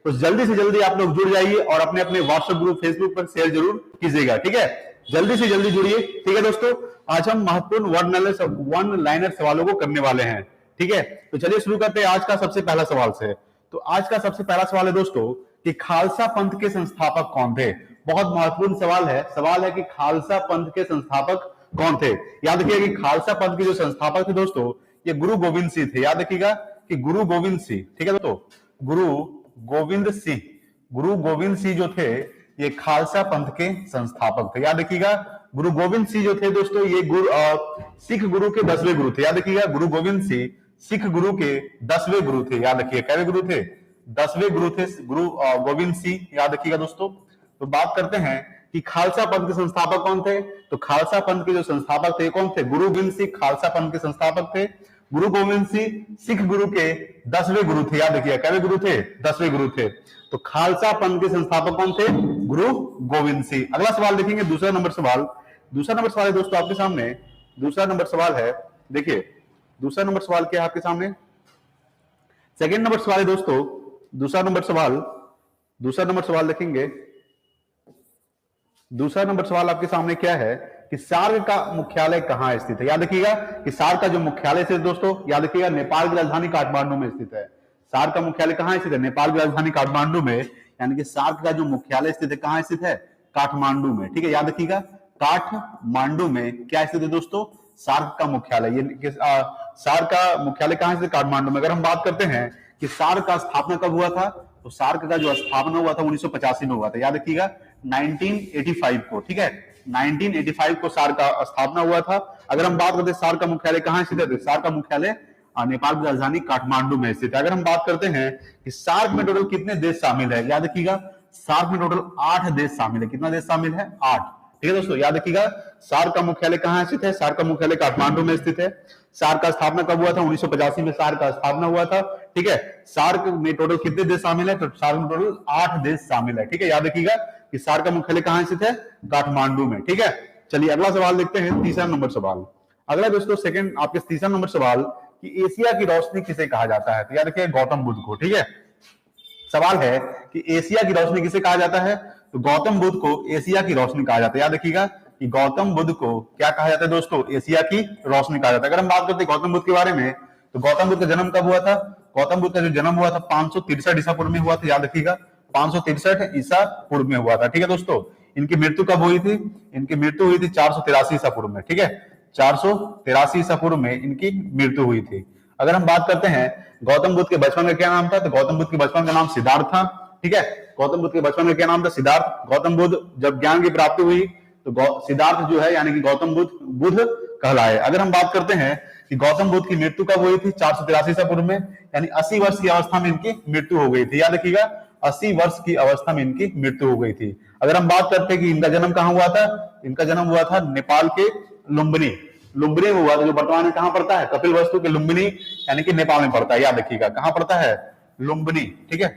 तो जल्दी से जल्दी आप लोग जुड़ जाइए और अपने अपने व्हाट्सएप ग्रुप, फेसबुक पर शेयर जरूर कीजिएगा, ठीक है। जल्दी से जल्दी जुड़िए, ठीक है दोस्तों। आज हम महत्वपूर्ण वन लाइनर सवालों को करने वाले हैं, ठीक है। तो चलिए शुरू करते हैं आज का सबसे पहला सवाल से। तो आज का सबसे पहला सवाल है दोस्तों कि खालसा पंथ के संस्थापक कौन थे। बहुत महत्वपूर्ण सवाल है। सवाल है कि खालसा पंथ के संस्थापक कौन थे। याद रखिएगा कि खालसा पंथ के जो संस्थापक थे दोस्तों, ये गुरु गोविंद सिंह थे। याद रखिएगा कि गुरु गोविंद सिंह, ठीक है दोस्तों, गुरु गोविंद सिंह जो थे ये खालसा पंथ के संस्थापक थे। याद रखिएगा गुरु गोविंद सिंह जो थे दोस्तों, ये सिख गुरु के 10वें गुरु थे। याद रखिएगा गुरु गोविंद सिंह सिख गुरु के 10वें गुरु थे। याद रखिए कैसे गुरु थे, 10वें गुरु थे गुरु गोविंद सिंह। याद रखिएगा दोस्तों। तो बात करते हैं कि खालसा पंथ के संस्थापक कौन थे। तो खालसा पंथ के जो संस्थापक थे कौन थे, गुरु गोविंद सिंह खालसा पंथ के संस्थापक थे। गुरु गोविंद सिंह सिख गुरु के 10वें गुरु थे। याद रखिए कैसे गुरु थे, 10वें गुरु थे। तो खालसा पंथ के संस्थापक कौन थे, गुरु गोविंद सिंह। अगला सवाल देखेंगे, दूसरा नंबर सवाल है दोस्तों आपके सामने। दूसरा नंबर सवाल है, देखिए दूसरा नंबर सवाल क्या है आपके सामने। सेकंड नंबर सवाल है दोस्तों, दूसरा नंबर सवाल देखेंगे। दूसरा नंबर सवाल आपके सामने क्या है कि सार्क का मुख्यालय कहां स्थित है। याद रखिएगा कि सार्क का जो मुख्यालय है दोस्तों, याद रखिएगा नेपाल की राजधानी काठमांडू में स्थित है। सार्क का मुख्यालय कहां स्थित है, नेपाल की राजधानी काठमांडू में। यानी कि सार्क का जो मुख्यालय स्थित है कहां स्थित है, काठमांडू में, ठीक है। याद रखिएगा काठमांडू में क्या स्थित है दोस्तों, सार्क का मुख्यालय। ये सार्क का मुख्यालय कहां स्थित है, काठमांडू में। अगर हम बात करते हैं कि सार्क का स्थापना कब हुआ था, तो सार्क का जो स्थापना हुआ था 1985 में हुआ था। याद रखिएगा 1985 को, ठीक है, 1985 को सार्क का स्थापना हुआ था। अगर हम बात करते हैं सार्क का मुख्यालय कहां स्थित है, सार्क का मुख्यालय नेपाल की राजधानी काठमांडू में स्थित है। अगर हम बात करते हैं कि सार्क में टोटल कितने देश शामिल है, याद रखिएगा सार्क में टोटल 8 देश शामिल है। कितना देश शामिल है, 8, ठीक है दोस्तों। याद रखिएगा सार्क का मुख्यालय कहां स्थित है, सार्क का मुख्यालय काठमांडू में स्थित है। सार्क का स्थापना कब हुआ था, 1985 में सार्क का स्थापना हुआ था, ठीक है। सार्क में टोटल कितने देश शामिल है, तो सार्क में टोटल 8 देश शामिल है, ठीक है। याद रखिएगा कि सार्क का मुख्यालय कहां स्थित है, काठमांडू में, ठीक है। चलिए अगला सवाल देखते हैं, तीसरा नंबर सवाल। अगला दोस्तों सेकंड आपके तीसरा नंबर सवाल कि एशिया की रोशनी किसे कहा जाता है। तो याद रखिए गौतम बुद्ध को, ठीक है। सवाल है कि एशिया की रोशनी किसे कहा जाता है, तो गौतम बुद्ध को एशिया की रोशनी कहा जाता है। याद रखिएगा कि गौतम बुद्ध को क्या कहा जाता है दोस्तों, एशिया की रोशनी कहा जाता है। अगर हम बात करते हैं गौतम बुद्ध के बारे में, तो गौतम बुद्ध का जन्म कब हुआ था, गौतम बुद्ध का जो जन्म हुआ था 563 ईसा पूर्व में हुआ था। याद रखिएगा 563 ईसा पूर्व में हुआ था, ठीक है दोस्तों। इनकी मृत्यु कब हुई थी, इनकी मृत्यु हुई थी 483 ईसा पूर्व में, ठीक है, 483 ईसा पूर्व में इनकी मृत्यु हुई थी। अगर हम बात करते हैं गौतम बुद्ध के बचपन का क्या नाम था, तो गौतम बुद्ध के बचपन का नाम सिद्धार्थ था, ठीक है। गौतम बुद्ध के बचपन का क्या नाम था, सिद्धार्थ। गौतम बुद्ध जब ज्ञान की प्राप्ति हुई तो सिद्धार्थ जो है यानी कि गौतम बुद्ध कहलाए। अगर हम बात करते हैं कि गौतम बुद्ध की मृत्यु कब हुई थी, 483 ईसा पूर्व में, यानी 80 वर्ष की अवस्था में इनकी मृत्यु हो गई थी। याद रखिएगा 80 वर्ष की अवस्था में इनकी मृत्यु हो गई थी। अगर हम बात करते हैं कि इनका जन्म कहां हुआ था, इनका जन्म हुआ था नेपाल के लुम्बिनी में हुआ था, जो वर्तमान में कहां पड़ता है, कपिलवस्तु के लुम्बिनी यानी कि नेपाल में पड़ता है। याद रखिएगा कहां पड़ता है, लुम्बिनी, ठीक है,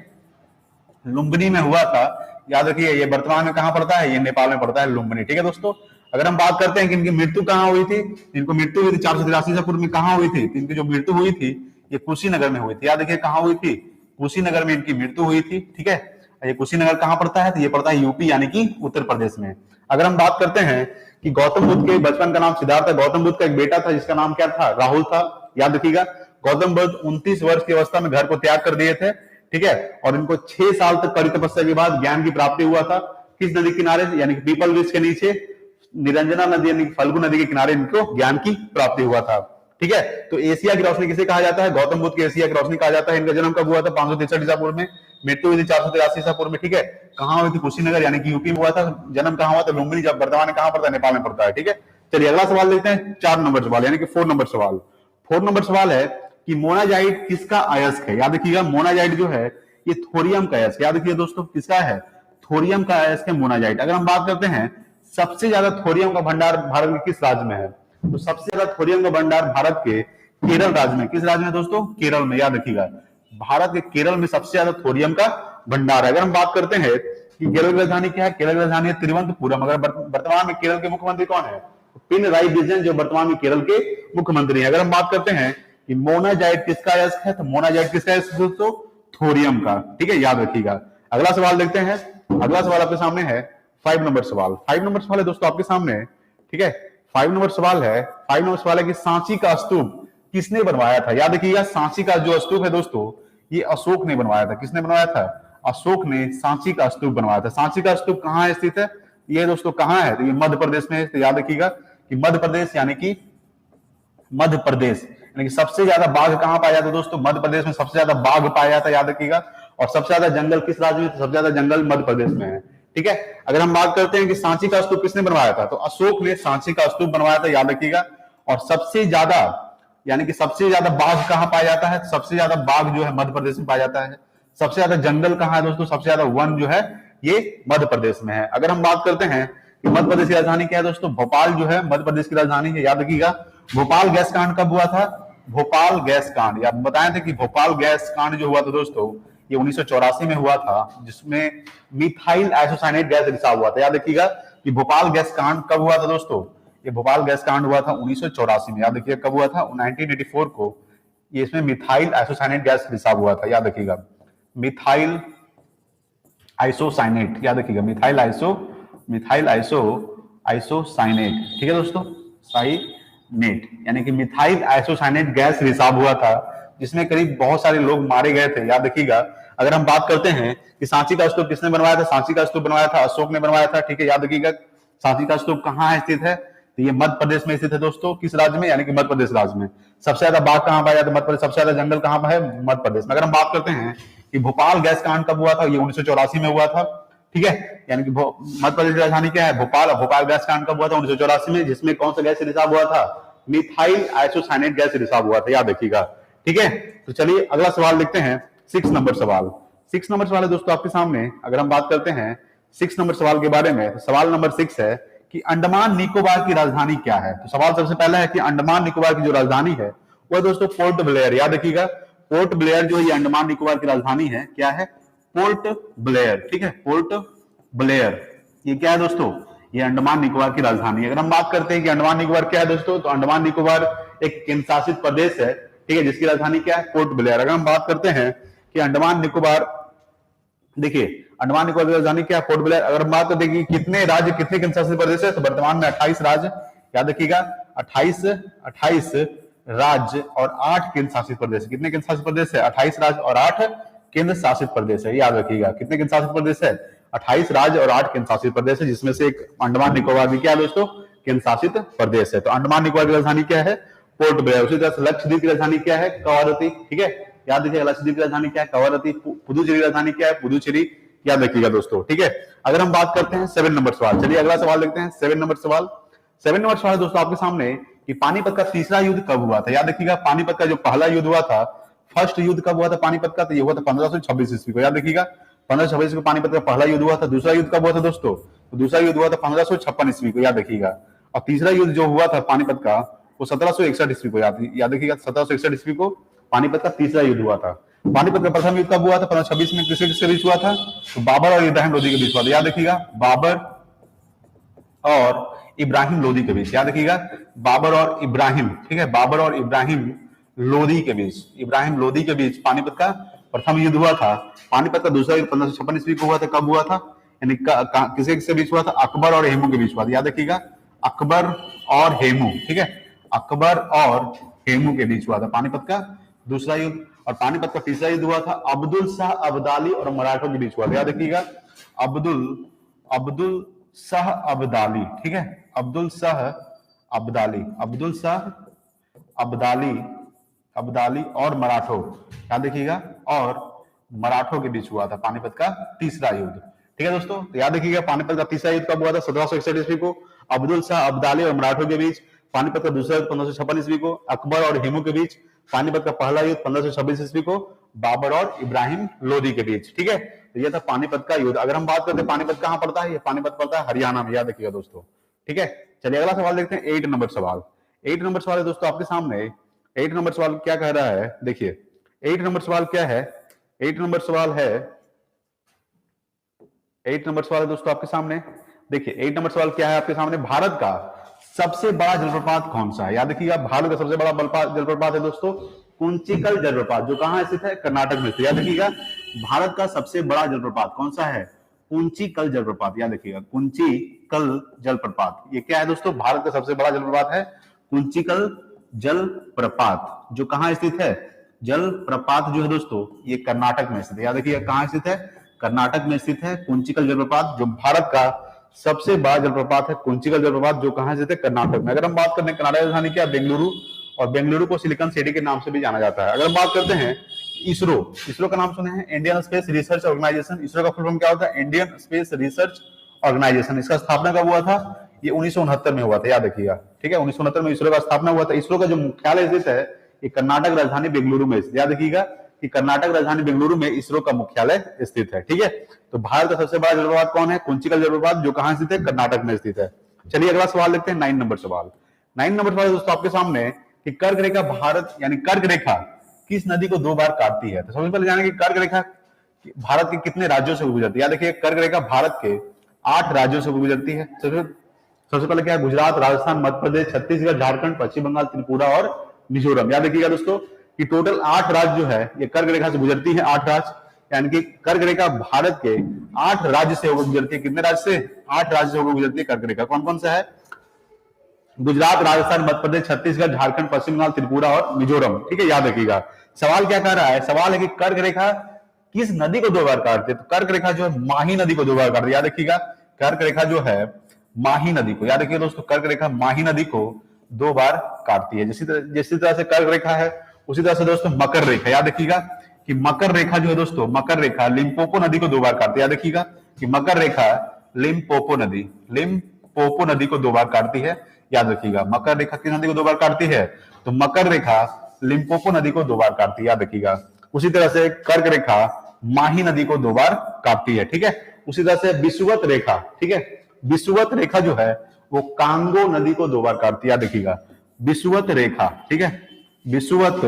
लुम्बिनी में हुआ था। याद रखिए ये वर्तमान में कहां पड़ता है, ये नेपाल में पड़ता है, लुम्बिनी, ठीक है दोस्तों। अगर हम बात करते हैं कि इनकी मृत्यु कहां हुई थी, इनको मृत्यु हुई थी 483 ईसा पूर्व में, कहां हुई थी, इनकी जो मृत्यु हुई थी ये कुशीनगर में हुई थी। याद रखिए कहां हुई थी, कुशीनगर में इनकी मृत्यु हुई थी, ठीक है। ये कुशीनगर कहां पड़ता है, तो ये पड़ता है यूपी यानी कि उत्तर प्रदेश में। अगर हम बात करते हैं कि गौतम बुद्ध के बचपन का नाम सिद्धार्थ है, गौतम बुद्ध का एक बेटा था जिसका नाम क्या था, राहुल था। याद रखिएगा गौतम बुद्ध 29 वर्ष की अवस्था में घर को त्याग कर दिए थे, ठीक है, और इनको 6 साल तक कड़ी तपस्या के बाद ज्ञान की प्राप्ति हुआ था। किस नदी किनारे, यानी कि पीपल वृक्ष के नीचे, निरंजना नदी यानी फल्गु नदी के किनारे इनको ज्ञान की प्राप्ति हुआ था, ठीक है। तो एशिया की रोशनी किसे कहा जाता है, गौतम बुद्ध की एशिया की रोशनी कहा जाता है। इनका जन्म कब हुआ था, 563 ईसा पूर्व में, मृत्यु हुई थी 483 ईसा पूर्व में, ठीक है। कहां हुई थी, कुशीनगर यानी कि यूपी में हुआ था। जन्म कहां हुआ था, लुम्बिनी, जब वर्तमान में कहां पड़ता है, नेपाल में पड़ता है, ठीक है। चलिए अगला सवाल देखते हैं, 4 नंबर सवाल यानी कि 4 नंबर सवाल। 4 नंबर सवाल है कि मोनाजाइट किसका अयस्क है। याद रखिएगा मोनाजाइट जो है ये थोरियम का अयस्क। याद रखिए दोस्तों किसका है, थोरियम का अयस्क है मोनाजाइट। अगर हम बात करते हैं सबसे ज्यादा थोरियम का भंडार भारत के किस राज्य में है, तो सबसे ज्यादा थोरियम का भंडार भारत के केरल राज्य में। किस राज्य में दोस्तों, केरल में। याद रखिएगा भारत के केरल में सबसे ज्यादा थोरियम का भंडार है। अगर हम बात करते हैं कि केरल की राजधानी क्या है, केरल की राजधानी है तिरुवनंतपुरम। अगर वर्तमान में केरल के मुख्यमंत्री कौन है, पिनराई विजयन, जो वर्तमान में केरल के मुख्यमंत्री हैं। अगर हम बात करते हैं कि मोनाजाइट किसका अयस्क है, तो मोनाजाइट किसका अयस्क दोस्तों, थोरियम का। ठीक है, याद रखिएगा। अगला सवाल देखते हैं। अगला सवाल आपके सामने है 5 नंबर सवाल। 5 नंबर सवाल है दोस्तों आपके सामने। ठीक है, 5 नंबर सवाल है। 5 नंबर सवाल है कि सांची का स्तूप किसने बनवाया था? याद रखिएगा, सांची का जो स्तूप है दोस्तों, ये अशोक ने बनवाया था। किसने बनवाया था? अशोक ने सांची का स्तूप बनवाया था। सांची का स्तूप कहां स्थित है? ये दोस्तों कहां है? तो ये मध्य प्रदेश में है। तो याद रखिएगा कि मध्य प्रदेश, यानी कि मध्य प्रदेश, यानी कि सबसे ज्यादा बाघ कहां पाया जाता है दोस्तों? मध्य प्रदेश में सबसे ज्यादा बाघ पाया जाता है, याद रखिएगा। और सबसे ज्यादा जंगल किस राज्य में? तो सबसे ज्यादा जंगल मध्य प्रदेश में है। ठीक है, अगर हम बात करते हैं कि सांची का स्तूप किसने बनवाया था, तो अशोक ने सांची का स्तूप बनवाया था, याद रखिएगा। और सबसे ज्यादा, यानी कि सबसे ज्यादा बाघ कहां पाया जाता है? सबसे ज्यादा बाघ जो है मध्य प्रदेश में पाया जाता है। सबसे ज्यादा जंगल कहां है दोस्तों? सबसे ज्यादा वन जो है ये मध्य प्रदेश में है। अगर हम बात करते हैं कि मध्य प्रदेश की राजधानी क्या है दोस्तों? भोपाल जो है मध्य प्रदेश की राजधानी है, याद रखिएगा। भोपाल गैस कांड कब हुआ था? भोपाल गैस कांड, या बताए थे कि भोपाल गैस कांड जो हुआ था दोस्तों, ये 1984 में हुआ था, जिसमें मिथाइल आइसोसाइनेट गैस रिसाव हुआ था। याद रखिएगा कि भोपाल गैस कांड कब हुआ था दोस्तों? ये भोपाल गैस कांड हुआ था 1984 में। याद रखिएगा कब हुआ था? 1984 को। ये इसमें मिथाइल आइसोसाइनेट गैस रिसाव हुआ था, याद रखिएगा। मिथाइल आइसोसाइनेट, याद रखिएगा। Methyl isocyanate. ठीक है दोस्तों, साइनेट, यानी कि मिथाइल आइसोसाइनेट गैस रिसाव हुआ था, जिसमें करीब बहुत सारे लोग मारे गए थे, याद रखिएगा। अगर हम बात करते हैं कि सांची का स्तूप किसने बनवाया था? सांची का स्तूप बनवाया था अशोक ने बनवाया था। ठीक है, याद रखिएगा। सांची का स्तूप कहां स्थित है? तो ये मध्य प्रदेश में स्थित है दोस्तों। किस राज्य में? यानी कि मध्य प्रदेश राज्य में। सबसे ज्यादा बाघ कहां पाया जाता है? मध्य प्रदेश। सबसे ज्यादा जंगल कहां पर है? मध्य प्रदेश में। अगर हम बात करते हैं कि भोपाल गैस कांड कब हुआ था? ये 1984 में हुआ था। ठीक है, यानी कि मध्य प्रदेश की राजधानी क्या है? भोपाल। भोपाल गैस कांड कब हुआ था? 1984 में, जिसमें कौन सा गैस रिसाव हुआ था? मिथाइल आइसोसाइनेट गैस रिसाव हुआ था, याद रखिएगा। ठीक है, तो चलिए अगला सवाल देखते हैं। 6 नंबर सवाल। 6 नंबर सवाल है दोस्तों आपके सामने। अगर हम बात करते हैं 6 नंबर सवाल के बारे में, तो सवाल नंबर 6 है कि अंडमान निकोबार की राजधानी क्या है? तो सवाल सबसे पहला है कि अंडमान निकोबार की जो राजधानी है वह दोस्तों पोर्ट ब्लेयर। याद रखिएगा, पोर्ट ब्लेयर जो है ये अंडमान निकोबार की राजधानी है। क्या है? Port Blair. ठीक है, पोर्ट ब्लेयर ये क्या है दोस्तों? ये अंडमान निकोबार की राजधानी है। अगर हम बात करते हैं कि अंडमान निकोबार क्या है दोस्तों, तो अंडमान निकोबार एक केंद्र शासित प्रदेश है। ठीक है, जिसकी राजधानी क्या है? Port Blair. अगर हम बात करते हैं कि अंडमान निकोबार, देखिए अंडमान निकोबार की राजधानी क्या है? Port Blair. अगर हम बात करते हैं कि कितने राज्य, कितने केंद्र शासित प्रदेश है, तो वर्तमान में 28 राज्य, याद रखिएगा। 28 राज्य और 8 केंद्र शासित प्रदेश। कितने केंद्र शासित प्रदेश है? 28 राज्य और 8 केंद्र शासित प्रदेश है, याद रखिएगा। कितने केंद्र शासित प्रदेश है? 28 राज्य और 8 केंद्र शासित प्रदेश है, जिसमें से एक अंडमान निकोबार भी क्या है दोस्तों? केंद्र शासित प्रदेश है। तो अंडमान निकोबार की राजधानी क्या है? Port Blair. उसी तरह से लक्षद्वीप की राजधानी क्या है? कवरत्ती। ठीक है, याद रखिएगा लक्षद्वीप की राजधानी क्या है? कवरत्ती। पुदुचेरी की राजधानी क्या है? पुदुचेरी, याद रखिएगा दोस्तों। ठीक है, अगर हम बात करते हैं 7 नंबर सवाल, चलिए अगला सवाल देखते हैं। 7 नंबर सवाल। 7 नंबर सवाल दोस्तों आपके सामने कि पानीपत का तीसरा युद्ध कब हुआ था? याद रखिएगा, पानीपत का जो पहला युद्ध हुआ था, फर्स्ट युद्ध कब हुआ था पानीपत का? तो ये हुआ था 1526 ईस्वी को, याद रखिएगा। 1526 को पानीपत का पहला युद्ध हुआ था। दूसरा युद्ध कब हुआ था दोस्तों? तो दूसरा युद्ध हुआ था 1556 ईस्वी को, याद रखिएगा। और तीसरा युद्ध जो हुआ था पानीपत का, वो 1761 ईस्वी को, याद रखिएगा। 1761 ईस्वी को पानीपत का तीसरा युद्ध हुआ था। पानीपत का प्रथम युद्ध कब हुआ था? 1526 में। किसके बीच हुआ था? तो बाबर और इब्राहिम लोदी के बीच हुआ था, याद रखिएगा। बाबर और इब्राहिम लोदी के बीच, याद रखिएगा। बाबर और इब्राहिम, ठीक है, बाबर और इब्राहिम लोदी के बीच, इब्राहिम लोदी के बीच पानीपत का प्रथम युद्ध हुआ था। पानीपत का दूसरा युद्ध 1556 ईस्वी को हुआ था। कब हुआ था? यानी किसके बीच हुआ था? अकबर और हेमू के बीच हुआ था, याद रखिएगा। अकबर और हेमू, ठीक है, अकबर और हेमू के बीच हुआ था पानीपत का दूसरा युद्ध। और पानीपत का तीसरा युद्ध हुआ था अब्दुल शाह अब्दाली और मराठों के बीच हुआ था, याद रखिएगा। अब्दुल शाह अब्दाली, ठीक है, अब्दुल शाह अब्दाली और मराठों, याद रखिएगा, और मराठों के बीच हुआ था पानीपत का तीसरा युद्ध। ठीक है दोस्तों, तो याद रखिएगा पानीपत का तीसरा युद्ध कब हुआ था? 1761 ईस्वी को, अब्दुल शाह अब्दाली और मराठों के बीच। पानीपत का दूसरा युद्ध 1556 ईस्वी को, अकबर और हेमू के बीच। पानीपत का पहला युद्ध 1526 ईस्वी को, बाबर और इब्राहिम लोदी के बीच। ठीक है, तो यह था पानीपत का युद्ध। अगर हम बात करते हैं पानीपत कहां पड़ता है, ये पानीपत पड़ता है हरियाणा में, याद रखिएगा दोस्तों। ठीक है, चलिए अगला सवाल देखते हैं। 8 नंबर सवाल। 8 नंबर सवाल है दोस्तों आपके सामने। 8 नंबर सवाल क्या कह रहा है? देखिए 8 नंबर सवाल क्या है? 8 नंबर सवाल है 8 नंबर सवाल है दोस्तों आपके सामने। देखिए 8 नंबर सवाल क्या है आपके सामने? भारत का सबसे बड़ा जलप्रपात कौन सा है? याद रखिएगा, भारत का सबसे बड़ा जलप्रपात है दोस्तों कुंचिकल जलप्रपात जो कहां स्थित है, कर्नाटक में स्थित। याद रखिएगा भारत का सबसे बड़ा जलप्रपात कौन सा है, कुंचिकल जलप्रपात। याद रखिएगा कुंचिकल जलप्रपात, ये क्या है दोस्तों, भारत का सबसे बड़ा जलप्रपात है कुंचिकल जलप्रपात, जो कहां स्थित है, जलप्रपात जो है दोस्तों ये कर्नाटक में स्थित है। याद रखिएगा कहां स्थित है, कर्नाटक में स्थित है कुंचिकल जलप्रपात, जो भारत का सबसे बड़ा जलप्रपात है कुंचिकल जलप्रपात, जो कहां स्थित है, कर्नाटक में। अगर हम बात करते हैं कर्नाटक की राजधानी क्या, बेंगलुरु, और बेंगलुरु को सिलिकॉन सिटी के नाम से भी जाना जाता है। अगर हम बात करते हैं इसरो, इसरो का नाम सुने हैं, Indian Space Research Organisation. ISRO का फुल फॉर्म क्या होता है, इंडियन स्पेस रिसर्च ऑर्गेनाइजेशन। इसका स्थापना कब हुआ था, ये 1969 में हुआ था। याद रखिएगा, ठीक है, 1969 में इसरो का स्थापना हुआ था। इसरो का जो मुख्यालय स्थित है ये कर्नाटक राजधानी बेंगलुरु में स्थित। याद रखिएगा कि कर्नाटक राजधानी बेंगलुरु में इसरो का मुख्यालय स्थित है। ठीक है, तो भारत का सबसे बड़ा जलप्रपात कौन है, कुंचिकल जलप्रपात, जो कहां स्थित है, कर्नाटक में स्थित है। चलिए अगला सवाल देखते हैं, 9 नंबर सवाल। 9 नंबर सवाल दोस्तों आपके सामने कि कर्क रेखा भारत यानी कर्क रेखा किस नदी को 2 बार काटती है। तो सबसे पहले जानेंगे कर्क रेखा भारत के कितने राज्यों से गुजरती है। याद रखिए कर्क रेखा भारत के 8 राज्यों से गुजरती है। सबसे पहले क्या है, गुजरात, राजस्थान, मध्य प्रदेश, छत्तीसगढ़, झारखंड, पश्चिम बंगाल, त्रिपुरा और मिजोरम। याद रखिएगा दोस्तों कि टोटल 8 राज्य जो है ये कर्क रेखा से गुजरती है, 8 राज्य, यानी कि कर्क रेखा भारत के 8 राज्य से होकर गुजरती है। कितने राज्य से, 8 राज्य से होकर गुजरती है कर्क रेखा। कौन कौन सा है, गुजरात, राजस्थान, मध्य प्रदेश, छत्तीसगढ़, झारखंड, पश्चिम बंगाल, त्रिपुरा और मिजोरम। ठीक है, याद रखिएगा। सवाल क्या कह रहा है, सवाल है कि कर्क रेखा किस नदी को 2 बार काटती है। तो कर्क रेखा जो है माही नदी को 2 बार काटती है। याद रखिएगा कर्क रेखा जो है माही नदी को, याद रखिए दोस्तों कर्क रेखा माही नदी को 2 बार काटती है। जिस तरह से कर्क रेखा है उसी तरह से दोस्तों मकर रेखा, याद रखिएगा कि मकर रेखा जो है दोस्तों, मकर रेखा लिम्पोपो नदी को 2 बार काटती है। याद रखिएगा कि मकर रेखा लिम्पोपो नदी को 2 बार काटती है। याद रखिएगा मकर रेखा किस नदी को 2 बार काटती है, तो मकर रेखा लिम्पोपो नदी को 2 बार काटती है। याद रखिएगा उसी तरह से कर्क रेखा माही नदी को 2 बार काटती है। ठीक है, उसी तरह से विषुवत रेखा, ठीक है, विषुवत रेखा जो है वो कांगो नदी को 2 बार काटती है। याद रखिएगा विषुवत रेखा, ठीक है, विषुवत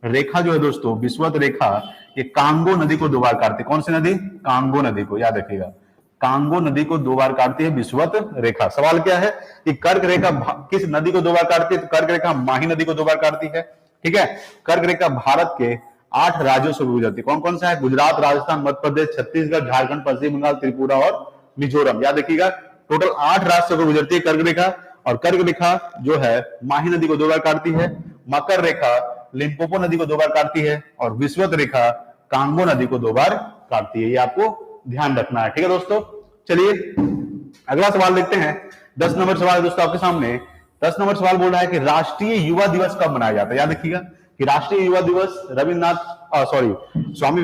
रेखा जो है दोस्तों, विषुवत रेखा ये कांगो नदी को 2 बार काटती है। कौन सी नदी, कांगो नदी को। याद रखिएगा कांगो नदी को 2 बार काटती है विषुवत रेखा। सवाल क्या है कि कर्क रेखा किस नदी को 2 बार काटती है, तो कर्क रेखा माही नदी को 2 बार काटती है। ठीक है, कर्क रेखा भारत के 8 राज्यों से गुजरती है। कौन कौन सा है, गुजरात, राजस्थान, मध्य प्रदेश, छत्तीसगढ़, झारखंड, पश्चिम बंगाल, त्रिपुरा और मिजोरम। याद रखिएगा टोटल 8 राज्य से गुजरती है कर्क रेखा, और कर्क रेखा जो है माही नदी को 2 बार काटती है, मकर रेखा लिम्पोपो नदी को 2 बार काटती है, और विषुवत रेखा कांगो नदी को 2 बार काटती है। ये आपको ध्यान रखना है। ठीक है दोस्तों, चलिए अगला सवाल देखते हैं। 10 नंबर सवाल दोस्तों आपके सामने। 10 नंबर सवाल बोल रहा है कि राष्ट्रीय युवा दिवस कब मनाया जाता है। याद रखिएगा कि राष्ट्रीय युवा दिवस स्वामी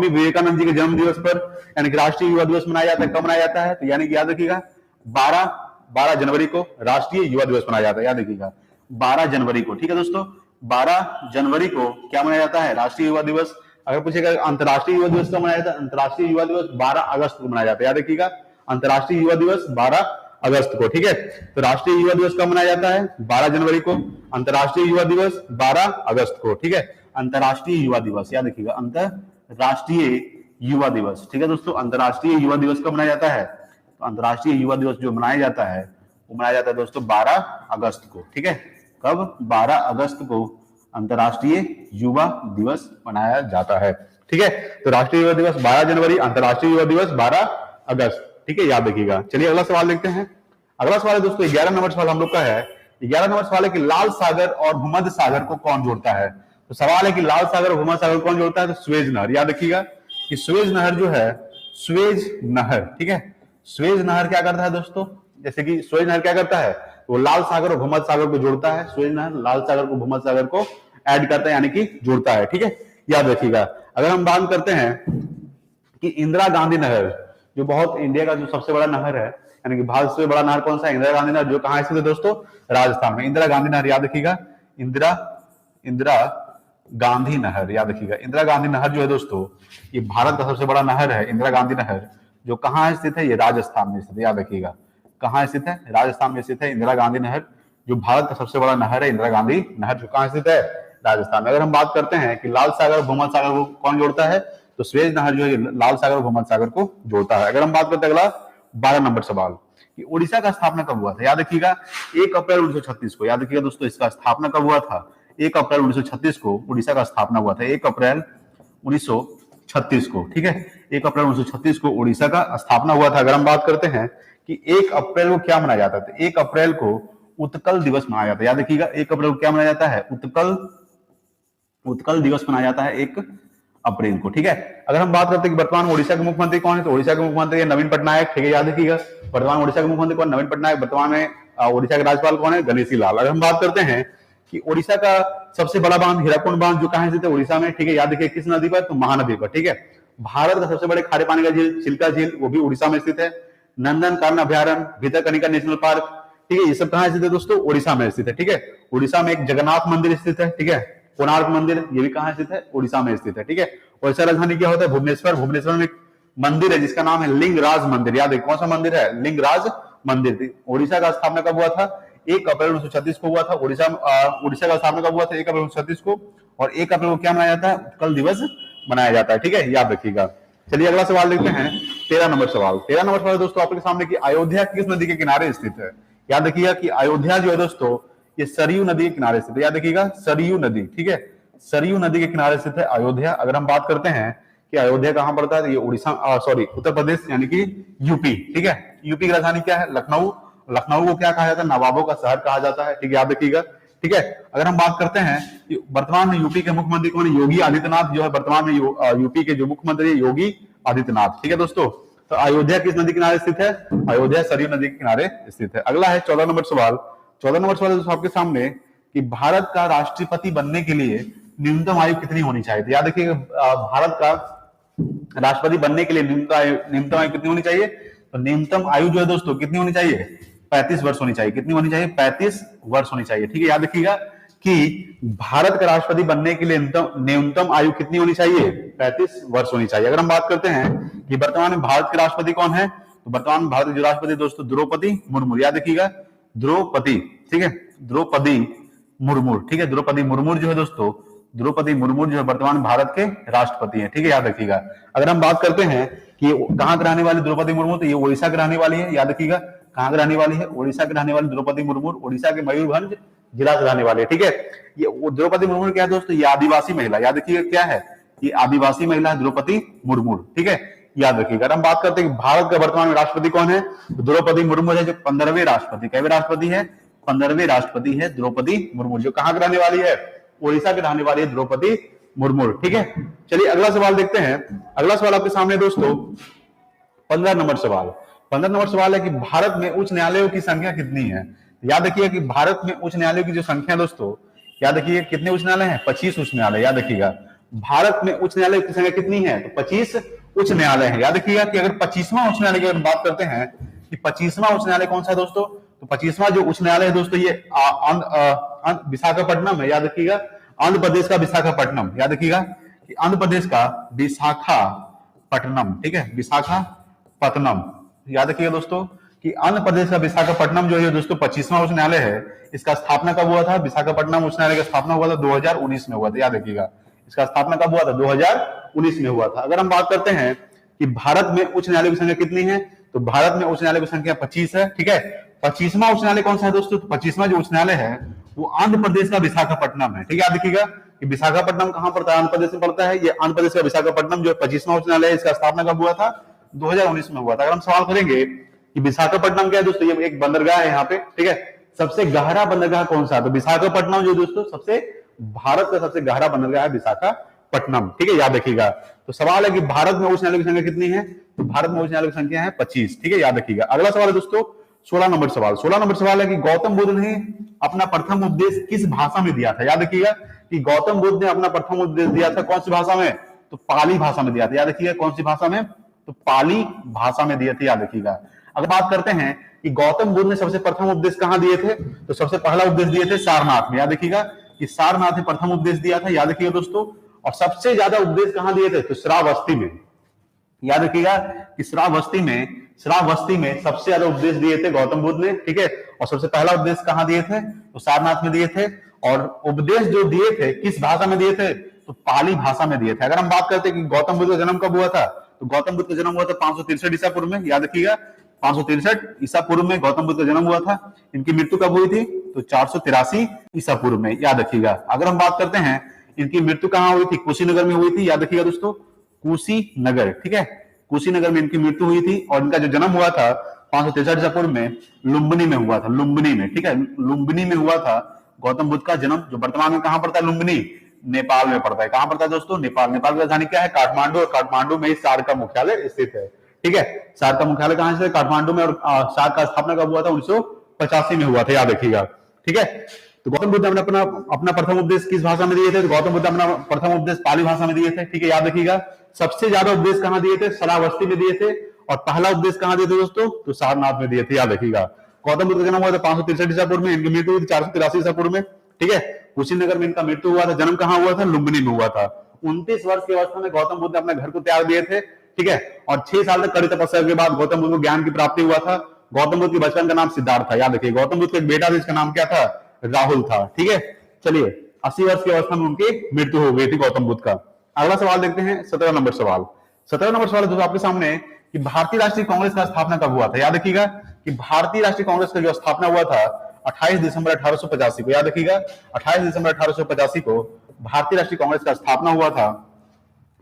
विवेकानंद जी के जन्म दिवस पर यानी कि राष्ट्रीय युवा दिवस मनाया जाता है। कब मनाया जाता है, तो यानी कि याद रखिएगा 12 जनवरी को राष्ट्रीय युवा दिवस मनाया जाता है। याद रखिएगा 12 जनवरी को। ठीक है दोस्तों, 12 जनवरी को क्या मनाया जाता है, राष्ट्रीय युवा दिवस। अगर पूछेगा अंतर्राष्ट्रीय युवा दिवस कब मनाया जाता है, अंतर्राष्ट्रीय युवा दिवस 12 अगस्त को मनाया जाता है। याद रखिएगा अंतर्राष्ट्रीय युवा दिवस 12 अगस्त को। ठीक है, तो राष्ट्रीय युवा दिवस कब मनाया जाता है, 12 जनवरी को। अंतर्राष्ट्रीय युवा दिवस 12 अगस्त को। ठीक है, अंतर्राष्ट्रीय युवा दिवस, याद रखिएगा अंतर्राष्ट्रीय युवा दिवस। ठीक है दोस्तों, अंतर्राष्ट्रीय युवा दिवस कब मनाया जाता है, तो अंतर्राष्ट्रीय युवा दिवस जो मनाया जाता है वो मनाया जाता है दोस्तों 12 अगस्त को। ठीक है, कब, 12 अगस्त को अंतर्राष्ट्रीय युवा दिवस मनाया जाता है। ठीक है, तो राष्ट्रीय युवा दिवस 12 जनवरी, अंतर्राष्ट्रीय युवा दिवस 12 अगस्त। ठीक है, याद रखिएगा। चलिए अगला सवाल देखते हैं। अगला सवाल है दोस्तों 11 नंबर सवाल हम लोग का है। 11 नंबर सवाल है कि लाल सागर और भूमध्य सागर को कौन जोड़ता है। तो सवाल है कि लाल सागर और भूमध्य सागर को कौन जोड़ता है, तो स्वेज नहर। याद रखिएगा कि स्वेज नहर जो है, स्वेज नहर, ठीक है, स्वेज नहर क्या करता है दोस्तों, जैसे कि स्वेज नहर क्या करता है, वो लाल सागर और भूमध्य सागर को जोड़ता है। स्वेज नहर लाल सागर को भूमध्य सागर को ऐड करता है यानी कि जोड़ता है। ठीक है, याद रखिएगा। अगर हम बात करते हैं कि इंदिरा गांधी नहर जो बहुत इंडिया का जो सबसे बड़ा नहर है, यानी कि भारत से बड़ा नहर कौन सा है, इंदिरा गांधी नहर, जो कहां स्थित है दोस्तों, राजस्थान में। इंदिरा गांधी नहर, याद रखिएगा इंदिरा गांधी नहर, याद रखिएगा इंदिरा गांधी नहर जो है दोस्तों ये भारत का सबसे बड़ा नहर है। इंदिरा गांधी नहर जो कहां स्थित है, ये राजस्थान में स्थित है। याद रखिएगा कहां स्थित है, राजस्थान में स्थित है इंदिरा गांधी नहर, जो भारत का सबसे बड़ा नहर है। इंदिरा गांधी नहर जो कहां स्थित है, राजस्थान में। अगर हम बात करते हैं कि लाल सागर और भूमध्य सागर को कौन जोड़ता है, तो स्वेज नहर जो है लाल सागर और भूमध्य सागर को जोड़ता है। अगर हम बात करते हैं अगला 12 नंबर सवाल कि उड़ीसा का स्थापना कब हुआ था। याद रखिएगा 1 अप्रैल 1936 को। याद रखिएगा दोस्तों इसका स्थापना कब हुआ था, 1 अप्रैल 1936 को उड़ीसा का स्थापना हुआ था। 1 अप्रैल 1936 को, ठीक है, 1 अप्रैल 1936 को उड़ीसा का स्थापना हुआ था। अगर हम बात करते हैं कि 1 अप्रैल को क्या मनाया जाता है, 1 अप्रैल को उत्कल दिवस मनाया जाता है। याद रखिएगा 1 अप्रैल को क्या मनाया जाता है, उत्कल दिवस मनाया जाता है 1 अप्रैल को, ठीक है। अगर हम बात करते हैं कि वर्तमान ओडिशा के मुख्यमंत्री कौन है, तो ओडिशा के मुख्यमंत्री नवीन पटनायक, ठीक है, याद रखिएगा वर्तमान ओडिशा के मुख्यमंत्री कौन, नवीन पटनायक। वर्तमान में ओडिशा के राज्यपाल कौन है, गणेशी लाल। अगर हम बात करते हैं कि ओडिशा का सबसे बड़ा बांध हीराकुंड बांध जो कहां स्थित है, ओडिशा में, ठीक है, याद रखिए किस नदी पर, तो महानदी पर, ठीक है। भारत का सबसे बड़े खारे पानी का झील चिल्का झील, वो भी उड़ीसा में स्थित है। नंदनकानन अभ्यारण्य, भितरकनिका नेशनल पार्क, ठीक है, ये सब कहां स्थित है दोस्तों, ओडिशा में स्थित है, ठीक है। उड़ीसा में एक जगन्नाथ मंदिर स्थित है, ठीक है, कोणार्क मंदिर, ये भी कहां स्थित है, ओडिशा में स्थित है, ठीक है। ओडिशा राजधानी क्या होता है, भुवनेश्वर। भुवनेश्वर में एक मंदिर है जिसका नाम है लिंगराज मंदिर, याद है कौन सा मंदिर है, लिंगराज मंदिर। ओडिशा का स्थापना कब हुआ था, 1 अप्रैल 1936 को हुआ था। उड़ीसा का स्थापना कब हुआ था, 1 अप्रैल 1936 को। और 1 अप्रैल को क्या मनाया जाता है, उत्कल दिवस मनाया जाता है, ठीक है, याद रखिएगा। चलिए अगला सवाल देखते हैं, 13 नंबर सवाल। 13 नंबर सवाल दोस्तों आपके सामने कि अयोध्या किस नदी के किनारे स्थित है। याद रखिएगा कि अयोध्या जो है दोस्तों ये सरयू नदी के किनारे स्थित है। याद रखिएगा सरयू नदी, ठीक है, सरयू नदी के किनारे स्थित है अयोध्या। अगर हम बात करते हैं कि अयोध्या कहां पड़ता है, तो ये उड़ीसा सॉरी उत्तर प्रदेश यानी कि यूपी, ठीक है। यूपी की राजधानी क्या है, लखनऊ। लखनऊ को क्या कहा जाता है, नवाबों का शहर कहा जाता है, ठीक है, याद रखिएगा, ठीक है। अगर हम बात करते हैं कि वर्तमान में यूपी के मुख्यमंत्री कौन है, योगी आदित्यनाथ जो है वर्तमान में यूपी के जो मुख्यमंत्री है योगी आदित्यनाथ, ठीक है दोस्तों। तो अयोध्या किस नदी किनारे स्थित है, अयोध्या सरयू नदी के किनारे स्थित है। अगला है 14 नंबर सवाल। 14 नंबर सवाल दोस्तों आपके सामने कि भारत का राष्ट्रपति बनने के लिए न्यूनतम आयु कितनी होनी चाहिए। तो याद रखिएगा भारत का राष्ट्रपति बनने के लिए न्यूनतम आयु कितनी होनी चाहिए, तो न्यूनतम आयु जो है दोस्तों कितनी होनी चाहिए, 35 वर्ष होनी चाहिए। कितनी होनी चाहिए, 35 वर्ष होनी चाहिए, ठीक है। याद रखिएगा कि भारत का राष्ट्रपति बनने के लिए न्यूनतम आयु कितनी होनी चाहिए, 35 वर्ष होनी चाहिए। अगर हम बात करते हैं कि वर्तमान में भारत के राष्ट्रपति कौन है, तो वर्तमान में भारत के जो राष्ट्रपति दोस्तों द्रौपदी मुर्मू, याद रखिएगा द्रौपदी, ठीक है, द्रौपदी मुर्मू, ठीक है, द्रौपदी मुर्मू जो है दोस्तों, द्रौपदी मुर्मू जो है वर्तमान भारत के राष्ट्रपति हैं, ठीक है, याद रखिएगा। अगर हम बात करते हैं कि कहां के रहने वाली द्रौपदी मुर्मू, तो ये ओडिशा के रहने वाली है, याद रखिएगा कहां के रहने वाली है, ओडिशा के रहने वाली द्रौपदी मुर्मू, ओडिशा के मयूरभंज जिला से रहने वाले, ठीक है। ये द्रौपदी मुर्मू क्या है दोस्तों, ये आदिवासी महिला, याद रखिएगा क्या है, ये आदिवासी महिला द्रौपदी मुर्मू, ठीक है, याद रखिएगा। अगर हम बात करते हैं कि भारत का वर्तमान में राष्ट्रपति कौन है, तो द्रौपदी मुर्मू है जो 15वें राष्ट्रपति, कैवे राष्ट्रपति है, 15वें राष्ट्रपति है द्रौपदी मुर्मू, जो कहां की रहने वाली है, ओडिशा के रहने वाली है द्रौपदी मुर्मू, ठीक है। चलिए अगला सवाल देखते हैं। अगला सवाल आपके सामने दोस्तों 15 नंबर सवाल। 15 नंबर सवाल है कि भारत में उच्च न्यायालयों की संख्या कितनी है। याद रखिएगा कि भारत में उच्च न्यायालयों की जो संख्या दोस्तों, याद रखिएगा कितने उच्च न्यायालय हैं, 25 उच्च न्यायालय। याद रखिएगा भारत में उच्च न्यायालय की संख्या कितनी है, तो 25 उच्च न्यायालय है। याद रखिएगा कि अगर 25वां उच्च न्यायालय की अगर बात करते हैं कि 25वां उच्च न्यायालय कौन सा है दोस्तों, तो 25वां जो उच्च न्यायालय है दोस्तों ये विशाखापट्टनम है। याद रखिएगा आंध्र प्रदेश का विशाखापट्टनम, याद रखिएगा कि आंध्र प्रदेश का विशाखापट्टनम, ठीक है, विशाखापट्टनम। याद रखिएगा दोस्तों कि आंध्र प्रदेश का विशाखापट्टनम जो है दोस्तों 25वां उच्च न्यायालय है। इसका स्थापना कब हुआ था, विशाखापट्टनम उच्च न्यायालय का स्थापना हुआ था 2019 में हुआ था। याद रखिएगा इसका स्थापना कब हुआ था, 2019 में हुआ था। अगर हम बात करते हैं कि भारत में उच्च न्यायालय की संख्या कितनी है, तो भारत में उच्च न्यायालय की संख्या 25 है, ठीक है। 25वां उच्च न्यायालय कौन सा है दोस्तों, तो 25वां जो उच्च न्यायालय है वो आंध्र प्रदेश का विशाखापट्टनम है, ठीक है। याद रखिएगा कि विशाखापट्टनम कहां पड़ता है, आंध्र प्रदेश में पड़ता है। ये आंध्र प्रदेश का विशाखापट्टनम जो 25वां उच्च न्यायालय है, इसका स्थापना कब हुआ था, 2019 में हुआ था। अगर हम सवाल करेंगे कि विशाखापट्टनम क्या है दोस्तों, ये एक बंदरगाह है यहाँ पे, ठीक है। सबसे गहरा बंदरगाह कौन सा है, तो विशाखापट्टनम जो दोस्तों सबसे भारत का सबसे गहरा बंदरगाह है विशाखापट्टनम, ठीक है, याद रखिएगा। तो सवाल है कि भारत में उच्च न्यायालय की संख्या कितनी है, तो भारत में उच्च न्यायालय की संख्या है 25, ठीक है, याद रखिएगा। अगला सवाल है दोस्तों 16 नंबर सवाल। 16 नंबर सवाल है कि गौतम बुद्ध ने अपना प्रथम उपदेश किस भाषा में दिया था। याद रखिएगा कि गौतम बुद्ध ने अपना प्रथम उपदेश दिया था कौन सी भाषा में, तो पाली भाषा में दिया था। याद रखिएगा कौन सी भाषा में, तो पाली भाषा में दिए थे, याद रखिएगा। अगर बात करते हैं कि गौतम बुद्ध ने सबसे प्रथम उपदेश कहां दिए थे, तो सबसे पहला उपदेश दिए थे सारनाथ में। याद रखिएगा कि सारनाथ में प्रथम उपदेश दिया था, याद रखिएगा दोस्तों। और सबसे ज्यादा उपदेश कहां दिए थे, तो श्रावस्ती में। याद रखिएगा कि श्रावस्ती में सबसे ज्यादा उपदेश दिए थे गौतम बुद्ध ने, ठीक है। और सबसे पहला उपदेश कहां दिए थे, तो सारनाथ में दिए थे। और उपदेश जो दिए थे किस भाषा में दिए थे, तो पाली भाषा में दिए थे। अगर हम बात करते हैं कि गौतम बुद्ध का जन्म कब हुआ था, तो गौतम बुद्ध का जन्म हुआ था 563 ईसा पूर्व में। याद रखिएगा 563 ईसा पूर्व में गौतम बुद्ध का जन्म हुआ था। इनकी मृत्यु कब हुई थी, तो तो 483 ईसा पूर्व में, याद रखिएगा। अगर हम बात करते हैं इनकी मृत्यु कहां हुई थी, कुशीनगर में हुई थी, याद रखिएगा दोस्तों, कुशीनगर, ठीक है, कुशीनगर में इनकी मृत्यु हुई थी। और इनका जो जन्म हुआ था 563 ईसा पूर्व में लुम्बिनी में हुआ था, लुम्बिनी में, ठीक है, लुम्बिनी में हुआ था गौतम बुद्ध का जन्म, जो वर्तमान में कहां पड़ता है, लुम्बिनी, नेपाल में पड़ता है। कहां पड़ता है दोस्तों, नेपाल। नेपाल की राजधानी क्या है, काठमांडू, और काठमांडू में ही सार्क का मुख्यालय स्थित है, ठीक है। सार्क का मुख्यालय कहां से, काठमांडू में। और सार्क का स्थापना कब हुआ था, 1985 में हुआ था, याद रखिएगा, ठीक है। तो गौतम बुद्ध ने अपना प्रथम उपदेश किस भाषा में दिए थे, तो गौतम बुद्ध अपना प्रथम उपदेश पाली भाषा में दिए थे, ठीक है, याद रखिएगा। सबसे ज्यादा उपदेश कहां दिए थे, श्रावस्ती में दिए थे। और पहला उपदेश कहां दिए थे दोस्तों, तो सारनाथ में दिए थे, याद रखिएगा। गौतम बुद्ध का जन्म हुआ था 563 ईसा पूर्व में, इनकी मृत्यु हुई थी 483 ईसा पूर्व में, ठीक है। कुशीनगर में इनका मृत्यु हुआ था, जन्म कहां हुआ था, लुम्बिनी में हुआ था। 29 वर्ष की अवस्था में गौतम बुद्ध अपने घर को त्याग दिए थे, ठीक है। और 6 साल तक कड़ी तपस्या के बाद गौतम बुद्ध को ज्ञान की प्राप्ति हुआ था। गौतम बुद्ध के बचपन का नाम सिद्धार्थ था, याद रखिए। गौतम बुद्ध का एक बेटा था, जिसका नाम क्या था, राहुल था, ठीक है। चलिए, 80 वर्ष की अवस्था में उनकी मृत्यु हो गई थी गौतम बुद्ध का। अगला सवाल देखते हैं, 17 नंबर सवाल। 17 नंबर सवाल दोस्तों आपके सामने कि भारतीय राष्ट्रीय कांग्रेस का स्थापना कब हुआ था, याद रखिएगा कि भारतीय राष्ट्रीय कांग्रेस का जो स्थापना हुआ था 28 दिसंबर 1885 को, याद रखिएगा। 28 दिसंबर 1885 को भारतीय राष्ट्रीय कांग्रेस का स्थापना हुआ था।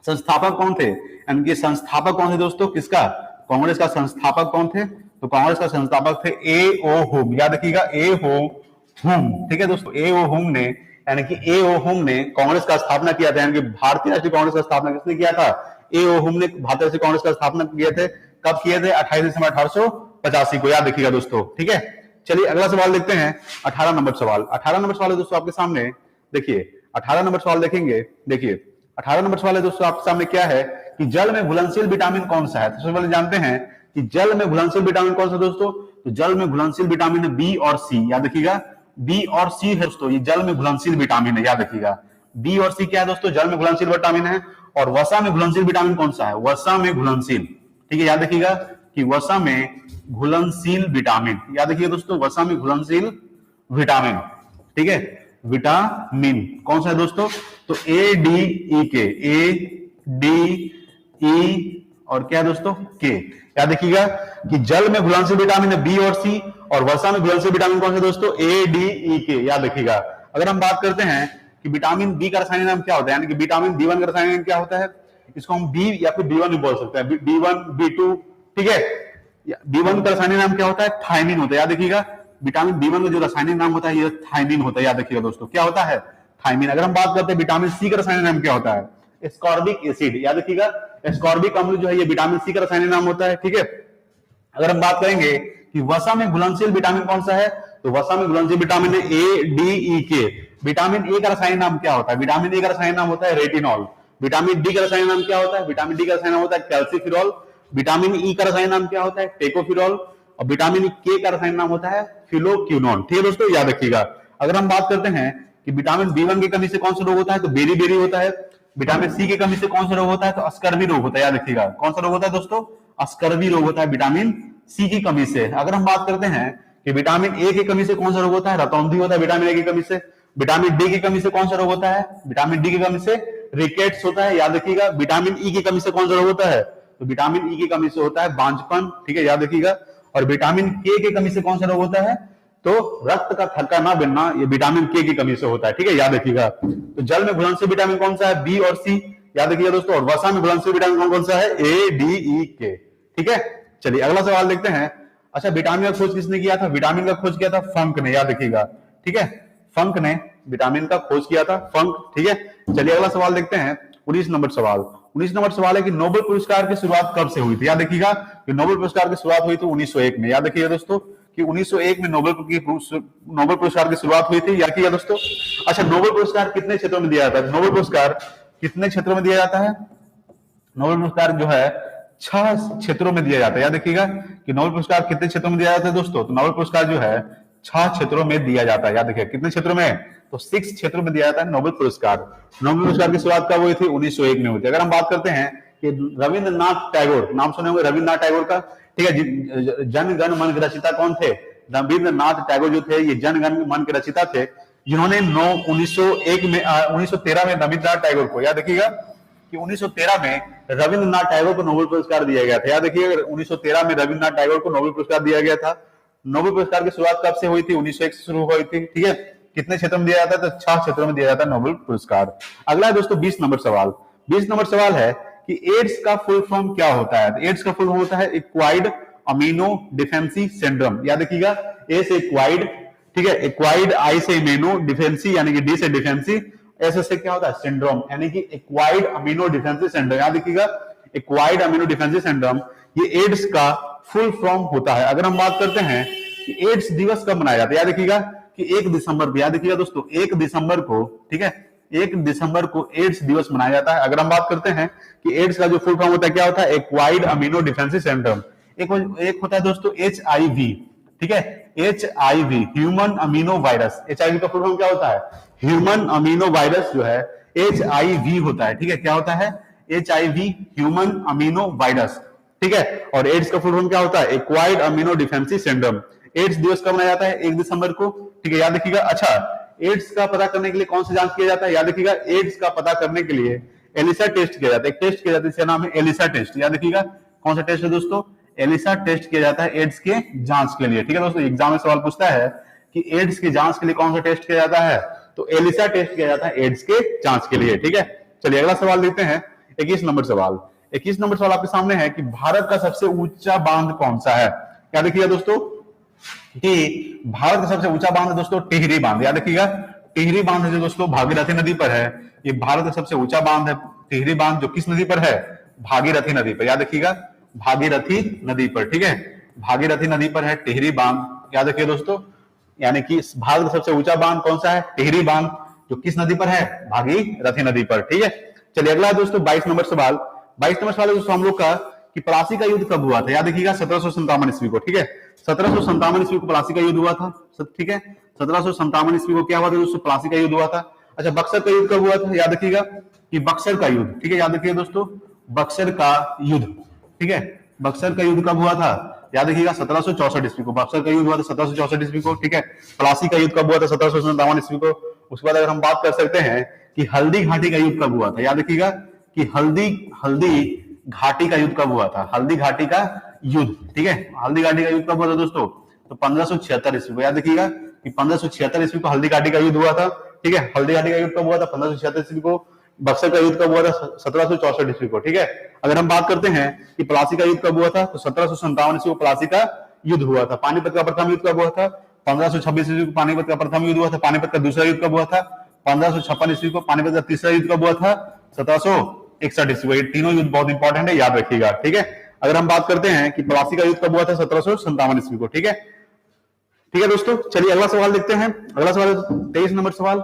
संस्थापक कौन थे, इनके संस्थापक कौन थे दोस्तों, किसका, कांग्रेस का संस्थापक कौन थे, तो कांग्रेस का संस्थापक थे ए ओ हुम, याद रखिएगा, ए ओ हुम, ठीक है दोस्तों। ए ओ हुम ने, यानी कि ए ओ हुम ने कांग्रेस का स्थापना किया था, यानी कि भारतीय राष्ट्रीय कांग्रेस का स्थापना किसने किया था, ए ओ हुम ने भारतीय राष्ट्रीय कांग्रेस का स्थापना किए थे। कब किए थे, 28 दिसंबर 1885 को, याद रखिएगा दोस्तों, ठीक है। चलिए अगला सवाल देखते हैं, 18 नंबर सवाल। 18 नंबर सवाल है दोस्तों आपके सामने, देखिए 18 नंबर सवाल देखेंगे, देखिए 18 नंबर सवाल है दोस्तों आपके सामने क्या है कि जल में घुलनशील विटामिन कौन सा है। तो सबसे पहले जानते हैं कि जल में घुलनशील विटामिन कौन सा दोस्तों, तो जल में घुलनशील विटामिन है बी और सी, याद रखिएगा, बी और सी है दोस्तों, ये जल में घुलनशील विटामिन है, याद रखिएगा। बी और सी क्या है दोस्तों, जल में घुलनशील विटामिन है। और वसा में घुलनशील विटामिन कौन सा है, वसा में घुलनशील, ठीक है, याद रखिएगा कि वसा में घुलनशील विटामिन, याद रखिए दोस्तों, वसा में घुलनशील विटामिन, ठीक है, विटामिन कौन सा है दोस्तों, तो ए डी ई के, ए डी ई और क्या है दोस्तों, के, याद रखिएगा कि जल में घुलनशील विटामिन है बी और सी, और वसा में घुलनशील विटामिन कौन सा दोस्तों, ए डी ई के, याद रखिएगा। अगर हम बात करते हैं कि विटामिन बी का रासायनिक नाम क्या होता है, यानी कि विटामिन बी1 का रासायनिक नाम क्या होता है, इसको हम बी या फिर बी1 भी बोल सकते हैं, बी1 बी2, ठीक है। बी1 का रासायनिक नाम क्या होता है, थायमिन होता है, याद रखिएगा। विटामिन बी1 का जो रासायनिक नाम होता है ये थायमिन होता है, याद रखिएगा दोस्तों, क्या होता है, थायमिन। अगर हम बात करते हैं विटामिन सी का रासायनिक नाम क्या होता है, एस्कॉर्बिक एसिड, याद रखिएगा, एस्कॉर्बिक अम्ल जो है ये विटामिन सी का रासायनिक नाम होता है, ठीक है। अगर हम बात करेंगे कि वसा में घुलनशील विटामिन कौन सा है, तो वसा में घुलनशील विटामिन है ए डी ई के। विटामिन ए का रासायनिक नाम क्या होता है, विटामिन ए का रासायनिक नाम होता है रेटिनॉल। विटामिन डी का रासायनिक नाम क्या होता है, विटामिन डी का रासायनिक नाम होता है कैल्सिफिरॉल। विटामिन ई का रासायनिक नाम क्या होता है, टेकोफिरॉल। और विटामिन के का रासायनिक नाम होता है फिलोक्विनोन, ठीक है दोस्तों, याद रखिएगा। अगर हम बात करते हैं कि विटामिन बी1 की कमी से कौन सा रोग होता है, तो बेरी बेरी होता है। विटामिन सी की कमी से कौन सा रोग होता है, तो अस्कर्वी रोग होता है, याद रखिएगा। कौन सा रोग होता है दोस्तों, अस्कर्वी रोग होता है विटामिन सी की कमी से। अगर हम बात करते हैं कि विटामिन ए की कमी से कौन सा रोग होता है, रतौंधी होता है विटामिन ए की कमी से। विटामिन डी की कमी से कौन सा रोग होता है, विटामिन डी की कमी से रिकेट्स होता है, याद रखिएगा। विटामिन ई की कमी से कौन सा रोग होता है, तो विटामिन ई की कमी से होता है बांझपन, ठीक है, याद रखिएगा। और विटामिन के की कमी से कौन सा रोग होता है, तो रक्त का थक्का ना बनना, ये विटामिन के की कमी से होता है, ठीक है, याद रखिएगा। तो जल में घुलनशील विटामिन कौन सा है, बी और सी, याद रखिएगा दोस्तों। और वसा में घुलनशील विटामिन कौन सा है, ए डी ई के, ठीक है। चलिए अगला सवाल देखते हैं। अच्छा, विटामिन का खोज किसने किया था, विटामिन का खोज किया था फंक ने, याद रखिएगा, ठीक है। फंक ने विटामिन का खोज किया था, फंक, ठीक है। चलिए अगला सवाल देखते हैं, 19 नंबर सवाल। 19 नंबर सवाल है कि नोबेल पुरस्कार की शुरुआत कब से हुई थी, याद रखिएगा कि नोबेल पुरस्कार की शुरुआत हुई थी 1901 में, याद रखिएगा दोस्तों कि 1901 में नोबेल पुरस्कार की शुरुआत हुई थी, याद रखिएगा दोस्तों। अच्छा, नोबेल पुरस्कार कितने क्षेत्रों में दिया जाता है, नोबेल पुरस्कार कितने क्षेत्रों में दिया जाता है, नोबेल पुरस्कार जो है 6 क्षेत्रों में दिया जाता है, याद रखिएगा कि नोबेल पुरस्कार कितने क्षेत्रों में दिया जाता है दोस्तों, तो नोबेल पुरस्कार जो है 6 क्षेत्रों में दिया जाता है, याद रखिएगा। कितने क्षेत्रों में, तो 6 क्षेत्रों में दिया जाता है नोबेल पुरस्कार। नोबेल पुरस्कार की शुरुआत कब हुई थी, 1901 में हुई थी। अगर हम बात करते हैं कि रविंद्रनाथ टैगोर, नाम सुने होंगे रविंद्रनाथ टैगोर का, ठीक है, जन गण मन के रचिता कौन थे, रविंद्रनाथ टैगोर जो थे ये जन गण मन के रचिता थे, जिन्होंने 1913 में रविंद्रनाथ टैगोर को, याद रखिएगा कि 1913 में रविंद्रनाथ टैगोर को नोबेल पुरस्कार दिया गया था, याद रखिएगा 1913 में रविंद्रनाथ टैगोर को नोबेल पुरस्कार दिया गया था। नोबेल पुरस्कार की शुरुआत कब से हुई थी? 1901 से शुरू हुई थी। ठीक है, कितने क्षेत्र में दिया जाता है? तो 6 क्षेत्रों में दिया जाता है नोबेल पुरस्कार। अगला है दोस्तों 20 नंबर सवाल। 20 नंबर सवाल है कि एड्स का फुल फॉर्म क्या होता है? एड्स का फुल फॉर्म होता है एक्वायर्ड अमीनो डिफेंसी सिंड्रोम। याद रखिएगा, ए से एक्वायर्ड, ठीक है, एक्वायर्ड, आई से इम्यूनो डिफेंसी यानी कि डी से डिफेंसी, ऐसे से क्या होता है? सिंड्रोम, यानी कि एक्वायर्ड अमीनो डिफेंसी सिंड्रोम। याद रखिएगा, एक्वायर्ड अमीनो डिफेंसी सिंड्रोम ये एड्स का फुल फॉर्म होता है। अगर हम बात करते हैं कि एड्स दिवस कब मनाया जाता है, याद रखिएगा कि 1 दिसंबर को, याद रखिएगा दोस्तों 1 दिसंबर को, ठीक है, 1 दिसंबर को एड्स दिवस मनाया जाता है। अगर हम बात करते हैं कि एड्स का जो फुल फॉर्म होता है क्या होता है? Acquired immuno deficiency syndrome. एक होता है दोस्तों HIV, ठीक है, HIV human amino virus. HIV का फुल फॉर्म क्या होता है? ह्यूमन अमीनो वायरस जो है HIV होता है। ठीक है, क्या होता है? HIV human amino virus. ठीक है, और एड्स का फुल फॉर्म क्या होता है? Acquired immuno deficiency syndrome. AIDS दिवस कब मनाया जाता है? 1 दिसंबर को। ठीक है, याद रखिएगा। अच्छा, एड्स का पता करने के लिए कौन सा जांच किया जाता है? याद रखिएगा, एड्स का पता करने के लिए एलिसा टेस्ट किया जाता है। एक टेस्ट किया जाता है, इसका नाम है एलिसा टेस्ट। याद रखिएगा, कौन सा टेस्ट है दोस्तों? एलिसा टेस्ट किया जाता है एड्स के जांच के लिए। ठीक है दोस्तों, एग्जाम में सवाल पूछता है कि एड्स की जांच के लिए कौन सा टेस्ट किया जाता है? तो एलिसा टेस्ट किया जाता है एड्स के जांच के लिए। ठीक है, चलिए अगला सवाल देखते हैं। 21 नंबर सवाल। 21 नंबर सवाल आपके सामने है कि भारत का सबसे ऊंचा बांध कौन सा है? याद रखिएगा दोस्तों कि भारत का सबसे ऊंचा बांध दोस्तों टिहरी बांध। याद रखिएगा, टिहरी बांध जो दोस्तों भागीरथी नदी पर है, ये भारत का सबसे ऊंचा बांध है। टिहरी बांध जो किस नदी पर है? भागीरथी नदी पर। याद रखिएगा, भागीरथी नदी पर। ठीक है, भागीरथी नदी पर है टिहरी बांध। याद रखिए दोस्तों, यानी कि भारत का सबसे ऊंचा बांध कौन सा है? टिहरी बांध, जो किस नदी पर है? भागीरथी नदी पर। ठीक है, चलिए अगला दोस्तों 22 नंबर सवाल। 22 नंबर सवाल दोस्तों हम लोग का कि प्लासी का युद्ध कब हुआ था? याद रखिएगा 1757 ईस्वी को। ठीक है, 1757 ईस्वी को प्लासी का युद्ध हुआ था। ठीक है, 1757 ईस्वी को क्या हुआ था दोस्तों? प्लासी का युद्ध हुआ था। अच्छा, बक्सर का युद्ध कब हुआ था? याद रखिएगा कि बक्सर का युद्ध, ठीक है, याद रखिए दोस्तों, बक्सर का युद्ध। ठीक है, बक्सर का युद्ध कब हुआ था? याद रखिएगा 1764 ईस्वी को बक्सर का युद्ध हुआ था, 1764 ईस्वी को। ठीक है, प्लासी का युद्ध कब हुआ था? 1757 ईस्वी को। उसके बाद अगर हम बात कर सकते हैं कि हल्दी घाटी का युद्ध कब हुआ था? याद रखिएगा कि हल्दी घाटी का युद्ध कब हुआ था? हल्दी घाटी का युद्ध। ठीक है, हल्दी घाटी का युद्ध कब हुआ था दोस्तों? तो 1576 ईस्वी को। याद रखिएगा कि 1576 ईस्वी को हल्दी घाटी का युद्ध हुआ था। ठीक है, हल्दी घाटी का युद्ध कब हुआ था? 1576 ईस्वी को। बक्सर का युद्ध कब हुआ था? 1764 ईस्वी को। ठीक है, अगर हम बात करते हैं कि प्लासी का युद्ध कब हुआ था, तो 1757 ईस्वी को प्लासी का युद्ध हुआ था। पानीपत का प्रथम युद्ध कब हुआ था? 1526 ईस्वी को पानीपत का प्रथम युद्ध हुआ था। पानीपत का दूसरा युद्ध कब हुआ था? 1556 ईस्वी को। पानीपत का तीसरा युद्ध कब हुआ था? 1761 ईस्वी को। ये तीनों युद्ध बहुत इंपॉर्टेंट है, याद रखिएगा। ठीक है, अगर हम बात करते हैं कि प्लासी का युद्ध कब हुआ था? 1757 ईस्वी को। ठीक है, ठीक है दोस्तों, चलिए अगला सवाल देखते हैं। अगला सवाल 23 नंबर सवाल।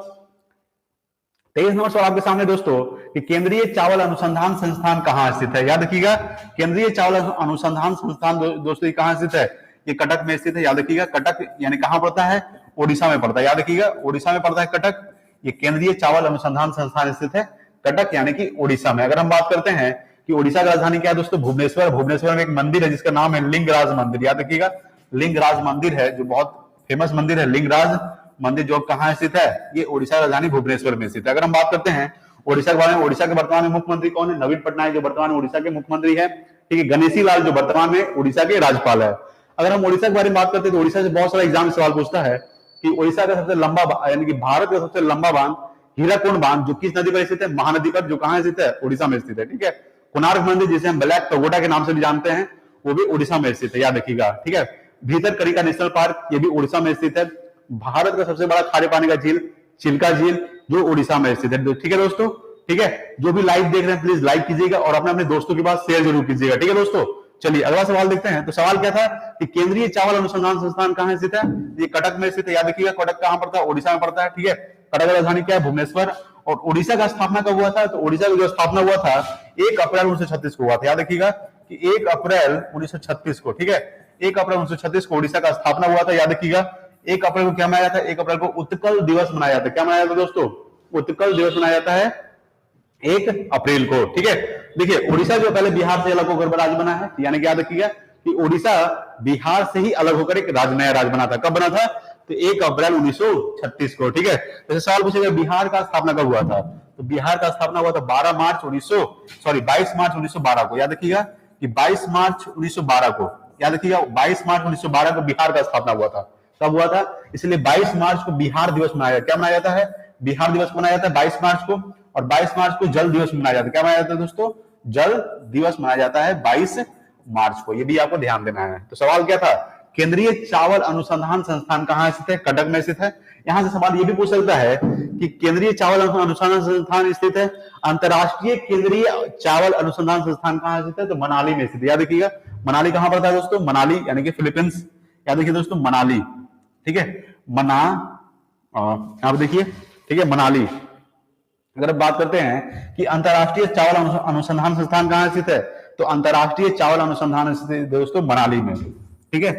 23 नंबर सवाल आपके सामने दोस्तों कि केंद्रीय चावल अनुसंधान संस्थान कहां स्थित है? याद रखिएगा, केंद्रीय चावल अनुसंधान संस्थान दोस्तों कहां स्थित है? ये कटक में स्थित है। याद रखिएगा, कटक यानी कहां पड़ता है? ओडिशा में पड़ता है। याद रखिएगा, ओडिशा में पड़ता है कटक। ये केंद्रीय चावल अनुसंधान संस्थान स्थित है कटक यानी कि ओडिशा में। अगर हम बात करते हैं कि ओडिशा की राजधानी क्या है दोस्तों? भुवनेश्वर। भुवनेश्वर में एक मंदिर है जिसका नाम है लिंगराज मंदिर। याद रखिएगा, लिंगराज मंदिर है जो बहुत फेमस मंदिर है। लिंगराज मंदिर जो कहां स्थित है? ये ओडिशा राजधानी भुवनेश्वर में स्थित है। अगर हम बात करते हैं ओडिशा के बारे में, ओडिशा के वर्तमान में मुख्यमंत्री कौन है? नवीन पटनायक, जो वर्तमान में ओडिशा के मुख्यमंत्री है। ठीक है, गणेशी लाल जो वर्तमान में ओडिशा के राज्यपाल है। अगर हम ओडिशा के बारे में बात करते हैं तो ओडिशा से बहुत सारा एग्जाम सवाल पूछता है कि ओडिशा का सबसे लंबा यानी कि भारत का सबसे लंबा बांध हीराकुंड बांध जो किस नदी पर स्थित है? महानदी पर, जो कहां स्थित है? ओडिशा में स्थित है। ठीक है, कोणार्क मंदिर जिसे हम ब्लैक पैगोडा के नाम से भी जानते हैं, वो भी ओडिशा में स्थित है। याद रखिएगा। ठीक है, भीतरकनिका नेशनल पार्क ये भी ओडिशा में स्थित है। भारत का सबसे बड़ा खारे पानी का झील चिल्का झील जो ओडिशा में स्थित है। ठीक है दोस्तों, ठीक है, जो भी लाइव देख रहे हैं प्लीज लाइक कीजिएगा और अपने दोस्तों के पास शेयर जरूर कीजिएगा। ठीक है दोस्तों, चलिए अगला सवाल देखते हैं। तो सवाल क्या था कि केंद्रीय चावल अनुसंधान संस्थान कहां स्थित है? ये कटक में स्थित है। याद रखिएगा, कटक कहां पड़ता है? ओडिशा में पड़ता है। ठीक है, कटक राजधानी क्या है? भुवनेश्वर। और ओडिशा का स्थापना कब हुआ था? तो ओडिशा की जो स्थापना हुआ था 1 अप्रैल 1936 को हुआ था। याद रखिएगा कि 1 अप्रैल 1936 को। ठीक है, 1 अप्रैल 1936 को ओडिशा का स्थापना हुआ था। याद रखिएगा, 1 अप्रैल को क्या मनाया जाता है? 1 अप्रैल को उत्कल दिवस मनाया जाता है। क्या मनाया जाता है दोस्तों? उत्कल दिवस मनाया जाता है 1 अप्रैल को। ठीक है, देखिए ओडिशा जो पहले बिहार से अलग होकर राज्य बना है, यानी कि याद रखिएगा कि ओडिशा बिहार से ही अलग होकर एक नया राज्य बना था। कब बना था? तो 1 अप्रैल 1936 को। ठीक है, जैसे सवाल पूछेगा बिहार का स्थापना कब हुआ था? तो बिहार का स्थापना हुआ था 22 मार्च 1912 को। याद रखिएगा कि 22 मार्च 1912 को याद रखिएगा 22 मार्च 1912 को बिहार का स्थापना हुआ था। कब हुआ था? इसलिए 22 मार्च को बिहार दिवस मनाया जाता है। क्या मनाया जाता है? बिहार दिवस मनाया जाता है 22 मार्च को। और 22 मार्च को जल दिवस मनाया जाता है। क्या मनाया जाता है दोस्तों? जल दिवस मनाया जाता है 22 मार्च को। ये भी आपको ध्यान देना है। तो सवाल क्या था? केंद्रीय चावल अनुसंधान संस्थान कहां स्थित है? कटक में स्थित है। यहां से सवाल ये भी पूछ सकता है कि केंद्रीय चावल अनुसंधान संस्थान स्थित है, अंतरराष्ट्रीय केंद्रीय चावल अनुसंधान संस्थान कहां स्थित है? तो मनाली में स्थित है। याद रखिएगा मनाली कहां पड़ता है दोस्तों? मनाली यानी कि फिलीपींस। याद रखिए दोस्तों मनाली, ठीक है, आप देखिए, ठीक है, मनाली। अगर आप बात करते हैं कि अंतरराष्ट्रीय चावल अनुसंधान संस्थान कहां स्थित है, तो अंतरराष्ट्रीय चावल अनुसंधान स्थित दोस्तों मनाली में, ठीक है,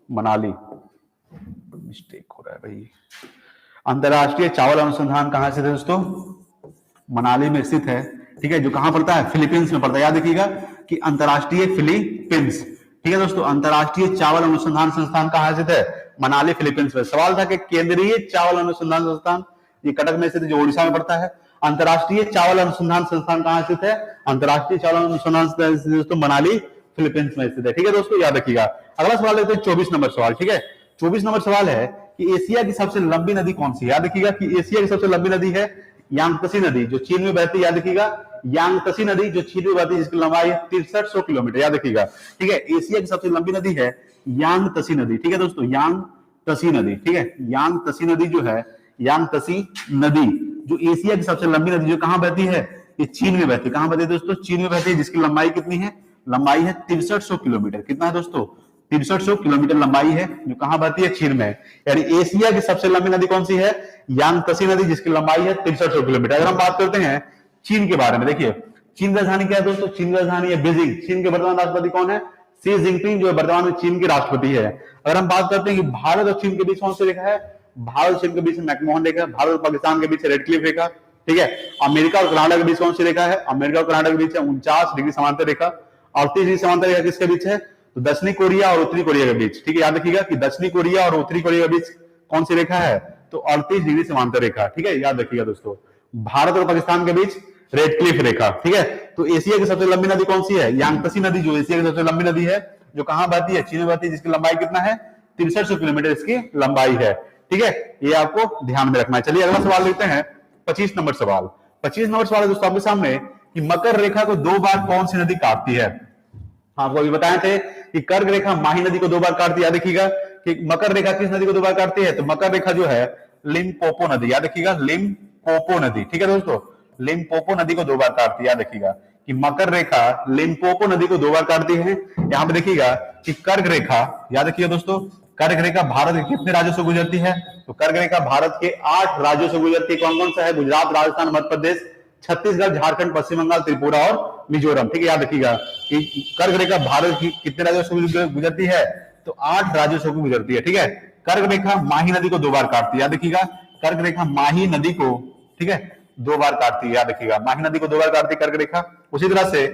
मनाली। मिस्टेक हो रहा है भाई। अंतरराष्ट्रीय चावल अनुसंधान कहां स्थित है दोस्तों? मनाली में स्थित है, ठीक है, जो कहां पड़ता है? फिलीपींस में पड़ता है। याद रखिएगा कि अंतरराष्ट्रीय फिलीपींस, ठीक है दोस्तों, अंतरराष्ट्रीय चावल अनुसंधान संस्थान कहां स्थित है? मनाली फिलीपींस में। सवाल था कि केंद्रीय चावल अनुसंधान संस्थान ये कटक में स्थित है, जो ओडिशा में पड़ता है। अंतरराष्ट्रीय चावल अनुसंधान संस्थान कहां स्थित है? अंतरराष्ट्रीय चावल अनुसंधान संस्थान दोस्तों मनाली फिलीपींस में स्थित है, ठीक है दोस्तों, याद रखिएगा। अगला सवाल लेते हैं 24 नंबर सवाल, ठीक है। 24 नंबर सवाल है कि एशिया की सबसे लंबी नदी कौन सी है? याद रखिएगा कि एशिया की सबसे लंबी नदी है यांगत्से नदी, जो चीन में बहती है। याद रखिएगा यांगत्से नदी जो चीन में बहती है, जिसकी लंबाई है 6300 किलोमीटर। याद रखिएगा, ठीक है, एशिया की सबसे लंबी नदी है यांगत्से नदी, ठीक है दोस्तों, यांगत्से नदी, ठीक है, यांगत्से नदी जो है, यांगत्से नदी जो एशिया की सबसे लंबी नदी, जो कहां बहती है? ये चीन में बहती है। कहां बहती है दोस्तों? चीन में बहती है, जिसकी लंबाई कितनी है? लंबाई है 6300 किलोमीटर। कितना है दोस्तों? 6300 किलोमीटर लंबाई है, जो कहां बहती है? चीन में। यानी एशिया की सबसे लंबी नदी कौन सी है? यांगत्से नदी, जिसकी लंबाई है 6300 किलोमीटर। अगर हम बात करते हैं चीन के बारे में, देखिए चीन राजधानी क्या है दोस्तों? चीन राजधानी है बीजिंग। चीन के वर्तमान राष्ट्रपति कौन है? शी जिनपिंग, जो वर्तमान में चीन के राष्ट्रपति है। अगर हम बात करते हैं कि भारत और चीन के बीच कौन सी रेखा है? भारत और चीन के बीच मैकमोहन रेखा। भारत और पाकिस्तान के बीच रेड क्लिफ रेखा, ठीक है। अमेरिका और कनाडा के बीच कौन सी रेखा है? अमेरिका और कनाडा के बीच 49 डिग्री समांतर रेखा। 38 डिग्री समांतर रेखा किसके बीच है? तो दक्षिणी कोरिया और उत्तरी कोरिया के बीच, ठीक है। याद रखिएगा कि दक्षिणी कोरिया और उत्तरी कोरिया के बीच कौन सी रेखा है? तो 38 डिग्री समांतर रेखा, ठीक है, याद रखिएगा दोस्तों। भारत और पाकिस्तान के बीच रेड क्लिफ रेखा, ठीक है। तो एशिया की सबसे लंबी नदी कौन सी है? यांगत्से नदी, जो एशिया की सबसे लंबी नदी है, जो कहां बहती है? चीन में बहती है, जिसकी लंबाई कितना है? 6300 किलोमीटर इसकी लंबाई है, ठीक है, ये आपको ध्यान में रखना है। चलिए अगला सवाल लेते हैं 25 नंबर सवाल। 25 नंबर सवाल है दोस्तों आपके सामने कि मकर रेखा को 2 बार कौन सी नदी काटती है? आपको अभी बताए थे कि कर्क रेखा माही नदी को 2 बार काटती है। याद रखिएगा कि मकर रेखा किस नदी को 2 बार काटती है? तो मकर रेखा जो है लिम्पोपो नदी, याद रखिएगा लिम्पोपो नदी, ठीक है दोस्तों, लिम्पोपो नदी को 2 बार काटती है। याद रखिएगा कि मकर रेखा लिम्पोपो नदी को 2 बार काटती है। यहां पर देखिएगा कि कर्क रेखा, याद रखिएगा दोस्तों, कर्क रेखा भारत के कितने राज्यों से गुजरती है? तो कर्क रेखा भारत के 8 राज्यों से गुजरती है। कौन कौन सा है? गुजरात, राजस्थान, मध्य प्रदेश, छत्तीसगढ़, झारखंड, पश्चिम बंगाल, त्रिपुरा और मिजोरम, ठीक है। याद रखिएगा कि कर्क रेखा भारत की कितने राज्यों से गुजरती है? तो 8 राज्यों से गुजरती है, ठीक है। कर्क रेखा माही नदी को 2 बार काटती है। याद रखिएगा कर्क रेखा माही नदी को, ठीक है, 2 बार काटती है। याद रखिएगा माही नदी को 2 बार काटती है कर्क रेखा। उसी तरह से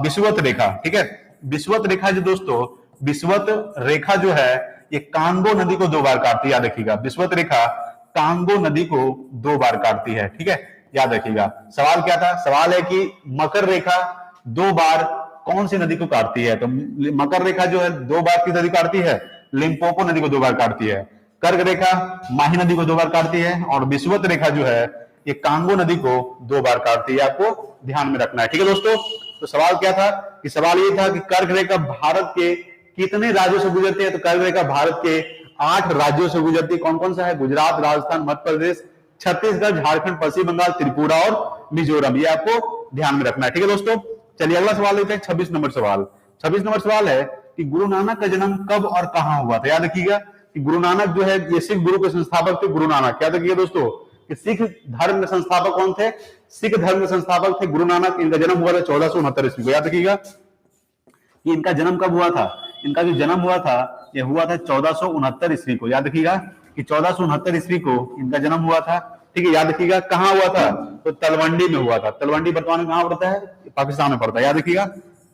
विषुवत रेखा, ठीक है, विषुवत रेखा जो दोस्तों, विषुवत रेखा जो है ये कांगो नदी को 2 बार काटती है। याद रखिएगा विषुवत रेखा कांगो नदी को 2 बार काटती है, ठीक है, याद रखिएगा। सवाल क्या था? सवाल है कि मकर रेखा 2 बार कौन सी नदी को काटती है? तो मकर रेखा जो है 2 बार किस नदी काटती है? लिम्पोपो नदी को 2 बार काटती है। कर्क रेखा माही नदी को 2 बार काटती है, और विषुवत रेखा जो है ये कांगो नदी को 2 बार काटती है। आपको ध्यान में रखना है, ठीक है दोस्तों। तो सवाल क्या था? कि सवाल ये था कि कर्क रेखा भारत के कितने राज्यों से गुजरती है? तो कर्क रेखा भारत के 8 राज्यों से गुजरती है। कौन कौन सा है? गुजरात, राजस्थान, मध्य प्रदेश, छत्तीसगढ़, झारखंड, पश्चिम बंगाल, त्रिपुरा और मिजोरम। ये आपको ध्यान में रखना है, ठीक है दोस्तों। चलिए अगला सवाल लेते हैं 26 नंबर सवाल। 26 नंबर सवाल है कि गुरु नानक का जन्म कब और कहां हुआ था? याद रखिएगा कि गुरु नानक जो है ये सिख गुरु के संस्थापक थे। गुरु नानक, याद रखिएगा दोस्तों कि सिख धर्म के संस्थापक कौन थे? सिख धर्म के संस्थापक थे गुरु नानक। इनका जन्म हुआ था 1469 ईस्वी को। याद रखिएगा कि इनका जन्म कब हुआ था? इनका जो जन्म हुआ था यह हुआ था 1469 ईस्वी को। याद रखिएगा कि 1469 ईस्वी को इनका जन्म हुआ था, ठीक है। याद रखिएगा कहां हुआ था? तो तलवंडी में हुआ था। तलवंडी वर्तमान में कहां पड़ता है? पाकिस्तान में पड़ता है। याद रखिएगा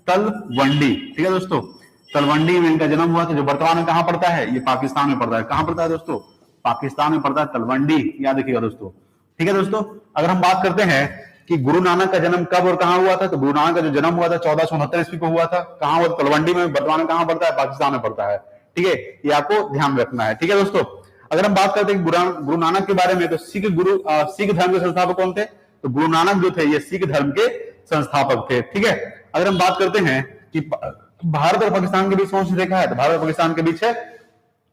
तलवंडी, ठीक है दोस्तों, तलवंडी में इनका जन्म हुआ था, जो वर्तमान में कहां पड़ता है? ये पाकिस्तान में पड़ता है। कहां पड़ता है दोस्तों? पाकिस्तान में पड़ता है तलवंडी, याद रखिएगा दोस्तों, ठीक है दोस्तों। अगर हम बात करते हैं कि गुरु नानक का जन्म कब और कहां हुआ था। तो गुरु नानक का जो जन्म हुआ था 1469 ईस्वी को हुआ था। कहां हुआ? तलवंडी में, वर्तमान में कहां पड़ता है? पाकिस्तान में पड़ता है। ठीक है, ये आपको ध्यान में रखना है। ठीक है दोस्तों, अगर हम बात करते हैं गुरु नानक के बारे में, तो सिख धर्म के संस्थापक कौन थे? तो गुरु नानक जो थे ये सिख धर्म के संस्थापक थे। ठीक है, अगर हम बात करते हैं कि भारत और पाकिस्तान के बीच कौन सी रेखा है, तो भारत और पाकिस्तान के बीच है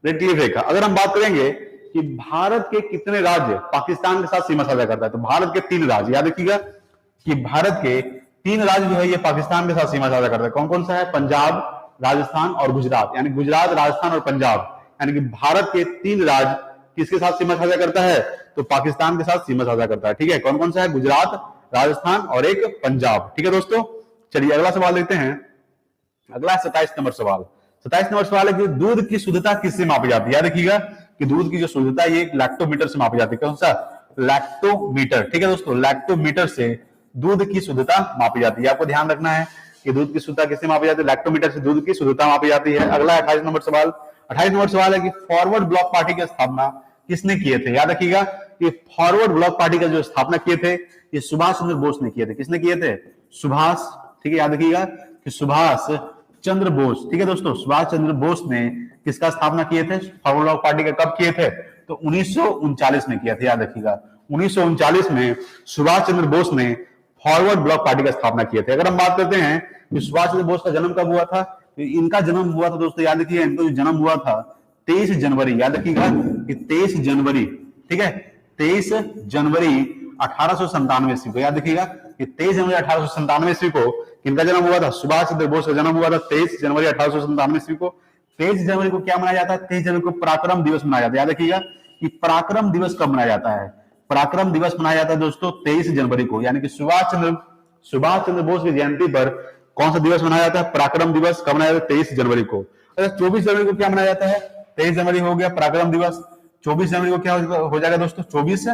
रेखीय रेखा। अगर हम बात करेंगे कि भारत के कितने राज्य पाकिस्तान के साथ सीमा साझा करता है, तो भारत के 3 राज्य। याद रखिएगा कि भारत के 3 राज्य जो है ये पाकिस्तान के साथ सीमा साझा करता है। कौन कौन सा है? पंजाब, राजस्थान और गुजरात। यानी गुजरात, राजस्थान और पंजाब, यानी कि भारत के 3 राज्य किसके साथ सीमा साझा करता है? तो पाकिस्तान के साथ सीमा साझा करता है। ठीक है, कौन कौन सा है? गुजरात, राजस्थान और एक पंजाब। ठीक है दोस्तों, चलिए अगला सवाल देखते हैं। अगला 27 नंबर सवाल। 27 नंबर सवाल है कि दूध की शुद्धता किससे मापी जाती है? याद रखिएगा कि दूध की जो शुद्धता ये लैक्टोमीटर से मापी जाती है। कौन सा? लैक्टोमीटर। ठीक है दोस्तों, लैक्टोमीटर से दूध की शुद्धता मापी जाती है। आपको ध्यान रखना है कि दूध की शुद्धता किससे मापी जाती है? लैक्टोमीटर से दूध की शुद्धता मापी जाती है। अगला 28 नंबर सवाल। 28 नंबर सवाल है कि फॉरवर्ड ब्लॉक पार्टी की स्थापना किसने किए थे? याद रखिएगा कि फॉरवर्ड ब्लॉक पार्टी का जो स्थापना किए थे ये सुभाष चंद्र बोस ने किए थे। किसने किए थे? सुभाष। ठीक है, याद रखिएगा कि सुभाष चंद्र बोस। ठीक है दोस्तों, सुभाष चंद्र बोस ने किसका स्थापना किए थे? फॉरवर्ड ब्लॉक पार्टी का। कब किए थे? तो 1939 में किया था। याद रखिएगा 1939 में सुभाष चंद्र बोस ने फॉरवर्ड ब्लॉक पार्टी का स्थापना किए थे। अगर हम बात करते हैं कि सुभाष चंद्र बोस का जन्म कब हुआ था, तो इनका जन्म हुआ था दोस्तों, याद रखिएगा इनका जो जन्म हुआ था 23 जनवरी। याद रखिएगा कि 23 जनवरी। ठीक है, 23 जनवरी 1897 ईस्वी को। याद रखिएगा कि 23 जनवरी 1897 ईस्वी को किनका जन्म हुआ था? सुभाष चंद्र बोस का जन्म हुआ था 23 जनवरी 1897 ईस्वी को। 23 जनवरी को क्या मनाया जाता है? 23 जनवरी को पराक्रम दिवस मनाया जाता है। याद रखिएगा कि पराक्रम दिवस कब मनाया जाता है? पराक्रम दिवस मनाया जाता है दोस्तों 23 जनवरी को, यानी कि सुभाष चंद्र बोस की जयंती पर कौन सा दिवस मनाया जाता है? पराक्रम दिवस। कब मनाया जाता है? 23 जनवरी को। अगर 24 जनवरी को क्या मनाया जाता है? 23 जनवरी हो गया पराक्रम दिवस। 24 जनवरी को क्या हो जाएगा दोस्तों? 24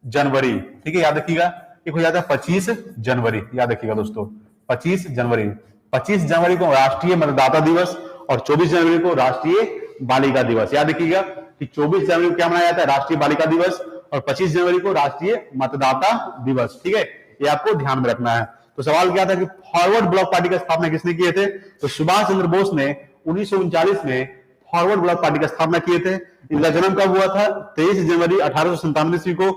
जनवरी। ठीक है, याद रखिएगा। एक हो जाता है 25 जनवरी। याद रखिएगा दोस्तों 25 जनवरी। 25 जनवरी को राष्ट्रीय मतदाता दिवस और 24 जनवरी को राष्ट्रीय बालिका दिवस। याद रखिएगा कि 24 जनवरी को क्या मनाया जाता है? राष्ट्रीय बालिका दिवस और 25 जनवरी को राष्ट्रीय मतदाता दिवस। ठीक है, ये आपको ध्यान में रखना है। तो सवाल क्या था कि फॉरवर्ड ब्लॉक पार्टी का स्थापना किसने किए थे? तो सुभाष चंद्र बोस ने 1939 में फॉरवर्ड ब्लॉक पार्टी का स्थापना किए थे। इनका जन्म कब हुआ था? 23 जनवरी 1897 ईस्वी को।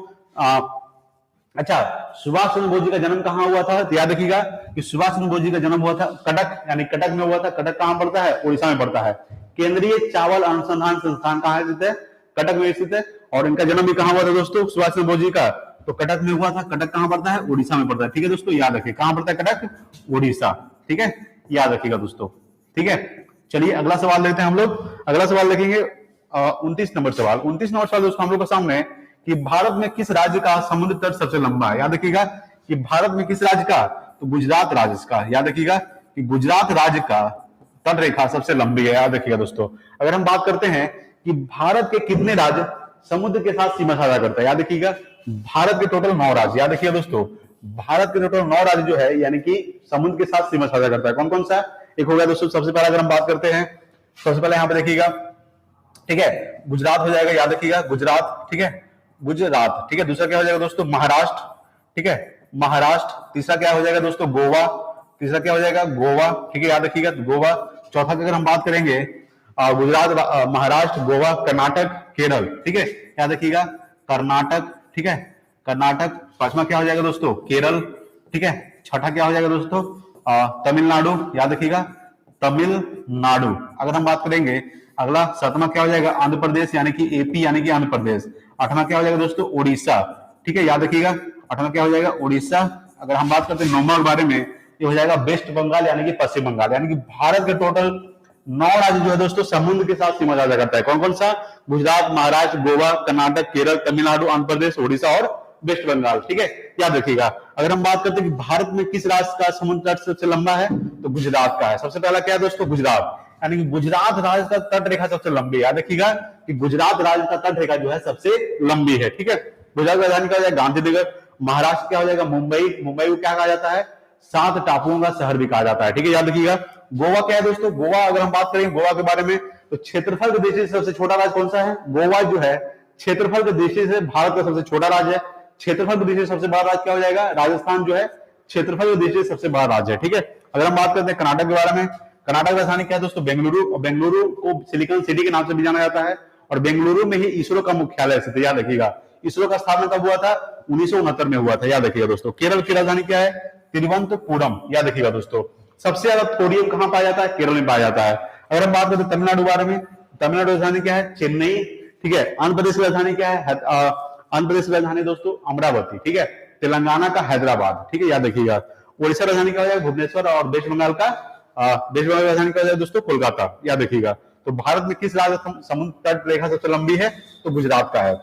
अच्छा, सुभाष चंद्र बोस जी का जन्म कहां हुआ था? तो याद रखिएगा कि सुभाष चंद्र बोस जी का जन्म हुआ था कटक, यानी कटक में हुआ था। कटक कहां पड़ता है? उड़ीसा में पड़ता है। केंद्रीय चावल अनुसंधान संस्थान कहां स्थित है? कटक में स्थित है। और इनका जन्म भी कहां हुआ था दोस्तों? सुभाष चंद्र बोस जी का तो कटक में हुआ था। कटक कहां पड़ता है? उड़ीसा में पड़ता है। ठीक है दोस्तों, याद रखिए कहां पड़ता है? कटक, उड़ीसा। ठीक है, याद रखिएगा दोस्तों। ठीक है, चलिए अगला सवाल देखते हैं हम लोग। अगला सवाल देखेंगे 29 नंबर सवाल। 29 नंबर सवाल दोस्तों हम लोग के सामने कि भारत में किस राज्य का समुद्र तट सबसे लंबा है? याद रखिएगा कि भारत में किस राज्य का? तो गुजरात राज्य का। याद रखिएगा कि गुजरात राज्य का तट रेखा सबसे लंबी है। याद रखिएगा दोस्तों। अगर हम बात करते हैं कि भारत के कितने राज्य समुद्र के साथ सीमा साझा करता है? याद रखिएगा भारत के टोटल 9 राज्य। याद रखिएगा दोस्तों, भारत के टोटल 9 राज्य जो है यानी कि समुद्र के साथ सीमा साझा करता है। कौन कौन सा? एक हो गया दोस्तों, सबसे पहले अगर हम बात करते हैं, सबसे पहले यहां पे देखिएगा, ठीक है, गुजरात हो जाएगा। याद रखिएगा गुजरात। ठीक है, गुजरात। ठीक है, दूसरा क्या हो जाएगा दोस्तों? महाराष्ट्र। ठीक है, महाराष्ट्र। तीसरा क्या हो जाएगा दोस्तों? गोवा। तीसरा क्या हो जाएगा? गोवा। ठीक है, याद रखिएगा गोवा। चौथा की अगर हम बात करेंगे गुजरात, महाराष्ट्र, गोवा, कर्नाटक, केरल। ठीक है, याद रखिएगा कर्नाटक। ठीक है, कर्नाटक। पांचवा क्या हो जाएगा दोस्तों? केरल। ठीक है, छठा क्या हो जाएगा दोस्तों? तमिलनाडु। याद रखिएगा तमिलनाडु। अगर हम बात करेंगे अगला 7वां क्या हो जाएगा? आंध्र प्रदेश, यानी कि एपी, यानी कि आंध्र प्रदेश। 8वां क्या हो जाएगा दोस्तों? उड़ीसा। ठीक है, याद रखिएगा 8वां क्या हो जाएगा? उड़ीसा। अगर हम बात करते हैं 9वां के बारे में, ये हो जाएगा वेस्ट बंगाल, यानी कि पश्चिम बंगाल। यानी कि भारत के टोटल 9 राज्य जो है दोस्तों समुद्र के साथ सीमा साझा करता है। कौन कौन सा? गुजरात, महाराष्ट्र, गोवा, कर्नाटक, केरल, तमिलनाडु, आंध्र प्रदेश, उड़ीसा और वेस्ट बंगाल। ठीक है, याद रखिएगा। अगर हम बात करते हैं कि भारत में किस राज्य का समुद्र तट सबसे लंबा है, तो गुजरात का है। सबसे पहला क्या है दोस्तों? गुजरात। यानी कि गुजरात राज्य का तट रेखा सबसे लंबी है। याद रखिएगा कि गुजरात राज्य का तट रेखा जो है सबसे लंबी है। ठीक है, गुजरात की राजधानी क्या हो जाएगा? गांधीनगर। महाराष्ट्र क्या हो जाएगा? मुंबई। मुंबई को क्या कहा जाता है? 7 टापुओं का शहर भी कहा जाता है। ठीक है, याद रखिएगा। गोवा क्या है दोस्तों? गोवा अगर हम बात करें गोवा के बारे में, तो क्षेत्रफल की दृष्टि से सबसे छोटा राज्य कौन सा है? गोवा जो है क्षेत्रफल की दृष्टि से भारत का सबसे छोटा राज्य है। क्षेत्रफल की दृष्टि से सबसे बड़ा राज्य क्या हो जाएगा? राजस्थान जो है क्षेत्रफल की दृष्टि से सबसे बड़ा राज्य है, ठीक है। अगर हम बात करते हैं कर्नाटक के बारे में, कर्नाटक की राजधानी क्या है दोस्तों? बेंगलुरु, और बेंगलुरु को सिलिकॉन सिटी के नाम से भी जाना जाता है, और बेंगलुरु में ही इसरो का मुख्यालय स्थित है, याद रखिएगा। इसरो का स्थापना कब हुआ था? 1969 में हुआ था, याद रखिएगा दोस्तों। केरल की राजधानी क्या है? तिरुवनंतपुरम, याद रखिएगा दोस्तों। सबसे ज्यादा थोरियम कहां पाया जाता है? केरल में पाया जाता है। अगर हम बात करें तमिलनाडु बारे में, तमिलनाडु की राजधानी क्या है? चेन्नई, ठीक है। आंध्र प्रदेश की राजधानी क्या है? आंध्र प्रदेश की राजधानी दोस्तों अमरावती, ठीक है। तेलंगाना का हैदराबाद, ठीक है, याद रखिएगा। उड़ीसा राजधानी क्या हो जाएगा? भुवनेश्वर, और वेस्ट बंगाल का वेस्ट बंगाल की राजधानी क्या हो जाएगा दोस्तों? कोलकाता, याद रखिएगा। तो भारत में किस राज्य समुद्र तट रेखा सबसे लंबी है? तो गुजरात का है।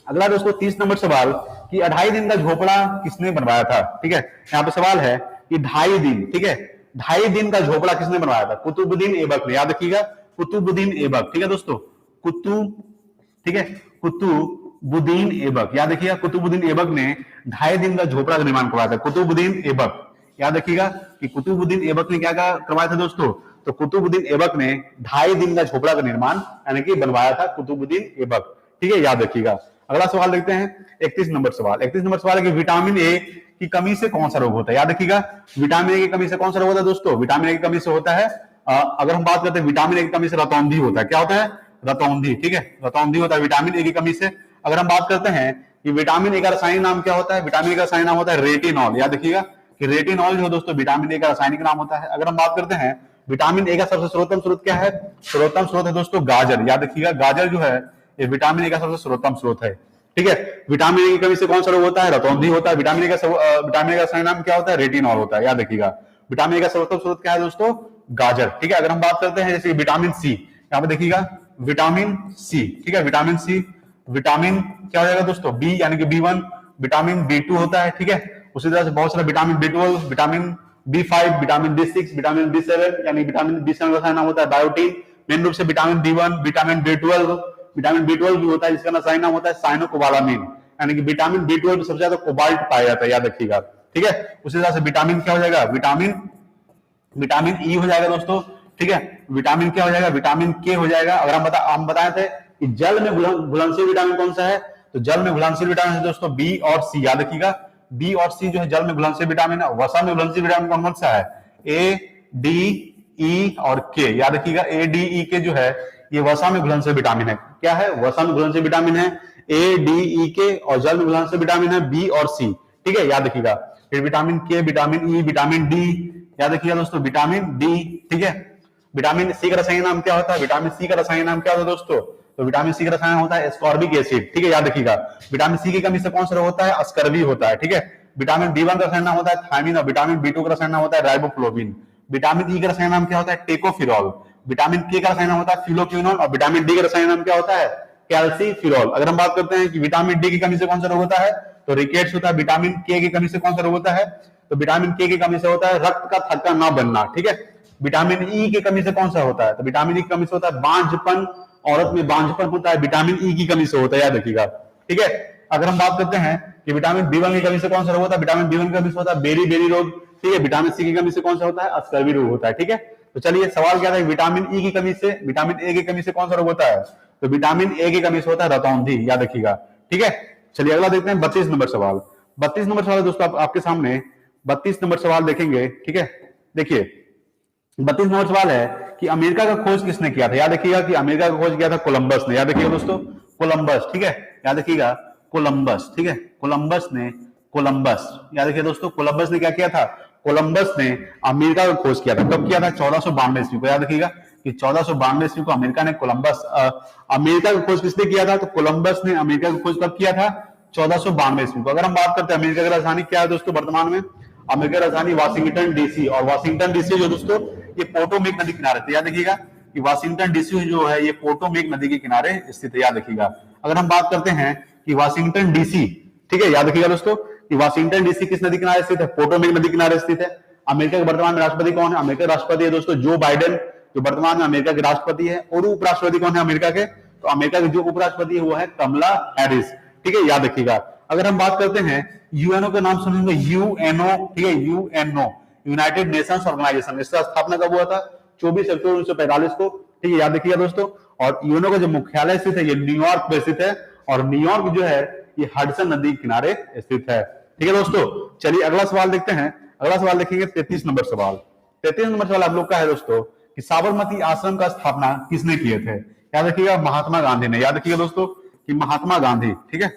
अगला दोस्तों 30 नंबर सवाल कि 2.5 दिन का झोपड़ा किसने बनवाया था? ठीक है, यहाँ पे सवाल है कि 2.5 दिन, ठीक है, 2.5 दिन का झोपड़ा किसने बनवाया था? कुतुबुद्दीन ऐबक ने, याद रखिएगा, कुतुबुद्दीन ऐबक, ठीक है दोस्तों, ठीक है, कुतुबुद्दीन ऐबक, याद रखिएगा, कुतुबुद्दीन ऐबक ने 2.5 दिन का झोपड़ा का निर्माण करवाया था। कुतुबुद्दीन ऐबक, याद रखिएगा कि कुतुबुद्दीन ऐबक ने क्या करवाया था दोस्तों? तो कुतुबुद्दीन ऐबक ने 2.5 दिन का झोपड़ा का निर्माण यानी कि बनवाया था कुतुबुद्दीन ऐबक, ठीक है, याद रखिएगा। अगला सवाल देखते हैं 31 नंबर सवाल। 31 नंबर सवाल है कि विटामिन ए की कमी से कौन सा रोग होता है? याद रखिएगा, विटामिन ए की कमी से कौन सा रोग होता है दोस्तों? विटामिन ए की कमी से होता है, अगर हम बात करते हैं विटामिन ए की कमी से रतौंधी होता है। क्या होता है? रतौंधी, ठीक है, रतौंधी होता है विटामिन ए की कमी से। अगर हम बात करते हैं कि विटामिन ए का रासायनिक नाम क्या होता है? विटामिन ए का रासायनिक नाम होता है रेटिनॉल, याद रखिएगा कि रेटिनॉल जो दोस्तों विटामिन ए का रासायनिक नाम होता है। अगर हम बात करते हैं विटामिन ए का सबसे सर्वोत्तम स्रोत क्या है? सर्वोत्तम स्रोत है दोस्तों गाजर, याद रखिएगा, गाजर जो है ये विटामिन ए का सबसे सर्वोत्तम स्रोत है, ठीक है। विटामिन ए की कमी से कौन सा रोग होता है? रतौंधी होता है। विटामिन ए का सही नाम क्या होता है? रेटिनॉल होता है, याद रखिएगा। विटामिन ए का सर्वोत्तम स्रोत क्या है दोस्तों? गाजर, ठीक है। अगर हम बात करते हैं जैसे विटामिन सी, यहाँ पे देखिएगा विटामिन सी, ठीक है, विटामिन सी, विटामिन क्या हो जाएगा दोस्तों? बी यानी कि B1, विटामिन B2 होता है, ठीक है। उसी तरह से बहुत सारा vitamin B12, vitamin B5, vitamin B6, vitamin B7, यानी विटामिन B7 का नाम होता है बायोटीन। मेन रूप से vitamin B1, vitamin B12, vitamin B12 भी होता है जिसका सही नाम होता है साइनोकोबालामिन, यानी कि विटामिन B12 में सबसे ज्यादा कोबाल्ट पाया जाता है, याद रखिएगा, ठीक है। उसी तरह से विटामिन क्या हो जाएगा? विटामिन ई हो जाएगा दोस्तों, ठीक है। विटामिन क्या हो जाएगा? विटामिन के हो जाएगा। अगर हम बताए थे कि जल में घुलनशील विटामिन कौन सा है? तो जल में घुलनशील विटामिन है दोस्तों बी और सी, याद रखिएगा, बी और सी जो है जल में घुलनशील विटामिन है। वसा में घुलनशील विटामिन कौन सा है? ए, डी, ई और के, याद रखिएगा, ए, डी, ई के जो है ये वसा में घुलनशील विटामिन है। क्या है? वसा में घुलनशील विटामिन है ए, डी, ई के, और जल में घुलनशील विटामिन है बी और सी, ठीक है, याद रखिएगा। फिर विटामिन के, विटामिन ई, विटामिन डी, याद रखिएगा दोस्तों, विटामिन डी, ठीक है। विटामिन सी का रासायनिक नाम क्या होता है? विटामिन सी का रासायनिक नाम क्या होता है दोस्तों? तो विटामिन सी का रासायनिक होता है एस्कॉर्बिक एसिड, ठीक है, याद रखिएगा। विटामिन सी की कमी से कौन सा रोग होता है? अस्कर्वी होता है, ठीक है। विटामिन B1 का रासायनिक नाम होता है थायमिन, और विटामिन B2 का रासायनिक नाम होता है राइबोफ्लोविन। विटामिन ई का रासायनिक नाम क्या होता है? टेकोफिरॉल। विटामिन के का रासायनिक नाम होता है फिलोक्विनोन, और विटामिन डी का रासायनिक नाम क्या होता है? कैल्सीफिरॉल। अगर हम बात करते हैं कि विटामिन डी की कमी से कौन सा रोग होता है? तो रिकेट्स होता है। विटामिन के की कमी से कौन सा रोग होता है? तो विटामिन के की कमी से होता है रक्त का थक्का ना बनना, ठीक है। विटामिन ई की कमी से कौन सा होता है? तो विटामिन ई की कमी से होता है बांझपन, औरत में बांझपन होता है, विटामिन ई की कमी से होता है, याद रखिएगा, ठीक है। अगर हम बात करते हैं कि विटामिन B1 की कमी से कौन सा रोग होता है? विटामिन B1 की कमी से होता है बेरी बेरी रोग, ठीक है। विटामिन सी की कमी से कौन सा होता है? अस्कर्वी रोग होता है, ठीक है। तो चलिए सवाल क्या था? विटामिन ई की कमी से, विटामिन ए की कमी से कौन सा रोग होता है? तो विटामिन ए की कमी से होता है रतौंधी, याद रखिएगा, ठीक है। चलिए अगला देखते हैं 32 नंबर सवाल। 32 नंबर सवाल दोस्तों आपके सामने 32 नंबर सवाल देखेंगे, ठीक है। देखिए 32 नंबर सवाल है कि अमेरिका का खोज किसने किया था? याद रखिएगा कि अमेरिका का खोज किया था कोलंबस ने, याद रखिएगा दोस्तों, कोलंबस, ठीक है, याद रखिएगा, कोलंबस, ठीक है, कोलंबस ने, कोलंबस, याद रखिए दोस्तों, कोलंबस ने क्या किया था? कोलंबस ने अमेरिका का खोज किया था। कब किया था? 1492 ईस्वी को, याद रखिएगा कि 1492 ईस्वी को अमेरिका ने कोलंबस, अमेरिका का खोज किसने किया था? तो कोलंबस ने अमेरिका का खोज कब किया था? 1492 ईस्वी को। अगर हम बात करते हैं अमेरिका की राजधानी क्या है दोस्तों वर्तमान में? अमेरिका राजधानी वाशिंगटन डीसी, और वाशिंगटन डीसी जो दोस्तों ये पोटोमेक नदी किनारे थे, याद रखिएगा कि वाशिंगटन डीसी जो है ये पोटोमेक नदी के किनारे स्थित है, याद रखिएगा। अगर हम बात करते हैं कि वाशिंगटन डीसी, ठीक है, याद रखिएगा दोस्तों कि वाशिंगटन डीसी किस नदी किनारे स्थित है? पोटोमेक नदी किनारे स्थित है। अमेरिका के वर्तमान में राष्ट्रपति कौन है? अमेरिका के राष्ट्रपति है दोस्तों जो बाइडेन, जो वर्तमान में अमेरिका के राष्ट्रपति है। और उपराष्ट्रपति कौन है अमेरिका के? तो अमेरिका के जो उपराष्ट्रपति है वो है कमला हैरिस, ठीक है, याद रखिएगा। अगर हम बात करते हैं यूएनओ का नाम सुनेंगे, यूएनओ, ठीक है, यूएनओ, यूनाइटेड नेशंस ऑर्गेनाइजेशन, इसका स्थापना कब हुआ था? 24 अक्टूबर 1945 को, ठीक है, याद रखिएगा दोस्तों। और यूएनओ का जो मुख्यालय स्थित है ये न्यूयॉर्क में स्थित है, और न्यूयॉर्क जो है ये हडसन नदी के किनारे स्थित है। ठीक है दोस्तों, चलिए अगला सवाल देखते हैं। अगला सवाल देखेंगे 33 नंबर सवाल। 33 नंबर सवाल आप लोग का है दोस्तों कि साबरमती आश्रम का स्थापना किसने किए थे? याद रखिएगा महात्मा गांधी ने। याद रखिएगा दोस्तों कि महात्मा गांधी, ठीक है,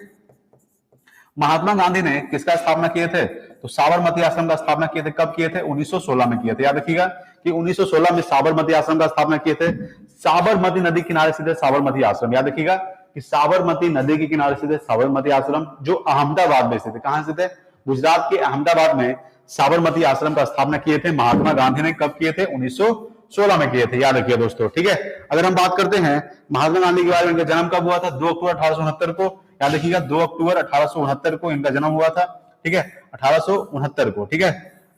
महात्मा गांधी ने किसका स्थापना किए थे? तो साबरमती आश्रम का स्थापना किए थे। कब किए थे? 1916 में किए थे। याद रखिएगा कि 1916 में साबरमती आश्रम का स्थापना किए थे। साबरमती नदी किनारे स्थित साबरमती आश्रम। याद रखिएगा कि साबरमती नदी के किनारे स्थित साबरमती आश्रम जो अहमदाबाद में स्थित है। कहां स्थित है? गुजरात के अहमदाबाद में साबरमती आश्रम का स्थापना किए थे महात्मा गांधी ने। कब किए थे? 1916 में किए थे। याद रखिए दोस्तों, ठीक है। अगर हम बात करते हैं महात्मा गांधी के बारे में, इनका जन्म कब हुआ था? 2 अक्टूबर 1869 को। याद रखिएगा 2 अक्टूबर 1869 को इनका जन्म हुआ था। ठीक है, 1869 को। ठीक है,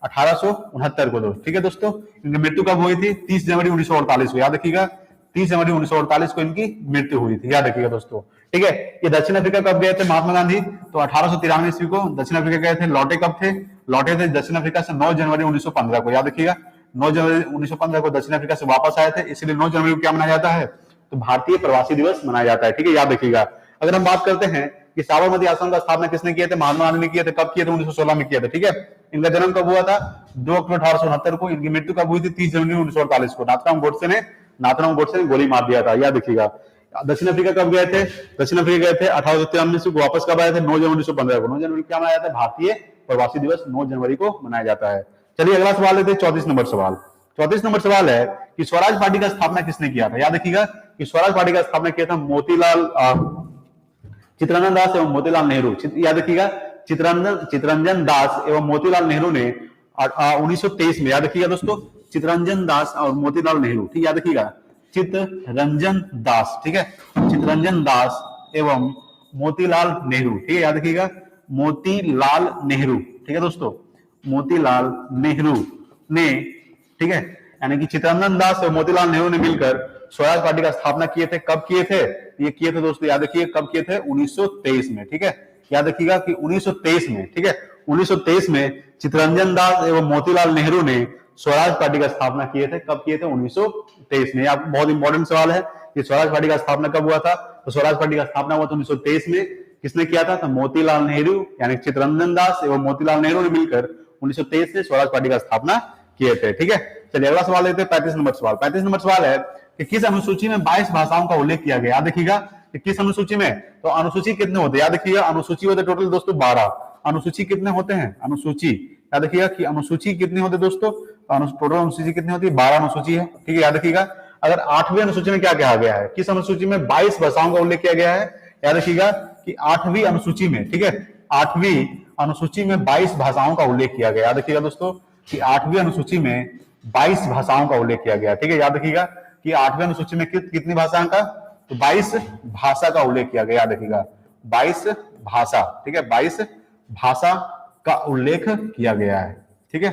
1869 को दोस्तों। ठीक है दोस्तों, इनकी मृत्यु कब हुई थी? 30 जनवरी 1948 को। याद रखिएगा 30 जनवरी 1948 को इनकी मृत्यु हुई थी। याद रखिएगा दोस्तों, ठीक है। ये दक्षिण अफ्रीका कब गए थे महात्मा गांधी? तो 1893 ईस्वी को दक्षिण अफ्रीका गए थे। लौटे कब थे? लौटे थे दक्षिण अफ्रीका से 9 जनवरी 1915 को। याद रखिएगा 9 जनवरी 1915 को दक्षिण अफ्रीका से वापस आए थे, इसलिए 9 जनवरी को क्या मनाया जाता है? तो भारतीय प्रवासी दिवस मनाया जाता है। ठीक है, याद रखिएगा। अगर हम बात करते हैं कि साबरमती आश्रम का स्थापना किसने किए थे? महात्मा गांधी ने किए थे। कब किए थे? 1916 में किए थे। ठीक है, इनका जन्म कब हुआ था? 2 अक्टूबर 1869 को। इनकी मृत्यु कब हुई थी? 30 जनवरी 1948 को। नाथूराम गोडसे ने गोली मार दिया था। याद रखिएगा। दक्षिण अफ्रीका कब गए थे? दक्षिण अफ्रीका गए थे 1893 को। वापस कब आए थे? 9 जनवरी 1915 को। 9 जनवरी क्या मनाया जाता है? भारतीय प्रवासी दिवस 9 जनवरी को मनाया जाता है। चलिए अगला सवाल लेते हैं, 34 नंबर सवाल। 34 नंबर सवाल है कि स्वराज पार्टी का स्थापना किसने किया था? याद रखिएगा कि स्वराज पार्टी का स्थापना किया था चित्तरंजन दास एवं मोतीलाल नेहरू। याद रखिएगा चित्तरंजन दास एवं मोतीलाल नेहरू ने 1923 में। याद रखिएगा दोस्तों चित्तरंजन दास और मोतीलाल नेहरू। ठीक, याद रखिएगा चित्तरंजन दास, ठीक है, चित्तरंजन दास एवं मोतीलाल नेहरू। ठीक है, याद रखिएगा मोतीलाल नेहरू। ठीक है दोस्तों, मोतीलाल नेहरू ने, ठीक है, यानी कि चित्तरंजन दास और मोतीलाल नेहरू ने मिलकर स्वराज पार्टी का स्थापना किए थे। कब किए थे? ये किए थे दोस्तों, याद रखिए कब किए थे? 1923 में। ठीक है, याद रखिएगा कि 1923 में। ठीक है, 1923 में चित्तरंजन दास एवं मोतीलाल नेहरू ने स्वराज पार्टी का स्थापना किए थे। कब किए थे? 1923 में। आप बहुत इंपॉर्टेंट सवाल है कि स्वराज पार्टी का स्थापना कब हुआ था? तो स्वराज पार्टी का स्थापना हुआ था 1923 में। किसने किया था? तो मोतीलाल नेहरू, यानी चित्तरंजन दास एवं मोतीलाल नेहरू ने मिलकर 1923 में स्वराज पार्टी का स्थापना किए थे। ठीक है, चलिए अगला सवाल लेते हैं, 35 नंबर सवाल। 35 नंबर सवाल है कि किस अनुसूची में 22 भाषाओं का उल्लेख किया गया? याद रखिएगा कि किस अनुसूची में? तो अनुसूची कितने होते हैं? याद रखिएगा अनुसूची होते टोटल दोस्तों 12। अनुसूची कितने होते हैं? अनुसूची याद रखिएगा कि अनुसूची कितनी होती है दोस्तों? टोटल अनुसूची कितनी होती है? 12 अनुसूची है। ठीक है, याद रखिएगा। अगर 8वीं अनुसूची में क्या कहा गया है? किस अनुसूची में 22 भाषाओं का उल्लेख किया गया है? याद रखिएगा कि 8वीं अनुसूची में, ठीक है, 8वीं अनुसूची में 22 भाषाओं का उल्लेख किया गया। याद रखिएगा दोस्तों कि 8वीं अनुसूची में 22 भाषाओं का उल्लेख किया गया। ठीक है, याद रखिएगा कि 8वीं अनुसूची में कितनी भाषाओं का? तो 22 भाषा का उल्लेख किया गया। याद रखिएगा 22 भाषा, ठीक है, 22 भाषा का उल्लेख किया गया है। ठीक है,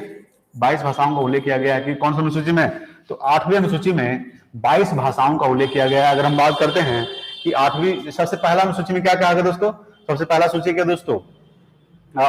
22 भाषाओं का उल्लेख किया गया है कि कौन सी अनुसूची में? तो 8वीं अनुसूची में 22 भाषाओं का उल्लेख किया गया है। अगर हम बात करते हैं कि 8वीं, सबसे पहला अनुसूची में क्या कहा गया दोस्तों? सबसे पहला सूची क्या दोस्तों?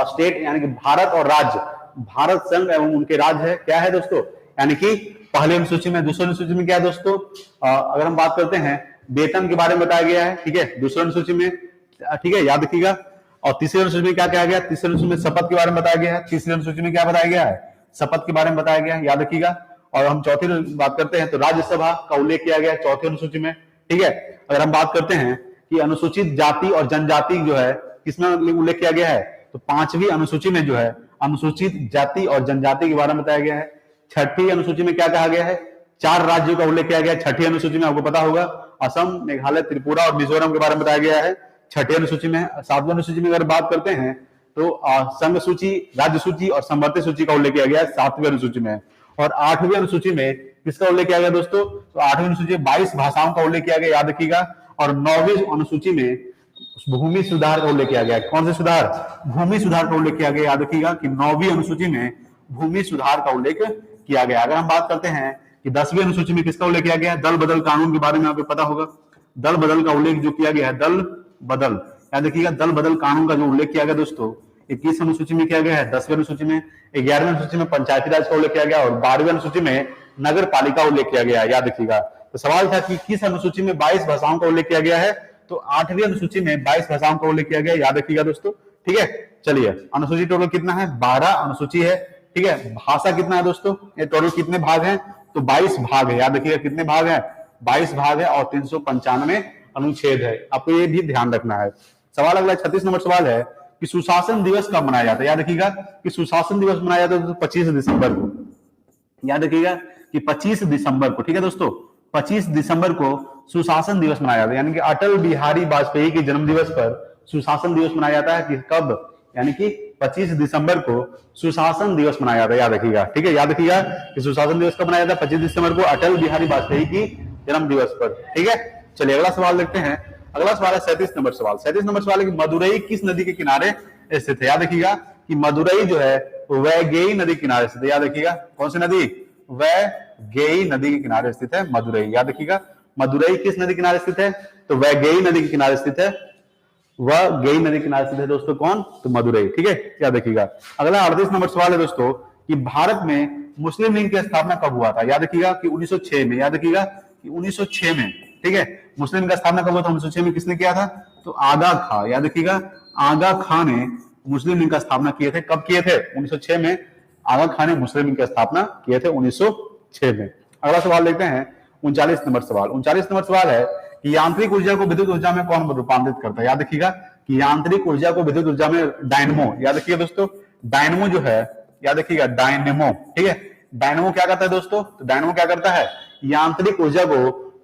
स्टेट, यानी कि भारत और राज्य, भारत संघ एवं उनके राज्य है। क्या है दोस्तों? यानी कि पहली अनुसूची में। दूसरी अनुसूची में क्या है दोस्तों? अगर हम बात करते हैं वेतन के बारे में बताया गया है। ठीक है, दूसरी अनुसूची में, ठीक है, याद रखिएगा। और तीसरी अनुसूची में क्या कहा गया? तीसरी अनुसूची में शपथ के बारे में बताया गया है। तीसरी अनुसूची में क्या बताया गया है? शपथ के बारे में बताया गया है। याद रखिएगा। और हम चौथी बात करते हैं तो राज्यसभा का उल्लेख किया गया है चौथी अनुसूची में। ठीक है, अगर हम बात करते हैं कि अनुसूचित जाति और जनजाति जो है किसमें उल्लेख किया गया है? तो 5वीं अनुसूची में जो है अनुसूचित जाति और जनजाति के बारे में बताया गया है। 6ठी अनुसूची में क्या कहा गया है? 4 राज्यों का उल्लेख किया गया है। 6ठी अनुसूची में आपको पता होगा असम, मेघालय, त्रिपुरा और मिजोरम के बारे में बताया गया है 6ठी अनुसूची में। 7वीं अनुसूची में अगर बात करते हैं तो संघ सूची, राज्य सूची और समवर्ती सूची का उल्लेख किया गया है 7वीं अनुसूची में। और 8वीं अनुसूची में किसका उल्लेख किया गया दोस्तों? तो 8वीं अनुसूची में 22 भाषाओं का उल्लेख किया गया, याद रखिएगा। और 9वीं अनुसूची में भूमि सुधार का उल्लेख किया गया। कौन से सुधार? भूमि सुधार का उल्लेख किया गया। याद रखिएगा कि 9वीं अनुसूची में भूमि सुधार का उल्लेख किया गया। अगर हम बात करते हैं कि 10वीं अनुसूची में किसका उल्लेख किया गया? दल बदल कानून के बारे में आपको पता होगा। दल बदल का उल्लेख जो किया गया है, दल बदल, याद रखिएगा दल बदल कानून का जो उल्लेख किया गया दोस्तों 21 अनुसूची में किया गया है। 10वीं अनुसूची में, 11वीं अनुसूची में पंचायती राज का उल्लेख किया गया और 12वीं अनुसूची में नगर पालिका उल्लेख किया गया। याद रखिएगा। तो सवाल था कि किस अनुसूची में 22 भाषाओं का उल्लेख किया गया है? तो 8वीं अनुसूची में 22 भाषाओं का उल्लेख किया गया, याद रखिएगा दोस्तों। ठीक है, चलिए अनुसूची टोटल कितना है, 12 अनुसूची है। ठीक है, भाषा कितना है दोस्तों, ये टोटल कितने भाग हैं, तो 22 भाग है, याद रखिएगा कितने भाग हैं, 22 भाग है और 395 अनुच्छेद है, आपको ये भी ध्यान रखना है। सवाल अगला 36 नंबर सवाल है कि सुशासन दिवस कब मनाया जाता है, याद रखिएगा कि सुशासन दिवस मनाया जाता है 25 दिसंबर को, याद रखिएगा कि 25 दिसंबर को। ठीक है दोस्तों, 25 दिसंबर को सुशासन दिवस मनाया जाता है, यानी कि अटल बिहारी वाजपेयी के जन्म दिवस पर सुशासन दिवस मनाया जाता है कि कब, यानी कि 25 दिसंबर को सुशासन दिवस मनाया जाता है, याद रखिएगा। ठीक है, याद रखिएगा कि सुशासन दिवस कब मनाया जाता है, 25 दिसंबर को अटल बिहारी वाजपेयी की जन्म दिवस पर। ठीक है, चलिए अगला सवाल देखते हैं। अगला सवाल है 37 नंबर सवाल। 37 नंबर सवाल है कि मदुरई किस नदी के किनारे स्थित है, याद रखिएगा कि मदुरई जो है वैगेई नदी के किनारे स्थित है, याद रखिएगा कौन सी नदी, वैगेई नदी के किनारे स्थित है मदुरई, याद रखिएगा। मदुरई किस नदी के किनारे स्थित है, तो वैगेई नदी के किनारे स्थित है, वह गेई नदी के किनारे स्थित है दोस्तों, कौन, तो मदुरई। ठीक है, याद रखिएगा। अगला 38 नंबर सवाल है दोस्तों कि भारत में मुस्लिम लीग की स्थापना कब हुआ था, याद रखिएगा कि 1906 में, याद रखिएगा कि 1906 में। ठीक है, मुस्लिम का स्थापना कब हुआ था, 1906 में, किसने किया था, तो आगा खां, याद रखिएगा आगा खां ने मुस्लिम लीग का स्थापना किए थे, कब किए थे, 1906 में, आगा खां ने मुस्लिम लीग की स्थापना किए थे 1906 में। अगला सवाल देखते हैं 39 नंबर सवाल। 39 नंबर सवाल है कि यांत्रिक ऊर्जा को विद्युत ऊर्जा में कौन रूपांतरित करता है, याद रखिएगा कि यांत्रिक ऊर्जा को विद्युत ऊर्जा में डायनमो, याद रखिएगा दोस्तों, डायनमो जो है, याद रखिएगा डायनेमो। ठीक है, डायनमो क्या करता है दोस्तों, तो डायनमो क्या करता है, यांत्रिक ऊर्जा को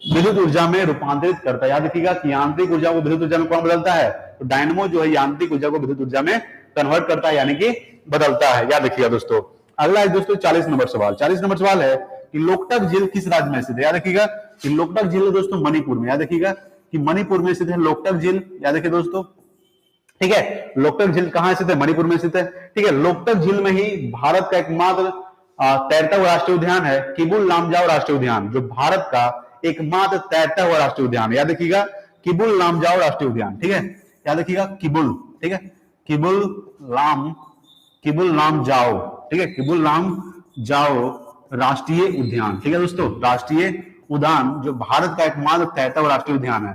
विद्युत ऊर्जा में रूपांतरित करता है, याद रखिएगा कि यांत्रिक ऊर्जा को विद्युत ऊर्जा में कौन बदलता है, तो डायनमो जो है यांत्रिक ऊर्जा को विद्युत ऊर्जा में कन्वर्ट करता है, यानी कि बदलता है, याद रखिएगा दोस्तों। अगला है दोस्तों 40 नंबर सवाल। 40 नंबर सवाल है कि लोकटक झील किस राज्य में स्थित है, याद रखिएगा कि लोकटक झील दोस्तों मणिपुर में, याद रखिएगा कि मणिपुर में स्थित है लोकटक झील, याद रखिए दोस्तों। ठीक है, लोकटक झील कहां स्थित है, मणिपुर में स्थित है। ठीक है, लोकटक झील में ही भारत का एकमात्र तैरता हुआ राष्ट्रीय उद्यान है किबुल लामजाओ राष्ट्रीय उद्यान, जो भारत का एकमात्र तैरता हुआ राष्ट्रीय उद्यान, याद रखिएगा किबुल लामजाओ राष्ट्रीय उद्यान। ठीक है, याद रखिएगा किबुल, ठीक है, किबुल लामजाओ, ठीक है, किबुल लामजाओ राष्ट्रीय उद्यान। ठीक है दोस्तों, राष्ट्रीय उद्यान जो भारत का एकमात्र तैरता हुआ राष्ट्रीय उद्यान है,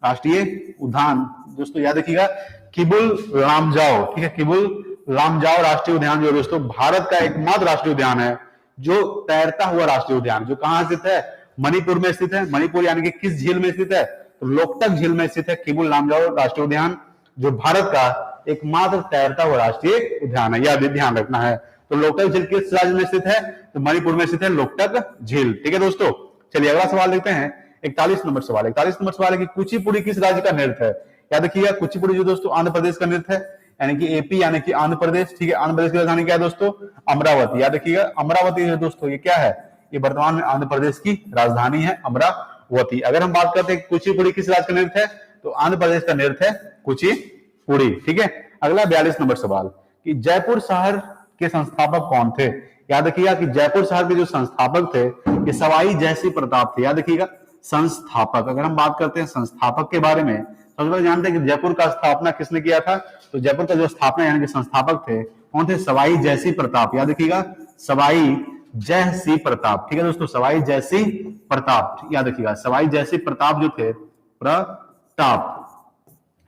राष्ट्रीय उद्यान दोस्तों, याद रखिएगा किबुल लामजाओ। ठीक है, किबुल लामजाओ राष्ट्रीय उद्यान जो दोस्तों भारत का एकमात्र राष्ट्रीय उद्यान है जो तैरता हुआ राष्ट्रीय उद्यान, जो कहां स्थित है, मणिपुर में स्थित है। मणिपुर यानी कि किस झील में स्थित है, तो लोकटक झील में स्थित है किबुल लामजाओ राष्ट्रीय उद्यान, जो भारत का एकमात्र तैरता हुआ राष्ट्रीय उद्यान है, यह ध्यान रखना है। तो लोकटक झील किस राज्य में स्थित है, तो मणिपुर में स्थित है लोकटक झील। ठीक है दोस्तों, चलिए अगला सवाल देखते हैं 41 नंबर सवाल। 41 नंबर सवाल है कि कुचिपुड़ी किस राज्य का नृत्य है, याद रखिएगा कुचिपुड़ी जो दोस्तों आंध्र प्रदेश का नृत्य है, यानी कि एपी यानी कि आंध्र प्रदेश। ठीक है, आंध्र प्रदेश की राजधानी क्या है दोस्तों, अमरावती, याद रखिएगा अमरावती जो दोस्तों ये क्या है, ये वर्तमान में आंध्र प्रदेश की राजधानी है अमरावती। अगर हम बात करते हैं कुचिपुड़ी किस राज्य का नृत्य है, तो आंध्र प्रदेश का नृत्य है कुचिपुड़ी। ठीक है, अगला 42 नंबर सवाल कि जयपुर शहर के संस्थापक कौन थे, याद रखिएगा कि जयपुर शहर के जो संस्थापक थे ये सवाई जयसिंह प्रताप थे, याद रखिएगा संस्थापक। अगर हम बात करते हैं संस्थापक के बारे में, सबसे पहले जानते हैं कि जयपुर का स्थापना किसने किया था, तो जयपुर का जो स्थापना यानी कि संस्थापक थे कौन थे, सवाई जयसिंह प्रताप, याद रखिएगा सवाई जयसिंह प्रताप। ठीक है दोस्तों, सवाई जयसिंह प्रताप, याद रखिएगा सवाई जयसिंह प्रताप जो थे, प्रताप,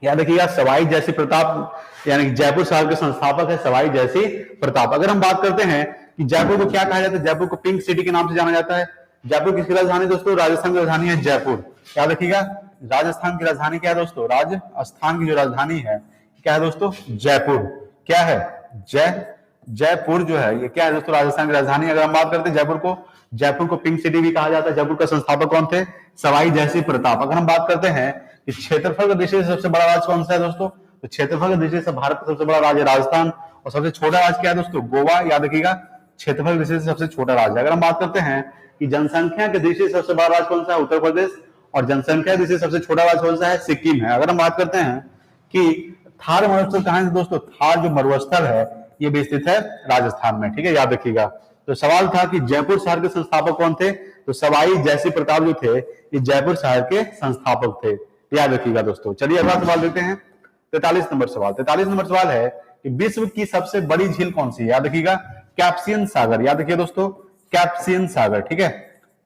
याद रखिएगा सवाई जयसिंह प्रताप यानी कि जयपुर शहर के संस्थापक है सवाई जयसिंह प्रताप। अगर हम बात करते हैं कि जयपुर को क्या कहा जाता है, जयपुर को पिंक सिटी के नाम से जाना जाता है। जयपुर किसकी राजधानी दोस्तों, राजस्थान की राजधानी है जयपुर, याद रखिएगा राजस्थान की राजधानी क्या है दोस्तों, राजस्थान की जो राजधानी है क्या है दोस्तों, जयपुर। क्या है, जयपुर जो है ये क्या है दोस्तों, राजस्थान की राजधानी। अगर हम बात करते हैं जयपुर को पिंक सिटी भी कहा जाता है। जयपुर का संस्थापक कौन थे, सवाई जयसिंह प्रताप। अगर हम बात करते हैं कि क्षेत्रफल की दृष्टि से सबसे बड़ा राज्य कौन सा है दोस्तों, तो क्षेत्रफल की दृष्टि से भारत का सबसे बड़ा राज्य राजस्थान, और सबसे छोटा राज्य क्या है दोस्तों, गोवा, याद रखिएगा क्षेत्रफल की दृष्टि से सबसे छोटा राज्य। अगर हम बात करते हैं कि जनसंख्या की दृष्टि से सबसे बड़ा राज्य कौन सा है, उत्तर प्रदेश, और जनसंख्या की दृष्टि से सबसे छोटा राज्य कौन सा है, सिक्किम है। अगर हम बात करते हैं कि थार मरुस्थल कहां है दोस्तों, थार जो मरुस्थल है ये भी स्थित है राजस्थान में। ठीक है, याद रखिएगा। तो सवाल था कि जयपुर शहर के संस्थापक कौन थे, तो सवाई जयसिंह प्रताप जो थे ये जयपुर शहर के संस्थापक थे, याद रखिएगा दोस्तों। चलिए अगला सवाल देखते हैं 43 नंबर सवाल। 43 नंबर सवाल है कि विश्व की सबसे बड़ी झील कौन सी है, याद रखिएगा कैप्सियन सागर, याद रखिए दोस्तों कैप्सियन सागर। ठीक है,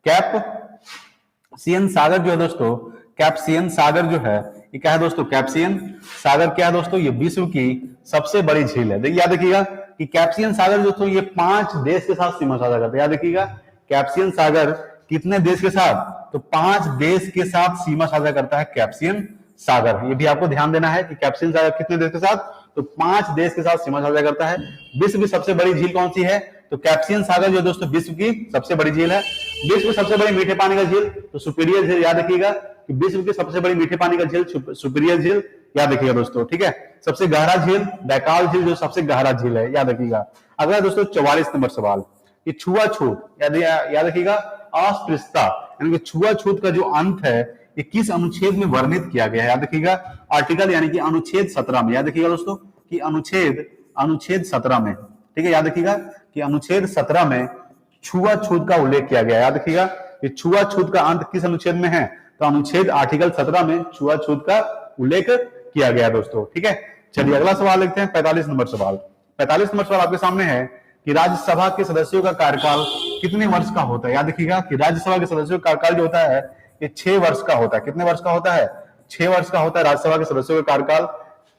कैप्सियन सागर जो है दोस्तों, कैप्सियन सागर जो है ये क्या है दोस्तों, कैप्सियन सागर क्या है दोस्तों, ये विश्व की सबसे बड़ी झील है। देखिए याद रखिएगा कि कैप्सियन सागर दोस्तों ये 5 देश के साथ सीमा साझा करता है। याद रखिएगा कैप्सियन सागर कितने देश के साथ, तो 5 देश के साथ सीमा साझा करता है कैप्सियन सागर। ये भी आपको ध्यान देना है कि कैप्सियन सागर कितने देश के साथ, तो 5 देश के साथ सीमा साझा करता है। विश्व की सबसे बड़ी झील कौन सी है, तो कैप्सियन सागर जो दोस्तों विश्व की सबसे बड़ी झील है। विश्व की सबसे बड़ी मीठे पानी का झील, तो सुपीरियर झील। याद रखिएगा कि विश्व की सबसे बड़ी मीठे पानी का झील सुपीरियर झील, याद रखिएगा दोस्तों, ठीक है। सबसे गहरा झील बैकाल झील, जो सबसे गहरा झील है, याद रखिएगा। अगला दोस्तों 44 नंबर सवाल, ये छुआछूत, याद रखिएगा अस्पृश्यता यानी कि छुआछूत का जो अंत है ये किस अनुच्छेद में वर्णित किया गया है, याद रखिएगा आर्टिकल यानी कि अनुच्छेद 17 में। याद रखिएगा दोस्तों कि अनुच्छेद 17 में, ठीक है। याद रखिएगा कि अनुच्छेद 17 में छुआछूत का उल्लेख किया गया है। याद रखिएगा कि छुआछूत का अंत किस अनुच्छेद में है, तो अनुच्छेद आर्टिकल 17 में छुआछूत का उल्लेख किया गया है दोस्तों, ठीक है। चलिए अगला सवाल देखते हैं 45 नंबर सवाल। 45 नंबर सवाल आपके सामने है कि राज्यसभा के सदस्यों का कार्यकाल कितने वर्ष का होता है। याद रखिएगा कि राज्यसभा के सदस्यों का कार्यकाल जो होता है ये 6 वर्ष का होता है। कितने वर्ष का होता है, 6 वर्ष का होता है राज्यसभा के सदस्यों का कार्यकाल।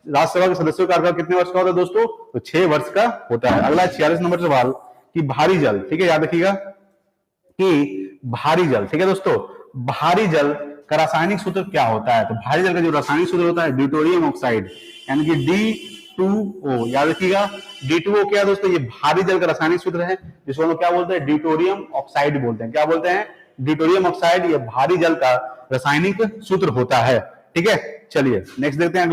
राज्यसभा के सदस्यों का कार्यकाल कितने वर्ष का होता है दोस्तों, तो 6 वर्ष का होता है। अगला 46 नंबर सवाल कि भारी जल, ठीक है। याद रखिएगा कि भारी जल, ठीक है दोस्तों, भारी जल का रासायनिक सूत्र क्या होता है, तो भारी जल का जो रासायनिक सूत्र होता है ड्यूटेरियम ऑक्साइड यानी कि D2O। याद रखिएगा D2O क्या है दोस्तों, ये भारी जल का रासायनिक सूत्र है जिसको हम क्या बोलते हैं, ड्यूटेरियम ऑक्साइड बोलते हैं। क्या बोलते हैं, ड्यूटेरियम ऑक्साइड, ये भारी जल का रासायनिक सूत्र होता है, ठीक है। चलिए नेक्स्ट देखते हैं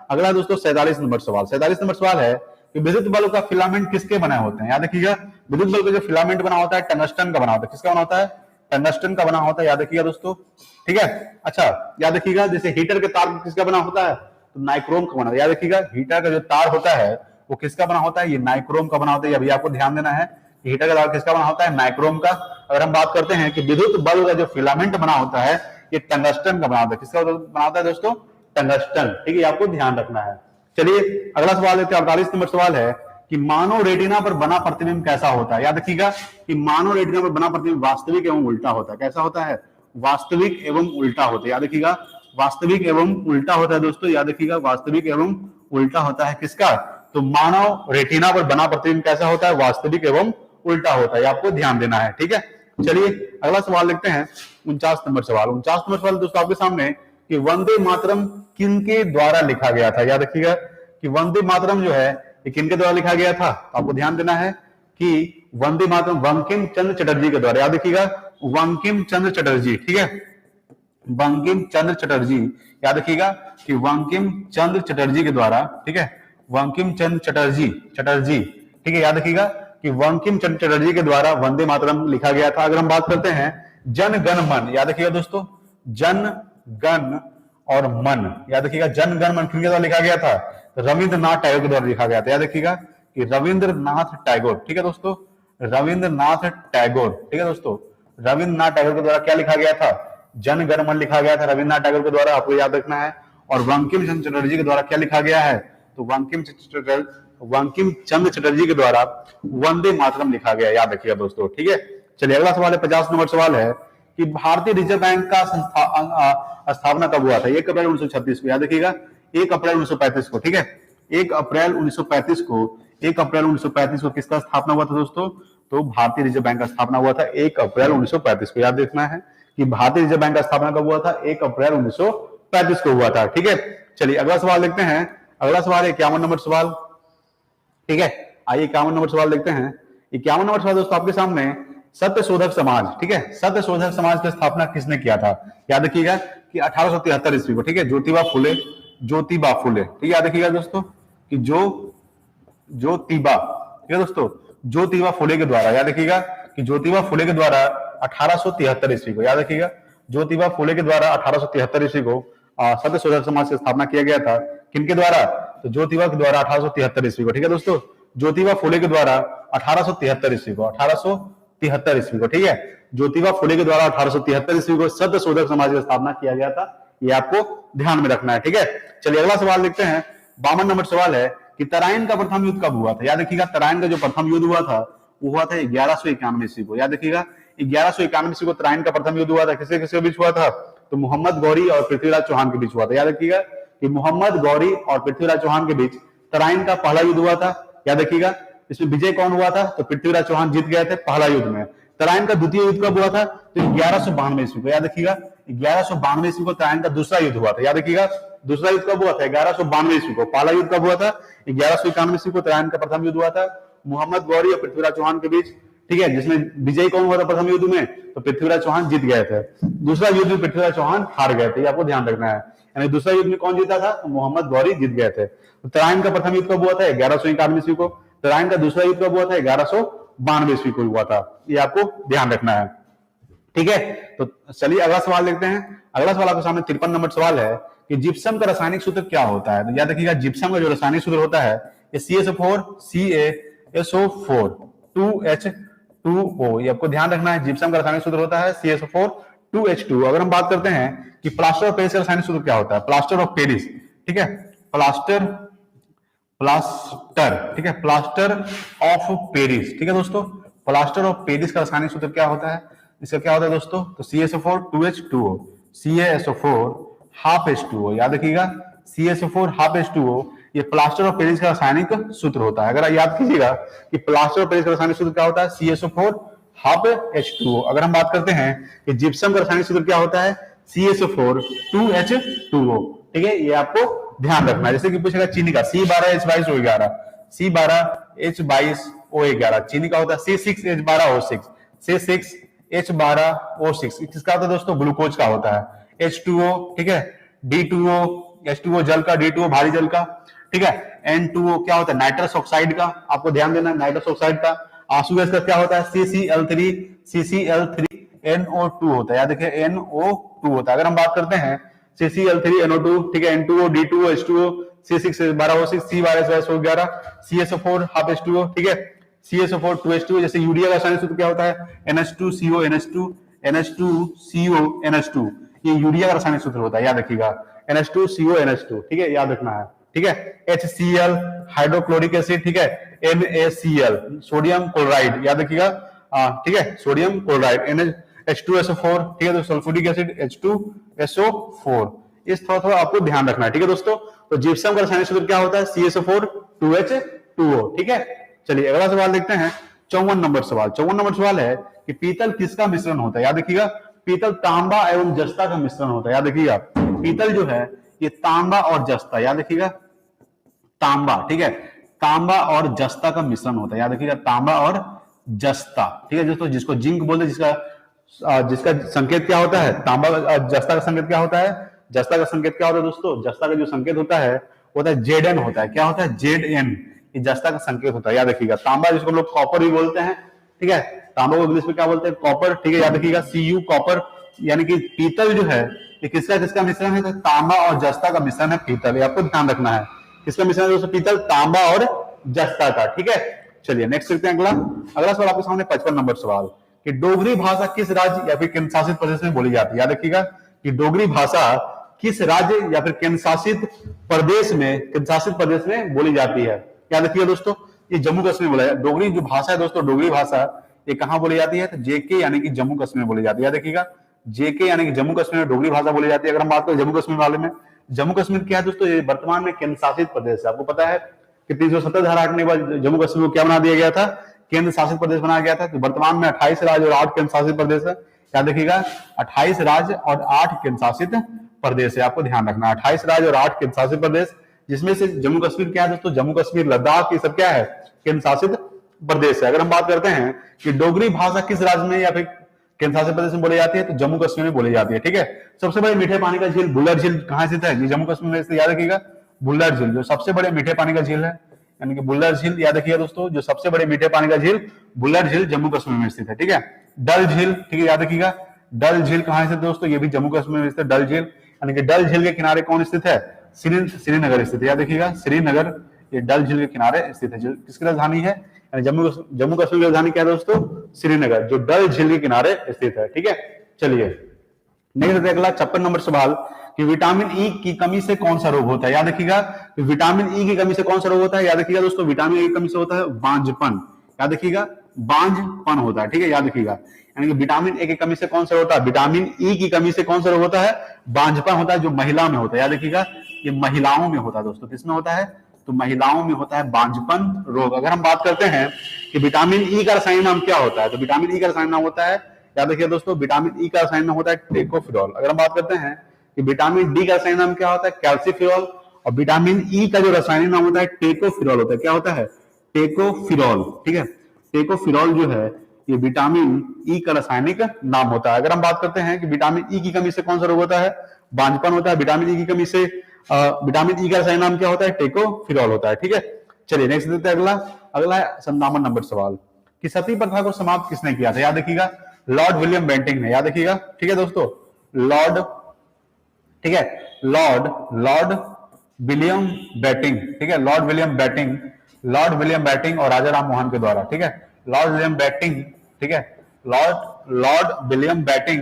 अगला दोस्तों 47 नंबर सवाल। 47 नंबर सवाल है कि विद्युत बल्ब का फिलामेंट किसके बने होते हैं। याद रखिएगा विद्युत बल्ब का जो फिलामेंट बना होता है टंगस्टन का बना होता है। किसका बना होता है, टंगस्टन का बना होता है। याद रखिएगा दोस्तों, ठीक है। अच्छा याद रखिएगा जैसे हीटर के तार किसका बना होता है, तो नाइक्रोम का बना होता है। याद रखिएगा हीटर का जो तार होता है वो किसका बना होता है, ये नाइक्रोम का बना होता है। अभी आपको ध्यान देना है कि हीटर का तार किसका बना होता है, नाइक्रोम का। अगर हम बात करते हैं कि विद्युत बल्ब का जो फिलामेंट बना होता है ये टंगस्टन का बना होता है। किसका बना होता है दोस्तों, टंगस्टन, ठीक है। आपको ध्यान रखना है। चलिए अगला सवाल लेते हैं 48 नंबर सवाल है कि मानव रेटिना पर बना प्रतिबिंब कैसा होता है। याद रखिएगा कि मानव रेटिना पर बना प्रतिबिंब वास्तविक एवं उल्टा होता है। कैसा होता है, वास्तविक एवं उल्टा होता है। याद रखिएगा वास्तविक एवं उल्टा होता है दोस्तों। याद रखिएगा वास्तविक एवं उल्टा होता है किसका, तो मानव रेटिना पर बना प्रतिबिंब कैसा होता है, वास्तविक एवं उल्टा होता है। आपको ध्यान देना है, ठीक है। चलिए अगला सवाल देखते हैं 49 नंबर सवाल। 49 नंबर सवाल दोस्तों आपके सामने कि वंदे मातरम किनके द्वारा लिखा गया था। याद रखिएगा कि वंदे मातरम जो है ये किनके द्वारा लिखा गया था, तो आपको ध्यान देना है कि वंदे मातरम बंकिम चंद्र चटर्जी के द्वारा। याद रखिएगा बंकिम चंद्र चटर्जी, ठीक है, बंकिम चंद्र चटर्जी। याद रखिएगा कि बंकिम चंद्र चटर्जी के द्वारा, ठीक है, बंकिम चंद्र चटर्जी, ठीक है। याद रखिएगा कि बंकिम चंद्र चटर्जी के द्वारा वंदे मातरम लिखा गया था। अगर हम बात करते हैं जन गण मन, याद रखिएगा दोस्तों जन गण और मन, याद रखिएगा जन गण मन किनके द्वारा लिखा गया था, रविंद्रनाथ टैगोर के द्वारा लिखा गया था। याद रखिएगा कि रविंद्रनाथ टैगोर, ठीक है दोस्तों, रविंद्रनाथ टैगोर, ठीक है दोस्तों, रविंद्रनाथ टैगोर के द्वारा क्या लिखा गया था, जन गण मन लिखा गया था रविंद्रनाथ टैगोर के द्वारा, आपको याद रखना है। और बंकिम चंद्र चटर्जी के द्वारा क्या लिखा गया है, तो बंकिम चंद्र चटर्जी के द्वारा वंदे मातरम लिखा गया, याद रखिएगा दोस्तों, ठीक है। चलिए अगला सवाल है 50 नंबर सवाल है कि भारतीय रिजर्व बैंक का स्थापना कब हुआ था। 1 अप्रैल 1936 को। याद रखिएगा 1 अप्रैल 1935 को, ठीक है, 1 अप्रैल 1935 को, 1 अप्रैल 1935 को किसका स्थापना हुआ था दोस्तों, तो भारतीय रिजर्व बैंक का स्थापना हुआ था 1 अप्रैल 1935 को। याद रखना है कि भारतीय रिजर्व बैंक का स्थापना कब हुआ था, 1 अप्रैल 1935 को हुआ था, ठीक है। चलिए अगला सवाल देखते हैं। अगला सवाल है 51 नंबर सवाल, ठीक है। आइए 51 नंबर सवाल देखते हैं। 51 नंबर सवाल दोस्तों आपके सामने सत्य शोधक समाज, ठीक है, सत्य शोधक समाज की स्थापना किसने किया था। याद रखिएगा कि 1873 ईस्वी को, ठीक है, ज्योतिबा फुले, ठीक है। याद रखिएगा दोस्तों कि ज्योतिबा, ठीक है दोस्तों, ज्योतिबा फुले के द्वारा। याद रखिएगा कि ज्योतिबा फुले के द्वारा 1873 ईस्वी को, याद रखिएगा ज्योतिबा फुले के द्वारा 1873 ईस्वी को सत्य शोधक समाज की स्थापना किया गया था। किनके द्वारा, तो ज्योतिबा के द्वारा 1873 ईस्वी को, ठीक है दोस्तों, ज्योतिबा फुले के द्वारा 1873 ईस्वी को, 1873 ईस्वी को, ठीक है, ज्योतिबा फुले के द्वारा 1873 ईस्वी को सत्य शोधक समाज की स्थापना किया गया था। ये आपको ध्यान में रखना है, ठीक है। चलिए अगला सवाल देखते हैं। 52 नंबर सवाल है कि तराइन का प्रथम युद्ध कब हुआ था। याद रखिएगा तराइन का जो प्रथम युद्ध हुआ था वो हुआ था 1191 ईस्वी को। याद रखिएगा 1191 ईस्वी को तराइन का प्रथम युद्ध हुआ था। किसके किसके बीच हुआ था, तो मोहम्मद गौरी और पृथ्वीराज चौहान के बीच हुआ था। याद रखिएगा कि मोहम्मद गौरी और पृथ्वीराज चौहान के बीच तराइन का पहला युद्ध हुआ था। याद रखिएगा इसमें विजय कौन हुआ था, तो पृथ्वीराज चौहान जीत गए थे पहला युद्ध में। तराइन का द्वितीय युद्ध कब हुआ था, तो 1192 ईस्वी को। याद रखिएगा 1192 ईस्वी को तराइन का दूसरा युद्ध हुआ था। याद रखिएगा दूसरा युद्ध कब हुआ था, 1192 ईस्वी को। पहला युद्ध कब हुआ था, 1191 ईस्वी को तराइन का प्रथम युद्ध हुआ था मोहम्मद गौरी और पृथ्वीराज चौहान के बीच, ठीक है, जिसमें विजय कौन हुआ था प्रथम युद्ध में, तो पृथ्वीराज चौहान जीत गए थे। दूसरा युद्ध में पृथ्वीराज चौहान हार गए थे, आपको ध्यान रखना है। यानी दूसरा युद्ध में कौन जीता था, तो मोहम्मद गौरी जीत गए थे। तो तराइन का प्रथम युद्ध कब हुआ था, 1191 ईस्वी को। तराइन का दूसरा युद्ध कब हुआ था, 1192 ईस्वी को हुआ था। ये आपको ध्यान रखना है, ठीक है। तो चलिए अगला सवाल देखते हैं। अगला सवाल आपके सामने 53 नंबर सवाल है कि जिप्सम का रासायनिक सूत्र क्या होता है। तो याद रखिएगा जिप्सम का जो रासायनिक सूत्र होता है ये CH4 CaSO4 2H2O। ये आपको ध्यान रखना है। जिप्सम का रासायनिक सूत्र होता है CaSO4 2H2O। अगर हम बात करते हैं कि प्लास्टर ऑफ पेरिस का रासायनिक सूत्र क्या होता है, प्लास्टर ऑफ पेरिस, ठीक है, प्लास्टर ठीक है, प्लास्टर ऑफ पेरिस, ठीक है दोस्तों। प्लास्टर ऑफ पेरिस का रासायनिक सूत्र क्या होता है, इसका क्या होता है दोस्तों, तो CaSO4 2H2O, CaSO4 half H2O। याद रखिएगा CaSO4 हाफ H2O ये प्लास्टर ऑफ पेरिस का रासायनिक सूत्र होता है। अगर याद कीजिएगा कि प्लास्टर ऑफ पेरिस का रासायनिक सूत्र क्या होता है, CaSO4 हाफ H2O। अगर हम बात करते हैं कि जिप्सम का रासायनिक सूत्र क्या होता है, CaSO4 2H2O, ठीक है, ये आपको ध्यान रखना है। जैसे कि पूछेगा चीनी का C12H22O11, C12H22O11, चीनी का होता है C6H12O6, C6H12O6। किसका होता है दोस्तों, ग्लूकोज का होता है। H2O, ठीक है, D2O, H2O जल का, D2O भारी जल का, ठीक है। N2O क्या होता है, नाइट्रस ऑक्साइड का, आपको ध्यान देना है, नाइट्रस ऑक्साइड का। आंसू गैस का क्या होता है, CCl3NO2 होता है। याद रखिए NO2 होता है। अगर हम बात करते हैं CCl3NO2, ठीक है, N2O, D2O, H2O, C6H12O6, C12H22O11, CaSO4 half H2O, ठीक है, CaSO4 2H2O। जैसे यूरिया का रासायनिक सूत्र क्या होता है, NH2CO NH2, NH2CO NH2, ये यूरिया का रासायनिक सूत्र होता है। याद रखिएगा NH2CO NH2, ठीक है, याद रखना है, ठीक है। HCl हाइड्रोक्लोरिक एसिड, ठीक है, NaCl सोडियम क्लोराइड, याद रखिएगा, ठीक है, सोडियम क्लोराइड। H2SO4, ठीक है, तो सल्फ्यूरिक एसिड H2SO4। इस थोड़ा आपको ध्यान रखना है, ठीक है दोस्तों। तो जिप्सम का रासायनिक सूत्र क्या होता है, CaSO4 2H2O, ठीक है। चलिए अगला सवाल देखते हैं, 54 नंबर सवाल। 54 नंबर सवाल है कि पीतल किसका मिश्रण होता है। याद रखिएगा पीतल तांबा एवं जस्ता का मिश्रण होता है। याद रखिएगा पीतल जो है ये तांबा और जस्ता, याद रखिएगा तांबा, ठीक है, तांबा और जस्ता का मिश्रण होता है। याद रखिएगा तांबा और जस्ता, ठीक है दोस्तों, जिसको जिंक बोलते हैं, जिसका संकेत क्या होता है, तांबा। जस्ता का संकेत क्या होता है, जस्ता का संकेत क्या होता है दोस्तों, जस्ता का जो संकेत होता है वो होता है Zn होता है। क्या होता है, Zn, ये जस्ता का संकेत होता है। याद रखिएगा तांबा जिसको हम लोग कॉपर भी बोलते हैं, ठीक है, तांबा को इंग्लिश में क्या बोलते हैं, कॉपर, ठीक है। याद रखिएगा Cu कॉपर, यानी कि पीतल जो है ये किसका मिश्रण है, तो तांबा और जस्ता का मिश्रण है पीतल। ये आपको ध्यान रखना है, किसका मिश्रण है दोस्तों, पीतल, तांबा और जस्ता का, ठीक है। चलिए नेक्स्ट देखते हैं अगला सवाल आपके सामने 55 नंबर सवाल कि डोगरी भाषा किस राज्य या फिर केंद्र शासित प्रदेश में बोली जाती है। याद रखिएगा कि डोगरी भाषा किस राज्य या फिर केंद्र शासित प्रदेश में बोली जाती है। याद रखिएगा दोस्तों ये जम्मू कश्मीर बोला है। डोगरी जो भाषा है दोस्तों, डोगरी भाषा ये कहां बोली जाती है, तो JK यानी कि जम्मू कश्मीर में बोली जाती है। याद रखिएगा JK यानी कि जम्मू कश्मीर में डोगरी भाषा बोली जाती है। अगर हम बात करें जम्मू कश्मीर वाले में, जम्मू कश्मीर क्या है दोस्तों, ये वर्तमान में केंद्र शासित प्रदेश है। आपको पता है कि 370 धारा हटने के बाद जम्मू कश्मीर को क्या बना दिया गया था, केंद्र शासित प्रदेश बनाया गया था। तो वर्तमान में 28 राज्य और 8 केंद्र शासित प्रदेश है। याद रखिएगा 28 राज्य और 8 केंद्र शासित प्रदेश है, आपको ध्यान रखना है 28 राज्य और 8 केंद्र शासित प्रदेश, जिसमें से जम्मू कश्मीर क्या है दोस्तों, जम्मू कश्मीर, लद्दाख, ये सब क्या है, केंद्र शासित प्रदेश है। अगर हम बात करते हैं कि डोगरी भाषा किस राज्य में या फिर केंद्र शासित प्रदेश में बोली जाती है, तो जम्मू कश्मीर में बोली जाती है, ठीक है। सबसे बड़े मीठे पानी का झील बुल्लर झील कहां स्थित है, जम्मू कश्मीर में। याद रखिएगा बुल्लर झील जो सबसे बड़े मीठे पानी का झील है, यानी कि बुल्लर झील, याद रखिएगा दोस्तों, जो सबसे बड़े मीठे पानी का झील बुल्लर झील जम्मू कश्मीर में स्थित है, ठीक है। डल झील, ठीक है, याद रखिएगा डल झील कहां स्थित है दोस्तों, ये भी जम्मू कश्मीर में स्थित है डल झील, यानी कि डल झील के किनारे कौन स्थित है, श्रीनगर स्थित है। याद रखिएगा श्रीनगर, ये डल झील के किनारे स्थित है। किसकी राजधानी है, जम्मू कश्मीर की राजधानी क्या है दोस्तों, श्रीनगर, जो डल झील के किनारे स्थित है, ठीक है। चलिए नेक्स्ट अगला 56 नंबर सवाल कि विटामिन ई की कमी से कौन सा रोग होता है। याद रखिएगा विटामिन ई की कमी से कौन सा रोग होता है। याद रखिएगा दोस्तों विटामिन ई की कमी से होता है बांझपन। याद रखिएगा बांझपन होता है, ठीक है, याद रखिएगा। यानी कि विटामिन ए की कमी से कौन सा होता है, विटामिन ई की कमी से कौन सा रोग होता है, बांझपन होता है, जो महिला में होता है, याद रखिएगा, ये महिलाओं में होता है दोस्तों। किसमें होता है, तो महिलाओं में होता है बांझपन रोग। अगर हम बात करते हैं कि विटामिन ई का रासायनिक नाम क्या होता है, तो विटामिन ई का रासायनिक नाम होता है, याद रखिए दोस्तों, विटामिन ई का रासायनिक नाम होता है टेकोफिरॉल। अगर हम बात करते हैं कि विटामिन डी का रासायनिक नाम क्या होता है, कैल्सीफिरॉल। और विटामिन ई का जो रासायनिक नाम होता है टेकोफिरॉल होता है। क्या होता है, टेकोफिरॉल, ठीक है। टेकोफिरॉल जो है ये विटामिन ई का रासायनिक नाम होता है। अगर हम बात करते हैं कि विटामिन ई की कमी से कौन सा रोग होता है, बांझपन होता है। विटामिन ई की कमी से विटामिन ई का रासायनिक नाम क्या होता है, टेकोफिरॉल होता है, ठीक है। चलिए नेक्स्ट देखते हैं, अगला है 57 नंबर सवाल कि सती प्रथा को समाप्त किसने किया था, याद रखिएगा, लॉर्ड विलियम बेंटिंग ने, याद रखिएगा, ठीक है दोस्तों, लॉर्ड, ठीक है, लॉर्ड विलियम बेटिंग, ठीक है, लॉर्ड विलियम बेटिंग और राजा राम मोहन के द्वारा, ठीक है, लॉर्ड विलियम बेटिंग, ठीक है, लॉर्ड विलियम बेटिंग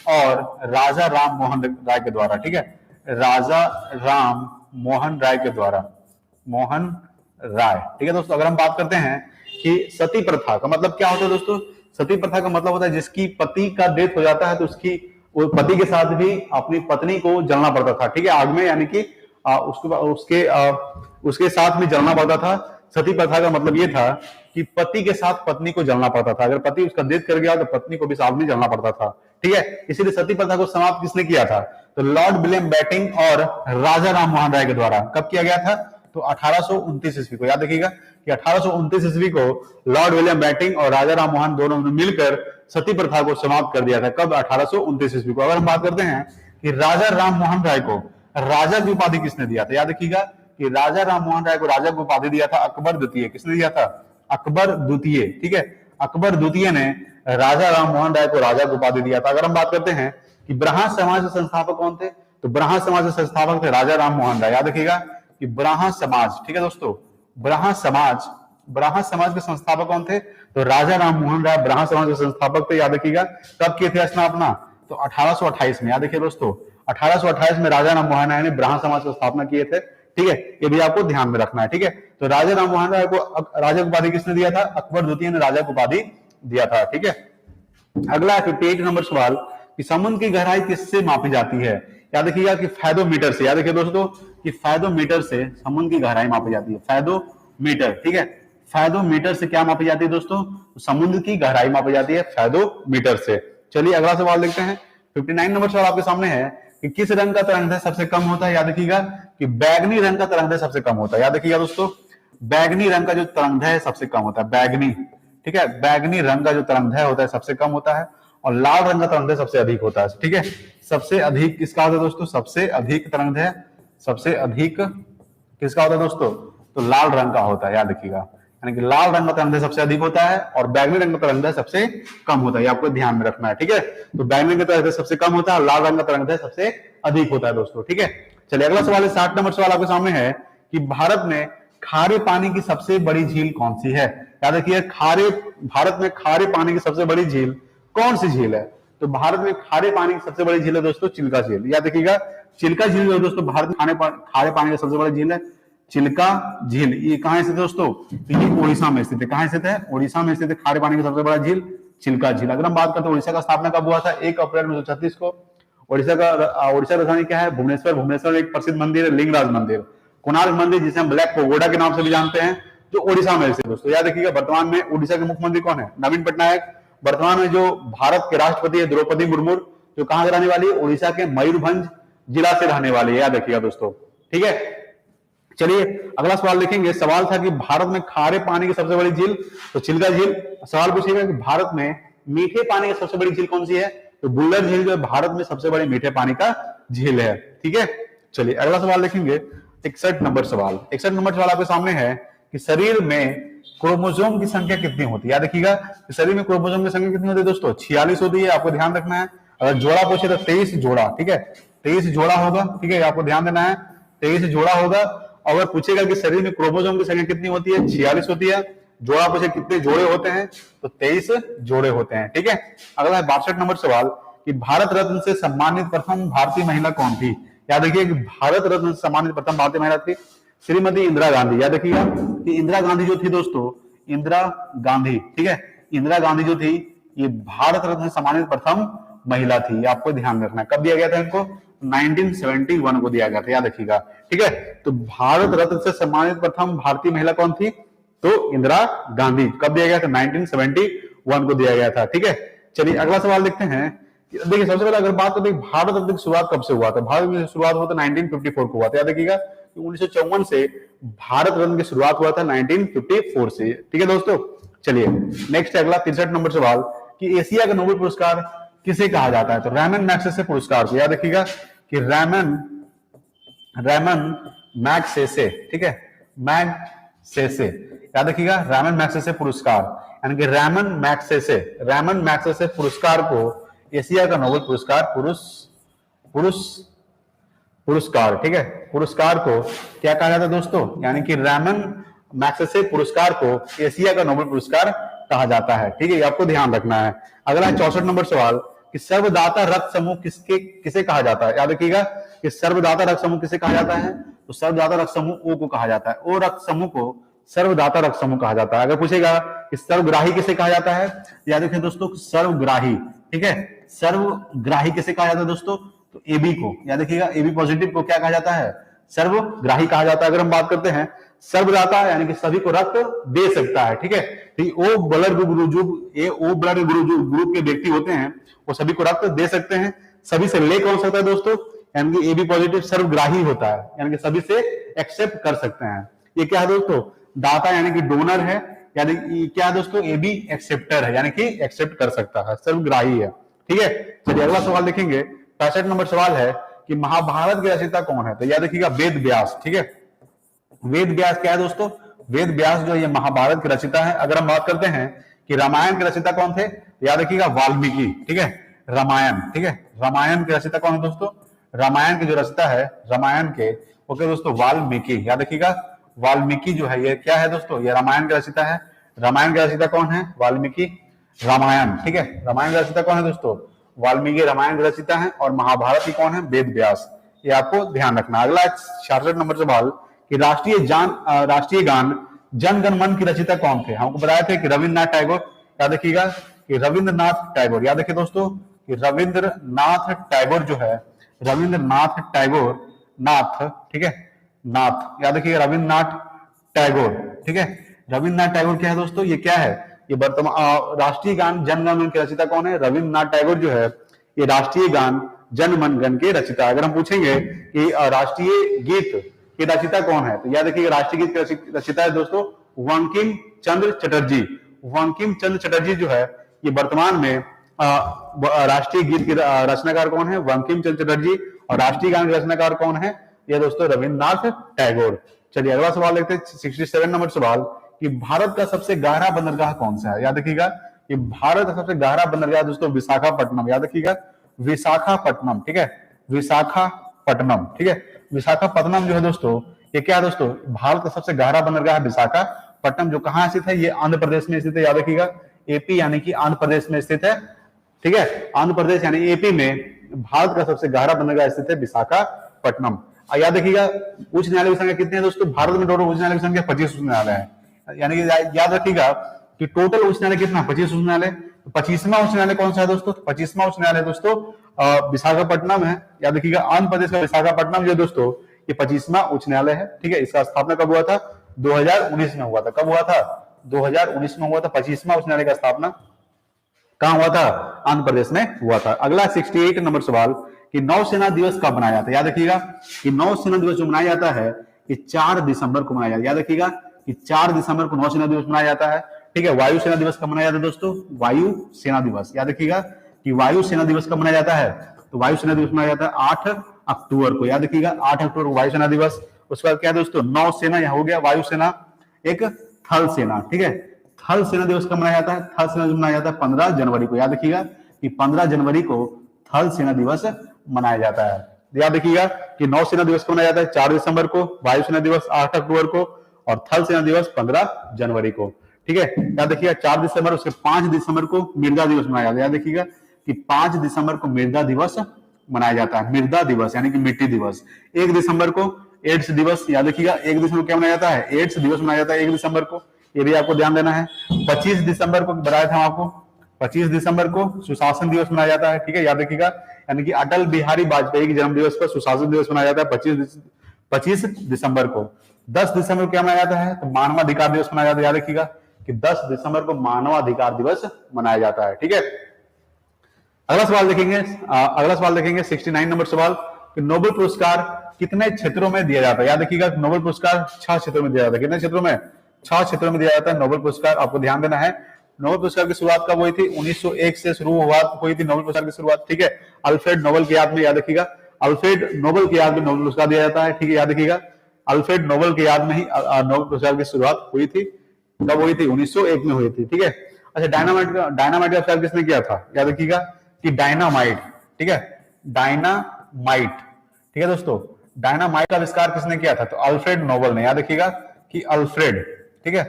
और राजा राम मोहन राय के द्वारा, ठीक है, राजा राम मोहन राय के द्वारा, मोहन राय, ठीक है दोस्तों। अगर हम बात करते हैं कि सती प्रथा का मतलब क्या होता है दोस्तों, सती प्रथा का मतलब होता है जिसकी पति का डेथ हो जाता है तो उसकी वो पति के साथ भी अपनी पत्नी को जलना पड़ता था, ठीक है, आग में, यानी कि उसके साथ में जलना पड़ता था। सती प्रथा का मतलब ये था कि पति के साथ पत्नी को जलना पड़ता था, अगर पति उसका डेथ कर गया तो पत्नी को भी साथ में जलना पड़ता था, ठीक है। इसीलिए सती प्रथा को समाप्त किसने किया था, तो लॉर्ड विलियम बेटिंग और राजा राम मोहन राय के द्वारा। कब किया गया था, तो 1829 ईस्वी को, याद रखिएगा कि 1829 ईस्वी को लॉर्ड विलियम बेटिंग और राजा राम मोहन दोनों ने मिलकर सती प्रथा को समाप्त कर दिया था। कब, 1829 ईस्वी को। अगर हम बात करते हैं कि राजा राम मोहन राय को राजा की उपाधि किसने दिया था, याद रखिएगा कि राजा राम मोहन राय को राजा की उपाधि दिया था अकबर द्वितीय। किसने दिया था, अकबर द्वितीय, ठीक है, अकबर द्वितीय ने राजा राम मोहन राय को राजा की उपाधि दिया था। अगर हम बात करते हैं कि ब्राह्मण समाज के संस्थापक कौन थे, तो ब्राह्मण समाज के संस्थापक थे राजा राम मोहन राय। याद रखिएगा कि ब्राह्मण समाज, ठीक है दोस्तों, ब्राह्मण समाज के संस्थापक कौन थे, तो राजा राम मोहन राय ब्राह्मण समाज के संस्थापक थे। याद रखिएगा कब किए थे स्थापना, तो 1828 में। याद रखिए दोस्तों, 1828 में राजा राम मोहन राय ने ब्राह्मण समाज की स्थापना किए थे, ठीक है, ये भी आपको ध्यान में रखना है, ठीक है। तो राजा राम मोहन राय को राजा की उपाधि किसने दिया था, अकबर द्वितीय ने राजा की उपाधि दिया था, ठीक है। अगला 58 नंबर सवाल कि समुद्र की गहराई किससे मापी जाती है, याद रखिएगा कि फायदोमीटर से। याद रखिए दोस्तों कि फायदोमीटर से समुद्र की गहराई मापी जाती है, फायदोमीटर, ठीक है, फायदोमीटर से क्या मापी जाती है दोस्तों, समुद्र की गहराई मापी जाती है फायदोमीटर से। चलिए अगला सवाल देखते हैं, 59 नंबर सवाल आपके सामने है कि किस रंग का तरंगदैर्घ्य सबसे कम होता है, याद रखिएगा कि बैगनी रंग का तरंगदैर्घ्य सबसे कम होता है। याद रखिएगा दोस्तों, बैगनी रंग का जो तरंगदैर्घ्य सबसे कम होता है, बैगनी, ठीक है, बैगनी रंग का जो तरंगदैर्घ्य होता है सबसे कम होता है, और लाल रंग का तरंगदैर्घ्य सबसे अधिक होता है, ठीक है। सबसे अधिक किसका होता है दोस्तों, सबसे अधिक तरंगदैर्घ्य, सबसे अधिक किसका होता है दोस्तों, तो लाल रंग का होता है। याद रखिएगा, यानी कि लाल रंग का तरंगदैर्घ्य सबसे अधिक होता है और बैगनी रंग का तरंगदैर्घ्य सबसे कम होता है, ये आपको ध्यान में रखना है, ठीक है। तो बैगनी का तरंगदैर्घ्य सबसे कम होता है, लाल रंग का तरंगदैर्घ्य सबसे अधिक होता है दोस्तों, ठीक है। चलिए अगला सवाल है, 60 नंबर सवाल आपके सामने है कि भारत में खारे पानी की सबसे बड़ी झील कौन सी है। याद रखिए, भारत में खारे पानी की सबसे बड़ी झील कौन सी झील है, तो भारत में खारे पानी की सबसे बड़ी झील है दोस्तों चिल्का झील। याद रखिएगा, चिल्का झील जो दोस्तों भारत में खारे पानी की सबसे बड़ी झील है, चिल्का झील। ये कहां स्थित है दोस्तों, तो ये उड़ीसा में स्थित है। कहां स्थित है, उड़ीसा में स्थित है खारे पानी की सबसे बड़ा झील चिल्का झील। अगर हम बात करते हैं उड़ीसा का स्थापना कब हुआ था, 1 अप्रैल 1936 को। उड़ीसा राजधानी क्या है, भुवनेश्वर। भुवनेश्वर एक प्रसिद्ध मंदिर है, लिंगराज मंदिर। कोणार्क मंदिर जिसे हम ब्लैक पैगोडा के नाम से भी जानते हैं, जो उड़ीसा में स्थित है दोस्तों। याद रखिएगा, वर्तमान में उड़ीसा के मुख्यमंत्री कौन है, नवीन पटनायक। वर्तमान में जो भारत के राष्ट्रपति है द्रौपदी मुर्मू, जो कहां से रहने वाली है, उड़ीसा के मयूरभंज जिला से रहने वाली है। याद रखिएगा दोस्तों, ठीक है। चलिए अगला सवाल देखेंगे। सवाल था कि भारत में खारे पानी की सबसे बड़ी झील, तो चिल्का झील। सवाल पूछेगा कि भारत में मीठे पानी की सबसे बड़ी झील कौन सी है, तो बुल्लर झील जो है भारत में सबसे बड़ी मीठे पानी का झील है, ठीक है। चलिए अगला सवाल देखेंगे, 61 नंबर सवाल। 61 नंबर सवाल आपके सामने है कि शरीर में क्रोमोसोम की संख्या कितनी होती है। याद रखिएगा, शरीर में क्रोमोसोम की संख्या कितनी होती है दोस्तों, 46 होती है। आपको ध्यान रखना है। अगर जोड़ा पूछे तो 23 जोड़ा, ठीक है, 23 जोड़ा होगा, ठीक है, आपको ध्यान देना है, 23 जोड़ा होगा। अगर पूछेगा कि शरीर में क्रोमोसोम की संख्या कितनी होती है, 46 होती है। जोड़ा पूछे कितने जोड़े होते हैं, तो 23 जोड़े होते हैं, ठीक है। अगला है 62 नंबर सवाल कि भारत रत्न से सम्मानित प्रथम भारतीय महिला कौन थी। याद रखिए कि भारत रत्न से सम्मानित प्रथम भारतीय महिला थी श्रीमती इंदिरा गांधी। याद रखिएगा कि इंदिरा गांधी जो थी दोस्तों, इंदिरा गांधी, ठीक है, इंदिरा गांधी जो थी ये भारत रत्न से सम्मानित प्रथम महिला थी, आपको ध्यान रखना है। कब दिया गया था इनको? 1971 को दिया गया था, याद रखिएगा। ठीक है, तो भारत रत्न से सम्मानित प्रथम भारतीय महिला कौन थी? तो इंदिरा गांधी। कब दिया गया था? 1971 को दिया गया था। ठीक है, चलिए अगला सवाल देखते हैं। देखिए सबसे पहले अगर बात करें भारत रत्न की शुरुआत कब से हुआ था? भारत रत्न की शुरुआत हुआ था 1954 को हुआ था, याद रखिएगा। 1954 से भारत रत्न की शुरुआत हुआ था 1954 से। ठीक है दोस्तों, चलिए नेक्स्ट अगला 63 नंबर सवाल कि एशिया का नोबेल पुरस्कार किसे कहा जाता है? तो रैमन मैग्सेसे पुरस्कार को, याद रखिएगा कि रैमन मैग्सेसे, ठीक है, मैग्सेसे, याद रखिएगा रैमन मैग्सेसे पुरस्कार, यानी कि रैमन मैग्सेसे पुरस्कार को एशिया का नोबेल पुरस्कार पुरस्कार, ठीक है, पुरस्कार को क्या कहा जाता है दोस्तों? यानी कि रैमन मैग्सेसे पुरस्कार को एशिया का नोबेल पुरस्कार कहा जाता है। ठीक है, ये आपको ध्यान रखना है। अगला 64 नंबर सवाल कि सर्वदाता रक्त समूह किसे कहा जाता है? याद रखिएगा कि सर्वदाता रक्त समूह किसे कहा जाता है? तो सर्वदाता रक्त समूह ओ को कहा जाता है। ओ रक्त समूह को सर्वदाता रक्त समूह कहा जाता है। अगर पूछेगा कि सर्वग्राही किसे कहा जाता है? याद रखिए दोस्तों सर्वग्राही, ठीक है, सर्वग्राही किसे कहा जाता है दोस्तों? तो एबी को, याद रखिएगा एबी पॉजिटिव को क्या कहा जाता है? सर्वग्राही कहा जाता है। अगर हम बात करते हैं सर्वदाता यानी कि सभी को रक्त दे सकता है। ठीक है, तो ओ ब्लड ग्रुप के व्यक्ति होते हैं वो सभी को रक्त दे सकते हैं। सभी से ले कौन सकता है दोस्तों? यानी कि एबी पॉजिटिव सर्वग्राही होता है, यानी कि सभी से एक्सेप्ट कर सकते हैं। ये क्या है दोस्तों? दाता यानी कि डोनर है, यानी क्या है दोस्तों? एबी एक्सेप्टर है, यानी कि एक्सेप्ट कर सकता है, सर्वग्राही है। ठीक है, चलिए अगला सवाल देखेंगे। 65 नंबर सवाल है कि महाभारत के रचयिता कौन है? तो याद रखिएगा वेद व्यास। ठीक है, वेद व्यास क्या है दोस्तों? वेद व्यास जो ये महाभारत के रचयिता है। अगर हम बात करते हैं कि रामायण के रचयिता कौन थे? याद रखिएगा वाल्मीकि। ठीक है, रामायण, ठीक है, रामायण के रचयिता कौन है दोस्तों? रामायण के जो रचयिता है रामायण के, ओके दोस्तों, वाल्मीकि। याद रखिएगा वाल्मीकि जो है ये क्या है दोस्तों? ये रामायण के रचयिता है। रामायण के रचयिता कौन है? वाल्मीकि। रामायण, ठीक है, रामायण का रचयिता कौन है दोस्तों? वाल्मीकि रामायण के रचयिता है। और महाभारत की कौन है? वेद व्यास। ये आपको ध्यान रखना। अगला 66 नंबर सवाल कि राष्ट्रीय गान जन गण मन की रचयिता कौन थे? हमको बताया थे कि रविन्द्रनाथ टैगोर। याद रखिएगा कि रविन्द्रनाथ टैगोर, याद रखिए दोस्तों कि रविन्द्रनाथ टैगोर जो है, रविन्द्रनाथ टैगोर, नाथ, ठीक है, नाथ, याद रखिएगा रविन्द्रनाथ टैगोर। ठीक है, रविन्द्रनाथ टैगोर क्या है दोस्तों? ये क्या है? ये वर्तमान राष्ट्रीय गान जन गण मन के रचयिता कौन है? रविन्द्रनाथ टैगोर जो है ये राष्ट्रीय गान जन मन गण के रचयिता। अगर हम पूछेंगे कि राष्ट्रीय गीत के रचयिता कौन है? तो याद रखिएगा राष्ट्रीय गीत के रचयिता है दोस्तों बंकिम चंद्र चटर्जी। बंकिम चंद्र चटर्जी जो है ये वर्तमान में राष्ट्रीय गीत के रचनाकार कौन है? बंकिम चंद्र चटर्जी। और राष्ट्रीय गान के रचनाकार कौन है? ये दोस्तों रविन्द्रनाथ टैगोर। चलिए अगला सवाल देखते हैं 67 नंबर सवाल कि भारत का सबसे गहरा बंदरगाह कौन सा है? याद रखिएगा कि भारत का सबसे गहरा बंदरगाह दोस्तों विशाखापट्टनम। याद रखिएगा विशाखापट्टनम, ठीक है, विशाखापट्टनम। ठीक है, विशाखापट्टनम जो है दोस्तों ये क्या है दोस्तों? भारत का सबसे गहरा बंदरगाह विशाखापट्टनम, जो कहां स्थित है? ये आंध्र प्रदेश में स्थित है। याद रखिएगा एपी यानी कि आंध्र प्रदेश में स्थित है। ठीक है, आंध्र प्रदेश यानी एपी में भारत का सबसे गहरा बंदरगाह स्थित है विशाखापट्टनम। याद रखिएगा उच्च न्यायालय की संख्या कितनी है दोस्तों? भारत में टोटल उच्च न्यायालय की संख्या 25 उच्च न्यायालय है। यानी कि याद रखिएगा कि टोटल उच्च न्यायालय कितना? 25 उच्च न्यायालय। 25वां उच्च न्यायालय कौन सा है दोस्तों? 25वां उच्च न्यायालय दोस्तों विशाखापट्टनम है। याद रखिएगा आंध्र प्रदेश का विशाखापट्टनम जो दोस्तों ये 25वां उच्च न्यायालय है। ठीक है, इसका स्थापना कब हुआ था? 2019 में हुआ था। कब हुआ था? 2019 में हुआ था। 25वां उच्च न्यायालय का स्थापना कहां हुआ था? आंध्र प्रदेश में हुआ था। अगला 68 नंबर सवाल कि नौसेना दिवस कब मनाया जाता है? याद रखिएगा कि नौसेना दिवस जो मनाया जाता है कि 4 दिसंबर को मनाया जाता है। याद रखिएगा कि 4 दिसंबर को नौसेना दिवस मनाया जाता है। ठीक है, वायुसेना दिवस कब मनाया जाता है दोस्तों? वायुसेना दिवस। याद रखिएगा कि वायुसेना दिवस कब मनाया जाता है? तो वायुसेना दिवस मनाया जाता है 8 अक्टूबर को। याद रखिएगा 8 अक्टूबर को वायुसेना दिवस। उसके बाद क्या दोस्तों? नौसेना यहां हो गया, वायुसेना, एक थल सेना। ठीक है, थल सेना दिवस कब मनाया जाता है? थल सेना दिवस मनाया जाता है 15 जनवरी को। याद रखिएगा कि 15 जनवरी को थल सेना दिवस मनाया जाता है। याद रखिएगा कि नौसेना दिवस को मनाया जाता है 4 दिसंबर को, वायुसेना दिवस 8 अक्टूबर को और थल सेना दिवस 15 जनवरी को। ठीक है, याद रखिएगा 4 दिसंबर, उसके 5 दिसंबर को मृदा दिवस मनाया जाता है। याद रखिएगा कि 5 दिसंबर को मृदा दिवस मनाया जाता है। मृदा दिवस यानी कि मिट्टी दिवस। 1 दिसंबर को एड्स दिवस। याद रखिएगा 1 दिसंबर को क्या मनाया जाता है? एड्स दिवस मनाया जाता है 1 दिसंबर को। ये भी आपको ध्यान देना है। 25 दिसंबर को बताया था आपको, 25 दिसंबर को सुशासन दिवस मनाया जाता है, ठीक है, याद रखिएगा। यानी कि अटल बिहारी वाजपेयी के जन्म दिवस पर सुशासन दिवस मनाया जाता है 25 दिसंबर को। 10 दिसंबर को क्या मनाया जाता है, तो मानवाधिकार दिवस मनाया जाता है, याद रखिएगा कि 10 दिसंबर को मानवाधिकार दिवस मनाया जाता है, ठीक है। अगला सवाल देखेंगे 69 नंबर सवाल कि नोबेल पुरस्कार कितने क्षेत्रों में दिया जाता है। याद रखिएगा नोबेल पुरस्कार 6 क्षेत्रों में दिया जाता है। कितने क्षेत्रों में, 6 क्षेत्रों में दिया जाता है नोबेल पुरस्कार, आपको ध्यान देना है। नोबेल पुरस्कार की शुरुआत कब हुई थी, 1901 से शुरुआत हुई थी नोबेल पुरस्कार की शुरुआत, ठीक है। अल्फ्रेड नोबेल की याद में, याद रखिएगा अल्फ्रेड नोबेल की याद में नोबेल पुरस्कार दिया जाता है, ठीक है, याद रखिएगा अल्फ्रेड नोबेल की याद में ही नोबेल पुरस्कार की शुरुआत हुई थी। कब हुई थी, 1901 में हुई थी, ठीक है। अच्छा, डायनामाइट का आविष्कार किसने किया था, याद रखिएगा कि डायनामाइट, ठीक है, डायनामाइट, ठीक है दोस्तों, डायनामाइट का आविष्कार किसने किया था, तो अल्फ्रेड नोबेल ने, याद रखिएगा कि अल्फ्रेड, ठीक है,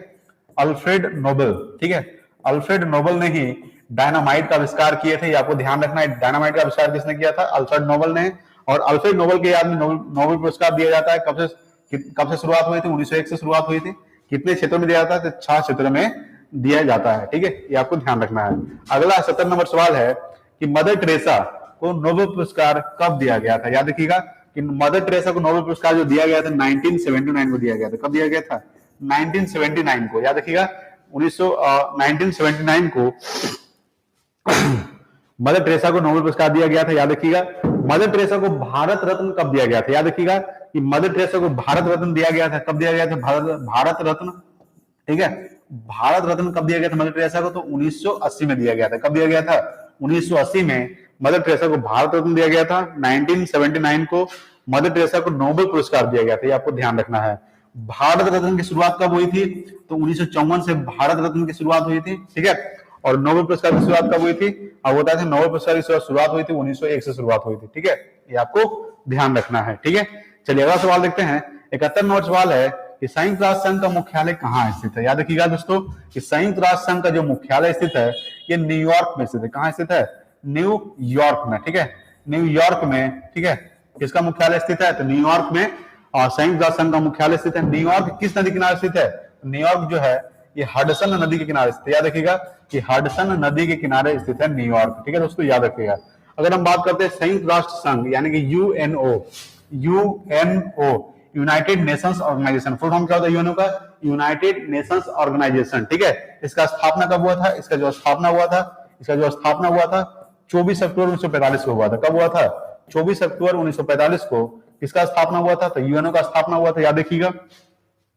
अल्फ्रेड नोबेल, ठीक है, अल्फ्रेड नोबेल ने ही डायनामाइट का आविष्कार किए थे, ये आपको ध्यान रखना है। डायनामाइट का आविष्कार किसने किया था, अल्फ्रेड नोबेल ने। और अल्फ्रेड नोबेल के याद में नोबेल पुरस्कार दिया जाता है। कब से शुरुआत हुई थी, 1901 से शुरुआत हुई थी। कितने क्षेत्रों में दिया जाता है, तो 6 क्षेत्रों में दिया जाता है, ठीक है, ये आपको ध्यान रखना है। अगला 70 नंबर सवाल है कि मदर टेरेसा को नोबेल पुरस्कार कब दिया गया था। याद रखिएगा कि मदर टेरेसा को नोबेल पुरस्कार जो दिया गया था 1979 को दिया गया था। कब दिया गया था, 1979 को, याद रखिएगा 1979 को मदर टेरेसा को नोबेल पुरस्कार दिया गया था, याद रखिएगा। मदर टेरेसा को भारत रत्न कब दिया गया था, याद रखिएगा कि मदर टेरेसा को भारत रत्न दिया गया था। कब दिया गया था, भारत रत्न, ठीक है, भारत रत्न कब दिया गया था मदर टेरेसा को, तो 1980 में दिया गया था। कब दिया गया था, 1980 में मदर टेरेसा को भारत रत्न दिया गया था। 1979 को मदर टेरेसा को नोबेल पुरस्कार दिया गया था, ये आपको ध्यान रखना है। भारत रत्न की शुरुआत कब हुई थी, तो 1954 से भारत रत्न की शुरुआत हुई थी, ठीक है। और नोबेल पुरस्कार की शुरुआत कब हुई थी, अब होता है नोबेल पुरस्कार की शुरुआत हुई थी 1901 से शुरुआत हुई थी, ठीक है, ये आपको ध्यान रखना है, ठीक है। चलिए अगला सवाल देखते हैं। 71 नंबर सवाल है कि संयुक्त राष्ट्र संघ का मुख्यालय कहाँ स्थित है। याद रखिएगा दोस्तों कि संयुक्त राष्ट्र संघ का जो मुख्यालय स्थित है ये न्यूयॉर्क में स्थित है। कहाँ स्थित है, न्यूयॉर्क में, ठीक है, न्यूयॉर्क में, ठीक है। किसका मुख्यालय स्थित है, तो न्यूयॉर्क में संयुक्त राष्ट्र संघ का मुख्यालय स्थित है। न्यूयॉर्क किस नदी किनारे स्थित है, न्यूयॉर्क जो है ये हडसन नदी के किनारे स्थित है। याद रखिएगा कि हडसन नदी के किनारे स्थित है न्यूयॉर्क, ठीक है दोस्तों, याद रखिएगा। अगर हम बात करते हैं संयुक्त राष्ट्र संघ यानी कि UNO, United Nations Organisation, full form क्या होता है यूएनओ का, यूनाइटेड नेशंस ऑर्गेनाइजेशन, ठीक है। इसका स्थापना कब हुआ था, इसका जो स्थापना हुआ था 24 अक्टूबर 1945 को हुआ था। कब हुआ था, 24 अक्टूबर 1945 को किसका स्थापना हुआ था, तो यूएनओ का स्थापना हुआ था। याद रखिएगा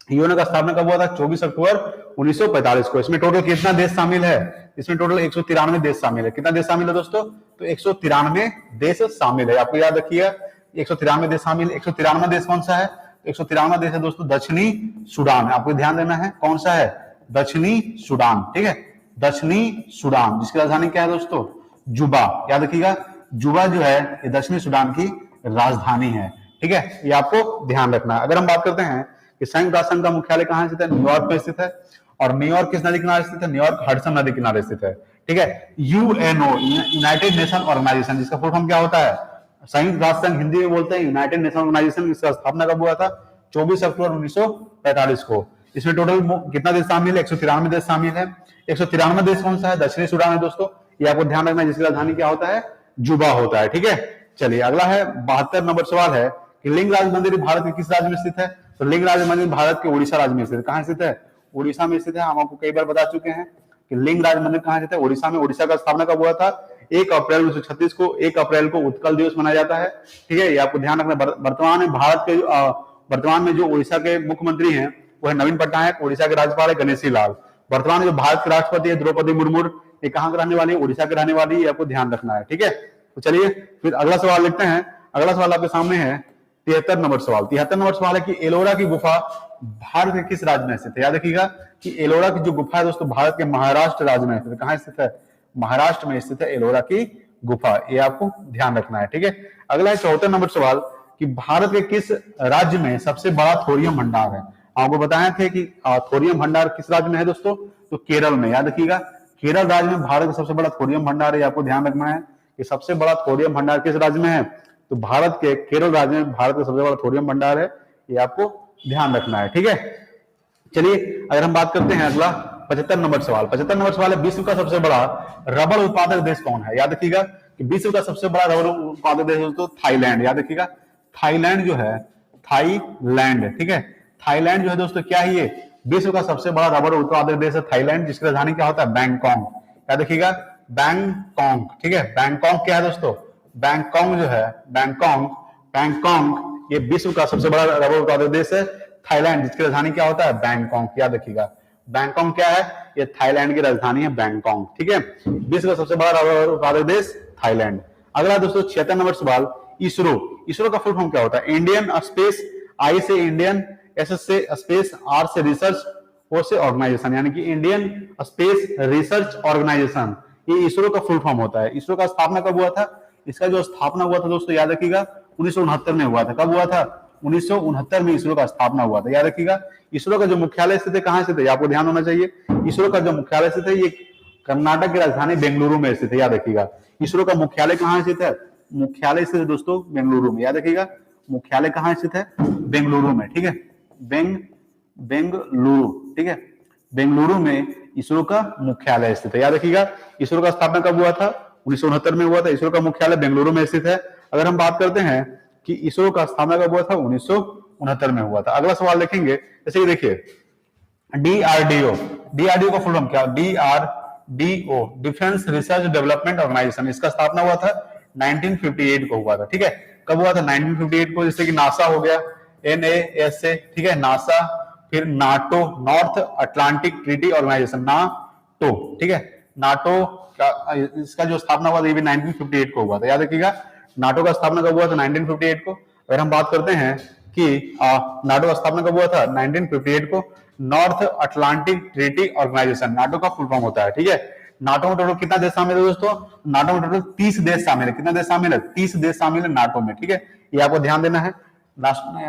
यूएनओ का स्थापना कब हुआ था, 24 अक्टूबर 1945 को। इसमें टोटल कितना देश शामिल है, इसमें टोटल 193 देश शामिल है। कितना देश शामिल है दोस्तों, तो 193 देश शामिल है, आपको याद रखिएगा 193 देश शामिल। 193 देश कौन सा है, 193 देश है दोस्तों दक्षिणी सूडान, आपको ध्यान देना है कौन सा है, दक्षिणी सूडान, ठीक है, दक्षिणी सूडान, जिसकी राजधानी क्या है दोस्तों, जुबा। याद रखिएगा जुबा जो है ये दक्षिणी सूडान की राजधानी है, ठीक है, ये आपको ध्यान रखना है। अगर हम बात करते हैं कि संयुक्त राष्ट्र संघ का मुख्यालय कहां स्थित है, न्यूयॉर्क में स्थित है। और न्यूयॉर्क किस नदी किनारे स्थित है, न्यूयॉर्क हडसन नदी किनारे स्थित है, ठीक है। यूएनओ यूनाइटेड नेशन ऑर्गेनाइजेशन, जिसका फुल फॉर्म क्या होता है, संयुक्त राष्ट्र संघ हिंदी में बोलते हैं यूनाइटेड नेशन ऑर्गेनाइजेशन। इसका स्थापना कब हुआ था, 24 अक्टूबर 1945 को। इसमें टोटल कितना देश शामिल है, 193 देश शामिल है। 193 देश कौन सा है, दक्षिणी सूडान है दोस्तों, ये आपको ध्यान रखना है, जिसकी राजधानी क्या होता है, जुबा होता है, ठीक है। चलिए अगला है 72 नंबर सवाल है कि लिंगराज मंदिर भारत के किस राज्य में स्थित है, तो लिंगराज मंदिर भारत के उड़ीसा राज्य में स्थित है। कहां स्थित है, उड़ीसा में स्थित है। हम आपको कई बार बता चुके हैं कि लिंगराज मंदिर कहां स्थित है, उड़ीसा में। उड़ीसा का स्थापना कब हुआ था, 1 अप्रैल 1936 को। 1 अप्रैल को उत्कल दिवस मनाया जाता है, ठीक है, ये आपको ध्यान रखना। वर्तमान में जो उड़ीसा के मुख्यमंत्री हैं वो है नवीन पटनायक। उड़ीसा के राज्यपाल है गणेशी लाल। वर्तमान में जो भारत के राष्ट्रपति है द्रौपदी मुर्मू, ये कहां के रहने वाली है, उड़ीसा के रहने वाली है, आपको ध्यान रखना है, ठीक है। तो चलिए फिर अगला सवाल लिखते हैं। अगला सवाल आपके सामने है 73 नंबर सवाल। 73 नंबर सवाल है कि एलोरा की गुफा भारत के किस राज्य में स्थित है। याद रखिएगा कि एलोरा की जो गुफा है दोस्तों भारत के महाराष्ट्र राज्य में स्थित है। कहां स्थित है, महाराष्ट्र में स्थित है एलोरा की गुफा, ये आपको ध्यान रखना है, ठीक है। अगला है 74 नंबर सवाल कि भारत के किस राज्य में सबसे बड़ा थोरियम भंडार है। आपको बताए थे कि थोरियम भंडार किस राज्य में है दोस्तों, तो केरल में। याद रखिएगा केरल राज्य में भारत का सबसे बड़ा थोरियम भंडार है, आपको ध्यान रखना है कि सबसे बड़ा थोरियम भंडार किस राज्य में है, तो भारत के केरल राज्य में भारत का सबसे बड़ा थोरियम भंडार है, ये आपको ध्यान रखना है, ठीक है। चलिए अगर हम बात करते हैं अगला 75 नंबर सवाल, 75 नंबर सवाल है विश्व का सबसे बड़ा रबड़ उत्पादक देश कौन है। याद रखिएगा कि विश्व का सबसे बड़ा रबड़ उत्पादक देश दोस्तों थाईलैंड। याद रखिएगा थाईलैंड जो है, थाईलैंड, ठीक है, थाईलैंड जो है दोस्तों क्या है, ये विश्व का सबसे बड़ा रबड़ उत्पादक देश है थाईलैंड, जिसकी राजधानी क्या होता है, बैंकॉक। याद रखिएगा बैंकॉक, ठीक है, बैंकॉक क्या है दोस्तों, बैंकॉक जो है, बैंकॉक, बैंकॉक ये विश्व का सबसे बड़ा रबड़ उत्पादक देश है थाईलैंड, जिसकी राजधानी क्या होता है, बैंकॉक। याद रखिएगा बैंकॉक क्या है, ये थाईलैंड की राजधानी है बैंकॉक, ठीक है। विश्व का सबसे बड़ा रबड़ उत्पादक देश थाईलैंड। अगला दोस्तों 76 नंबर सवाल, इसरो। इसरो का फुल फॉर्म क्या होता है, इंडियन स्पेस, आई से इंडियन, एस से स्पेस, आर से रिसर्च, ओ से ऑर्गेनाइजेशन, यानी कि इंडियन स्पेस रिसर्च ऑर्गेनाइजेशन, ये इसरो का फुल फॉर्म होता है। इसरो का स्थापना कब हुआ था, इसका जो स्थापना हुआ था दोस्तों याद रखिएगा 1969 में हुआ था। कब हुआ था, 1969 में इसरो का स्थापना हुआ था। याद रखिएगा इसरो का जो मुख्यालय स्थित है कहां स्थित है, आपको ध्यान होना चाहिए। इसरो का जो मुख्यालय स्थित है ये कर्नाटक की राजधानी बेंगलुरु में स्थित है। याद रखिएगा इसरो का मुख्यालय कहां स्थित है, मुख्यालय स्थित है दोस्तों बेंगलुरु में। याद रखिएगा मुख्यालय कहां स्थित है, बेंगलुरु में, ठीक है, बेंगलुरु, ठीक है, बेंगलुरु में इसरो का मुख्यालय स्थित है। याद रखिएगा इसरो का स्थापना कब हुआ था, 1969 में हुआ था। इसरो का मुख्यालय बेंगलुरु में स्थित है। अगर हम बात करते हैं कि इसरो का स्थापना कब हुआ था, 1969 में हुआ था। अगला सवाल देखेंगे, जैसे कि देखिए डीआरडीओ, डीआरडीओ का फुल फॉर्म क्या, DRDO defence research development organisation, इसका स्थापना हुआ था 1958 को हुआ था, ठीक है। कब हुआ था, 1958 को। जैसे कि नासा हो गया, एनएएसए, ठीक है, नासा, फिर NATO, North Atlantic Treaty Organisation, NATO, ठीक है, नाटो का इसका जो स्थापना हुआ था ये भी 1958 को हुआ था। याद रखिएगा नाटो का स्थापना कब हुआ था, 1958 को। अगर हम बात करते हैं कि नाटो का स्थापना कब हुआ था, 1958 को। North Atlantic Treaty Organisation NATO का फुल फॉर्म होता है, ठीक है। नाटो में टोटल कितना देश शामिल है दोस्तों, नाटो में टोटल 30 देश शामिल है। कितना देश शामिल है, 30 देश शामिल है नाटो में, ठीक है, ये आपको ध्यान देना है।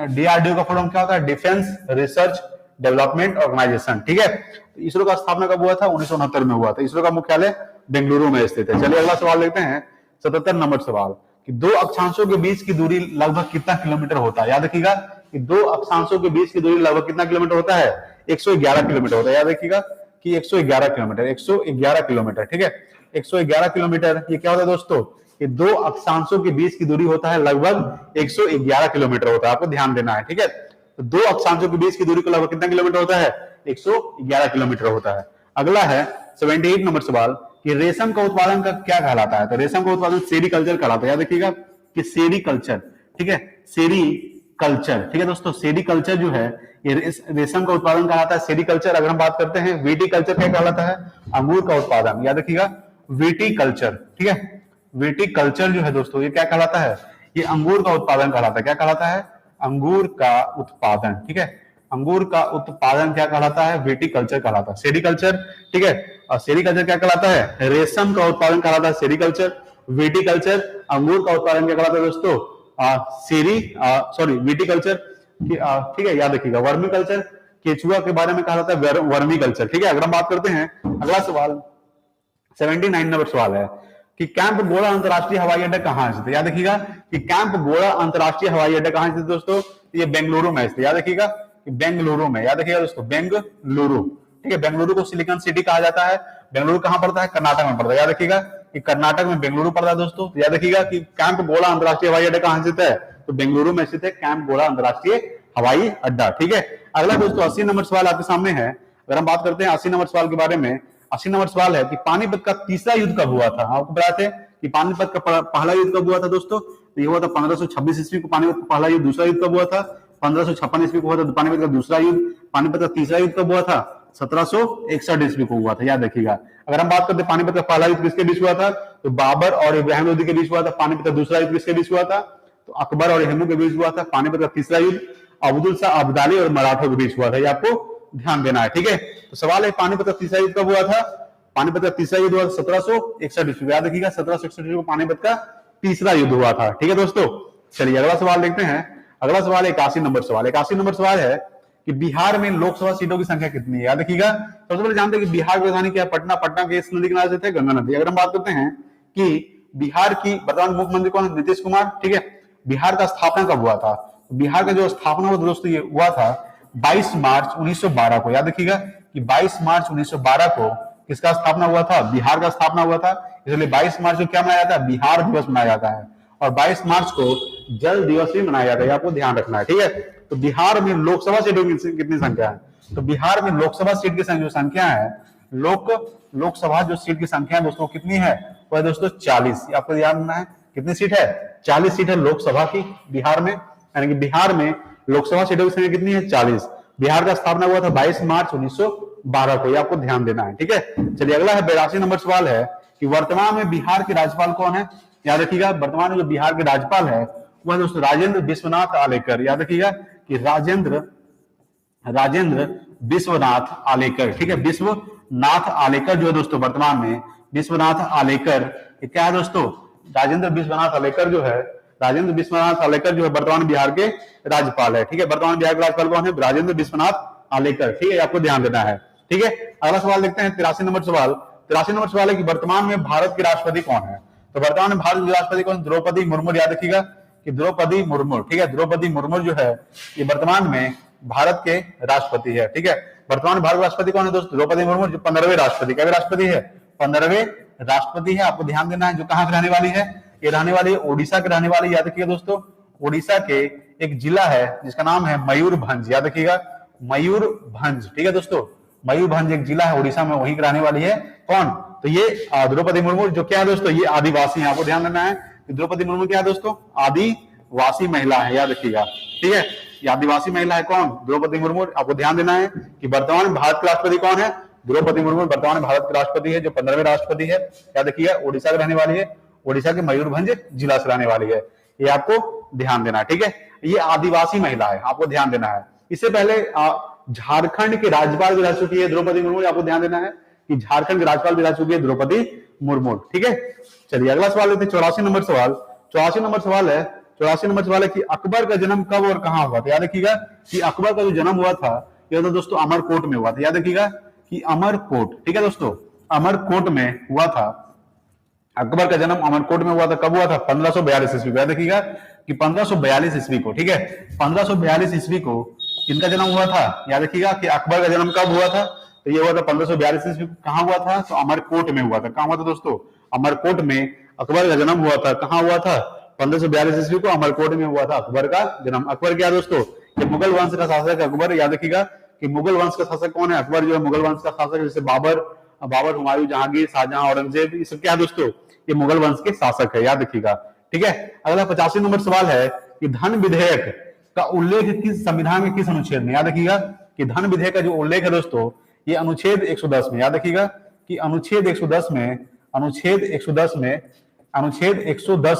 डीआरडीओ का फुल फॉर्म क्या होता है, डिफेंस रिसर्च डेवलपमेंट ऑर्गेनाइजेशन, ठीक है। इसरो का स्थापना कब हुआ था, 1969 में हुआ था। इसरो का मुख्यालय बेंगलुरु में स्थित है। चलिए अगला सवाल देखते हैं, 77 नंबर सवाल, कि दो अक्षांशों के बीच की दूरी लगभग कितना किलोमीटर होता है। याद रखिएगा कि दो अक्षांशों के बीच की दूरी लगभग कितना किलोमीटर होता है, 111 किलोमीटर होता है। याद रखिएगा कि 111 किलोमीटर, 111 किलोमीटर, ठीक है, 111 किलोमीटर। ये क्या होता है दोस्तों, ये दो अक्षांशों के बीच की दूरी होता है लगभग 111 किलोमीटर होता है, आपको ध्यान देना है, ठीक है। तो दो अक्षांशों के बीच की दूरी को लगभग कितना किलोमीटर होता है, 111 किलोमीटर होता है। अगला है 78 नंबर सवाल, कि रेशम का उत्पादन का क्या कहलाता है। तो रेशम का उत्पादन सेरीकल्चर कहलाता है। याद रखिएगा कि सेरीकल्चर, ठीक है, सेरीकल्चर, ठीक है दोस्तों, सेरीकल्चर जो है ये रेशम का उत्पादन कहलाता है, सेरीकल्चर। अगर हम बात करते हैं विटीकल्चर क्या कहलाता है, अंगूर का उत्पादन। याद रखिएगा विटीकल्चर, ठीक है, विटीकल्चर जो है दोस्तों ये क्या कहलाता है, ये अंगूर का उत्पादन कहलाता है। क्या कहलाता है, अंगूर का उत्पादन, ठीक है, अंगूर का उत्पादन क्या कहलाता है, विटीकल्चर कहलाता है। सेरीकल्चर, ठीक है, और सेरीकल्चर क्या कहलाता है, रेशम का उत्पादन कहलाता है सेरीकल्चर। विटीकल्चर अंगूर का उत्पादन क्या कहलाता है दोस्तों, विटीकल्चर, ठीक है। याद रखिएगा वर्मी कल्चर, केचुआ के बारे में कहा जाता है वर्मी कल्चर, ठीक है। अगर हम बात करते हैं अगला सवाल 79 नंबर सवाल है, कि कैंप गोड़ा अंतरराष्ट्रीय हवाई अड्डा कहां स्थित है। याद रखिएगा कि कैंप गोड़ा अंतरराष्ट्रीय हवाई अड्डा कहां स्थित है दोस्तों, ये बेंगलुरु में स्थित है। याद रखिएगा कि बेंगलुरु में, याद रखिएगा दोस्तों बेंगलुरु, ठीक है, बेंगलुरु को सिलिकॉन सिटी कहा जाता है। बेंगलुरु कहां पड़ता है, कर्नाटक में पड़ता है। याद रखिएगा कि कर्नाटक में बेंगलुरु पड़ता है दोस्तों। याद रखिएगा कि कैंप गोड़ा अंतरराष्ट्रीय हवाई अड्डा कहां स्थित है, तो बेंगलुरु में स्थित है कैंप गोड़ा अंतरराष्ट्रीय हवाई अड्डा, ठीक है। अगला दोस्तों 80 नंबर सवाल आपके सामने है। अगर हम बात करते हैं 80 नंबर सवाल के बारे में, 80 नंबर सवाल है कि पानीपत का तीसरा युद्ध कब हुआ था। आपको पता है कि पानीपत का पहला युद्ध कब हुआ था दोस्तों, तो ये हुआ था 1526 ईस्वी को पानीपत का पहला युद्ध। दूसरा युद्ध कब हुआ था, 1556 ईस्वी को हुआ था पानीपत का दूसरा युद्ध। पानीपत का तीसरा युद्ध कब हुआ था, 1761 ईस्वी को हुआ था। याद रखिएगा अगर हम बात करते हैं पानीपत का पहला युद्ध किसके बीच हुआ था, तो बाबर और इब्राहिम लोदी के बीच हुआ था। पानीपत का दूसरा युद्ध किसके बीच हुआ था, तो अकबर और हेमू के बीच हुआ था। पानीपत का तीसरा युद्ध अब्दुल शाह अब्दाली और मराठों के बीच हुआ था। ये आपको ध्यान देना है, ठीक है। तो सवाल है पानीपत का तीसरा युद्ध कब हुआ था, पानीपत का तीसरा युद्ध हुआ 1761 ईस्वी। याद रखिएगा 1761 ईस्वी को पानीपत का तीसरा युद्ध हुआ था, ठीक है दोस्तों। चलिए अगला सवाल देखते हैं। अगला सवाल 81 नंबर सवाल। 81 नंबर सवाल है कि बिहार में लोकसभा सीटों की संख्या कितनी है। याद रखिएगा सबसे पहले जानते हैं कि बिहार की राजधानी क्या है, पटना। पटना किस नदी के नाम से थे, गंगा नदी। अगर हम बात करते हैं कि बिहार की वर्तमान मुख्यमंत्री कौन है, नीतीश कुमार, ठीक है। बिहार का स्थापना कब हुआ था, बिहार का जो स्थापना हुआ दोस्तों ये हुआ था 22 मार्च 1912 को, याद रखिएगा कि 22 मार्च 1912 को किसका स्थापना हुआ था, बिहार का स्थापना हुआ था, इसलिए 22 मार्च को क्या मनाया जाता है, बिहार दिवस मनाया जाता है। और 22 मार्च को जल दिवस भी मनाया जाता है, आपको ध्यान रखना है, ठीक है। तो बिहार में लोकसभा सीटों की कितनी संख्या है, तो बिहार में लोकसभा सीट की जो संख्या है, लोकसभा जो सीट की संख्या है दोस्तों कितनी है, वह दोस्तों 40, आपको याद रखना है कितनी सीट है, 40 सीट है लोकसभा की बिहार में, यानी कि बिहार में लोकसभा सीटों की संख्या कितनी है, 40। बिहार का स्थापना हुआ था 22 मार्च 1912 को, ये आपको ध्यान देना है, ठीक है। चलिए अगला है 82 नंबर सवाल है कि वर्तमान में बिहार के राज्यपाल कौन है, याद रखिएगा वर्तमान में जो बिहार के राज्यपाल है वह दोस्तों राजेंद्र विश्वनाथ आलेकर, याद रखिएगा कि राजेंद्र विश्वनाथ आलेकर, ठीक है। विश्वनाथ आलेकर जो है दोस्तों वर्तमान में विश्वनाथ आलेकर क्या है दोस्तों, राजेंद्र विश्वनाथ आलेकर जो है, राजेंद्र विश्वनाथ आलेकर जो है वर्तमान बिहार के राज्यपाल है, ठीक है। वर्तमान बिहार के राज्यपाल कौन है, राजेंद्र विश्वनाथ आलेकर, ठीक है, आपको ध्यान देना है, ठीक है। अगला सवाल देखते हैं 83 नंबर सवाल। 83 नंबर सवाल है कि वर्तमान में भारत के राष्ट्रपति कौन है, तो वर्तमान में भारत के राष्ट्रपति कौन, द्रौपदी मुर्मू, याद रखिएगा कि द्रौपदी मुर्मू, ठीक है। द्रौपदी मुर्मू जो है ये वर्तमान में भारत के राष्ट्रपति है, ठीक है। वर्तमान भारत राष्ट्रपति कौन है दोस्तों, द्रौपदी मुर्मू, जो 15वें राष्ट्रपति, क्या राष्ट्रपति है, 15वें राष्ट्रपति है, आपको ध्यान देना है। जो कहां की रहने वाली है, ये रहने वाली है ओडिशा के रहने वाली, याद रखिएगा दोस्तों ओडिशा के एक जिला है जिसका नाम है मयूरभंज, याद रखिएगा मयूरभंज, ठीक है दोस्तों, मयूरभंज एक जिला है ओडिशा में, वहीं रहने वाली है कौन, तो ये द्रौपदी मुर्मू जो क्या है दोस्तों, ये आदिवासी है, आपको ध्यान देना है कि द्रौपदी मुर्मू क्या है दोस्तों, आदिवासी महिला है, याद रखिएगा, ठीक है। ये आदिवासी महिला है कौन, द्रौपदी मुर्मू, आपको ध्यान देना है कि वर्तमान भारत के राष्ट्रपति कौन है, द्रौपदी मुर्मू वर्तमान भारत के राष्ट्रपति है, जो 15वें राष्ट्रपति है, याद रखिएगा ओडिशा के रहने वाली है, ओडिशा के मयूरभंज जिला से रहने वाली है, ये आपको ध्यान देना है, ठीक है। ये आदिवासी महिला है, आपको ध्यान देना है। इससे पहले झारखंड के राज्यपाल भी रह चुकी है द्रौपदी मुर्मू, आपको ध्यान देना है कि झारखंड के राज्यपाल भी रह चुकी है द्रौपदी मुर्मू, ठीक है। चलिए अगला सवाल लेते हैं 84 नंबर सवाल। 84 नंबर सवाल है, 84 नंबर सवाल है कि अकबर का जन्म कब और कहां हुआ था, याद रखिएगा कि अकबर का जो जन्म हुआ था यह तो दोस्तों अमरकोट में हुआ था, याद रखिएगा कि अमरकोट, ठीक है दोस्तों, अमरकोट में हुआ था। अकबर का जन्म अमरकोट में हुआ था, कब हुआ था, 1542 ईस्वी को, याद रखिएगा कि 1542 ईस्वी को, ठीक है। 1542 ईस्वी को किनका जन्म हुआ था, याद रखिएगा कि अकबर का जन्म कब हुआ था, तो ये हुआ था 1542 ईस्वी को, कहां हुआ था, तो अमरकोट में हुआ था, कहां हुआ था दोस्तों, अमरकोट में अकबर का जन्म हुआ था, कहां हुआ था, 1542 ईस्वी को अमरकोट में हुआ था अकबर का जन्म। अकबर क्या दोस्तों, ये मुगल वंश का शासक अकबर, याद रखिएगा कि मुगल वंश का शासक कौन है, अकबर जो है मुगल वंश का शासक, जैसे बाबर हुमायूं, जहांगीर, शाहजहां, औरंगजेब, ये सब क्या है दोस्तों, ये मुगल वंश के शासक है, याद रखिएगा, ठीक है। अगला 85 नंबर सवाल है कि धन विधेयक का उल्लेख किस संविधान के किस अनुच्छेद में, याद रखिएगा कि धन विधेयक का जो उल्लेख है दोस्तों ये अनुच्छेद 110 में, याद रखिएगा कि अनुच्छेद 110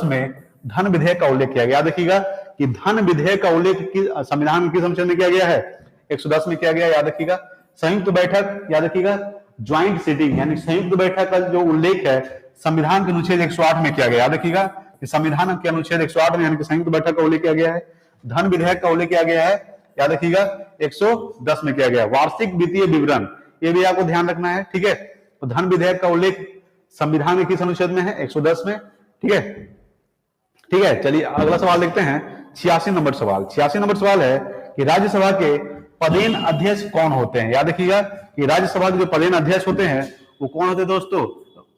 में धन विधेयक का उल्लेख किया गया, याद रखिएगा कि धन विधेयक का उल्लेख संविधान में किस अनुच्छेद में किया गया है, 110 में किया गया, याद रखिएगा। संयुक्त बैठक, याद रखिएगा ज्वाइंट सिटिंग, यानी संयुक्त बैठक का जो उल्लेख है संविधान के अनुच्छेद 108 में किया गया, याद रखिएगा कि संविधान के अनुच्छेद 108 में यानी कि संयुक्त बैठक का उल्लेख किया गया है। धन विधेयक का उल्लेख किया गया है, याद रखिएगा 110 में किया गया। वार्षिक वित्तीय विवरण, ये भी आपको ध्यान रखना है, ठीक है। तो धन विधेयक का उल्लेख संविधान के किस अनुच्छेद में है, 110 में, ठीक है, ठीक है। चलिए अगला सवाल देखते हैं 86 नंबर सवाल। 86 नंबर सवाल है कि राज्यसभा के पदेन अध्यक्ष कौन होते हैं, याद रखिएगा कि राज्यसभा के जो पदेन अध्यक्ष होते हैं वो कौन होते हैं दोस्तों,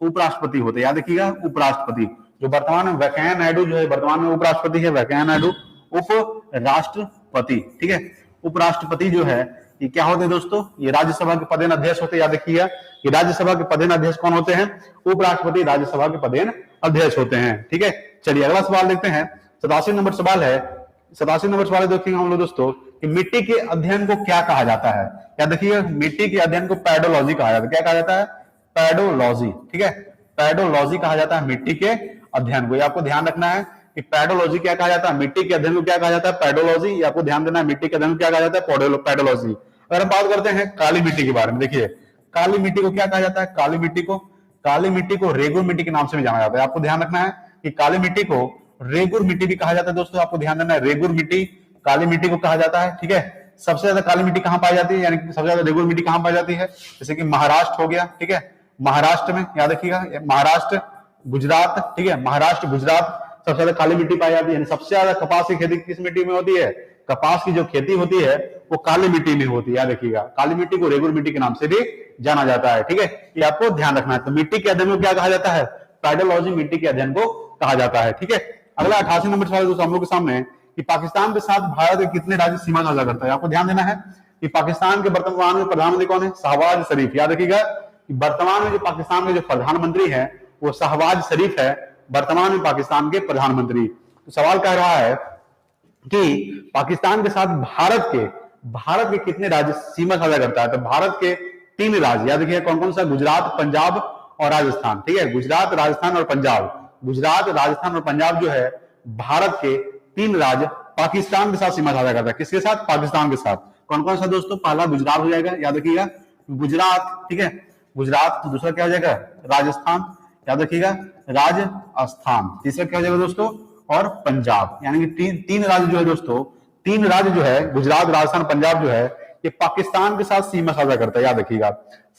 उपराष्ट्रपति होते हैं, याद रखिएगा उपराष्ट्रपति। जो वर्तमान में वेंकैया नायडू जो है वर्तमान में उपराष्ट्रपति है, वेंकैया नायडू उपराष्ट्रपति, ठीक है। उपराष्ट्रपति जो है ये क्या होते हैं दोस्तों, ये राज्यसभा के पदेन अध्यक्ष होते हैं, याद रखिएगा कि राज्यसभा के पदेन अध्यक्ष कौन होते हैं, उपराष्ट्रपति राज्यसभा के पदेन अध्यक्ष होते हैं, ठीक है। चलिए अगला सवाल देखते हैं 87 नंबर सवाल है। 87 नंबर सवाल देखेंगे हम लोग दोस्तों कि मिट्टी के अध्ययन को क्या कहा जाता है, याद रखिएगा मिट्टी के अध्ययन को पैडोलॉजी कहा जाता है, क्या कहा जाता है, पैडोलॉजी, ठीक है, पैडोलॉजी कहा जाता है मिट्टी के अध्ययन को। ये आपको ध्यान रखना है कि पैडोलॉजी क्या कहा जाता है, मिट्टी के अध्ययन को क्या कहा जाता है, पैडोलॉजी। ये आपको ध्यान देना है मिट्टी के अध्ययन को क्या कहा जाता है, पैडोलॉजी। अगर हम बात करते हैं काली मिट्टी के बारे में, देखिए काली मिट्टी को क्या कहा जाता है, काली मिट्टी को रेगुर मिट्टी के नाम से भी जाना जाता है। आपको ध्यान रखना है कि काली मिट्टी को रेगुर मिट्टी भी कहा जाता है दोस्तों, आपको ध्यान देना है रेगुर मिट्टी काली मिट्टी को कहा जाता है, ठीक है। सबसे ज्यादा काली मिट्टी कहां पाई जाती है, यानी कि सबसे ज्यादा रेगुर मिट्टी कहां पाई जाती है, जैसे कि महाराष्ट्र हो गया, ठीक है, महाराष्ट्र में, याद रखिएगा महाराष्ट्र गुजरात, ठीक है, महाराष्ट्र गुजरात सबसे ज्यादा काली मिट्टी पाई जाती है। सबसे ज्यादा कपास की खेती किस मिट्टी में होती है, कपास की जो खेती होती है वो काली मिट्टी में होती है, याद रखिएगा। काली मिट्टी को रेगुर मिट्टी के नाम से भी जाना जाता है, ठीक है, ये आपको ध्यान रखना है। तो मिट्टी के अध्ययन को क्या कहा जाता है? पेडोलॉजी, मिट्टी के अध्ययन को कहा जाता है, ठीक है। अगला 88 नंबर सवाल दोस्तों हम लोग के सामने कि पाकिस्तान के साथ भारत के कितने राज्य सीमा साझा करता है? आपको ध्यान देना है कि पाकिस्तान के वर्तमान में प्रधानमंत्री कौन है? शहबाज शरीफ। याद रखिएगा कि वर्तमान में जो पाकिस्तान के जो प्रधानमंत्री है वो शहबाज शरीफ है, वर्तमान में पाकिस्तान के प्रधानमंत्री। तो सवाल कह रहा है कि पाकिस्तान के साथ भारत के कितने राज्य सीमा साझा करता है? तो भारत के 3 राज्य, याद रखिए कौन कौन सा? गुजरात, पंजाब और राजस्थान, ठीक है। गुजरात, राजस्थान और पंजाब। गुजरात, राजस्थान और पंजाब जो है भारत के 3 राज्य पाकिस्तान के साथ सीमा साझा करता है। किसके साथ? पाकिस्तान के साथ। कौन कौन सा दोस्तों? पहला गुजरात हो जाएगा, याद रखिएगा गुजरात, ठीक है, गुजरात। दूसरा क्या हो जाएगा? राजस्थान, याद रखिएगा राजस्थान। तीसरा क्या हो जाएगा दोस्तों? और पंजाब। यानी कि 3 राज्य जो है दोस्तों, 3 राज्य जो है गुजरात, राजस्थान, पंजाब जो है ये पाकिस्तान के साथ सीमा साझा करता है, याद रखिएगा।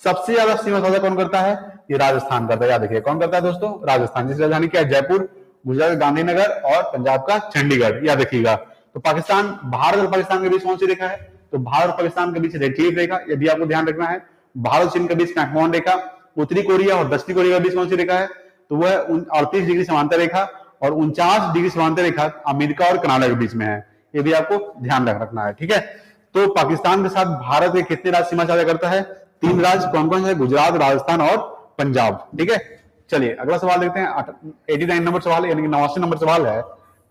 सबसे ज्यादा सीमा साझा कौन करता है? ये राजस्थान करता है, याद रखिए कौन करता है दोस्तों? राजस्थान। जिसकी राजधानी क्या है? जयपुर। गुजरात गांधीनगर और पंजाब का चंडीगढ़, याद रखिएगा। तो पाकिस्तान, भारत और पाकिस्तान के बीच कौन सी रेखा है? तो भारत और पाकिस्तान के बीच रेखीय रेखा, यदि आपको ध्यान रखना है। भारत चीन के बीच मैकमोहन रेखा। उत्तरी कोरिया और दक्षिणी कोरिया के बीच कौन सी रेखा है? तो वह 38 डिग्री समांतर रेखा और 49 डिग्री समांतर रेखा अमेरिका और कनाडा के बीच में है, ये भी आपको ध्यान रखना है, ठीक है। तो पाकिस्तान के साथ भारत के कितने राज्य सीमा साझा करता है? 3 राज्य। कौन कौन से? गुजरात, राजस्थान और पंजाब, ठीक है। चलिए अगला सवाल देखते हैं। 89 नंबर सवाल यानी कि 89 नंबर सवाल है।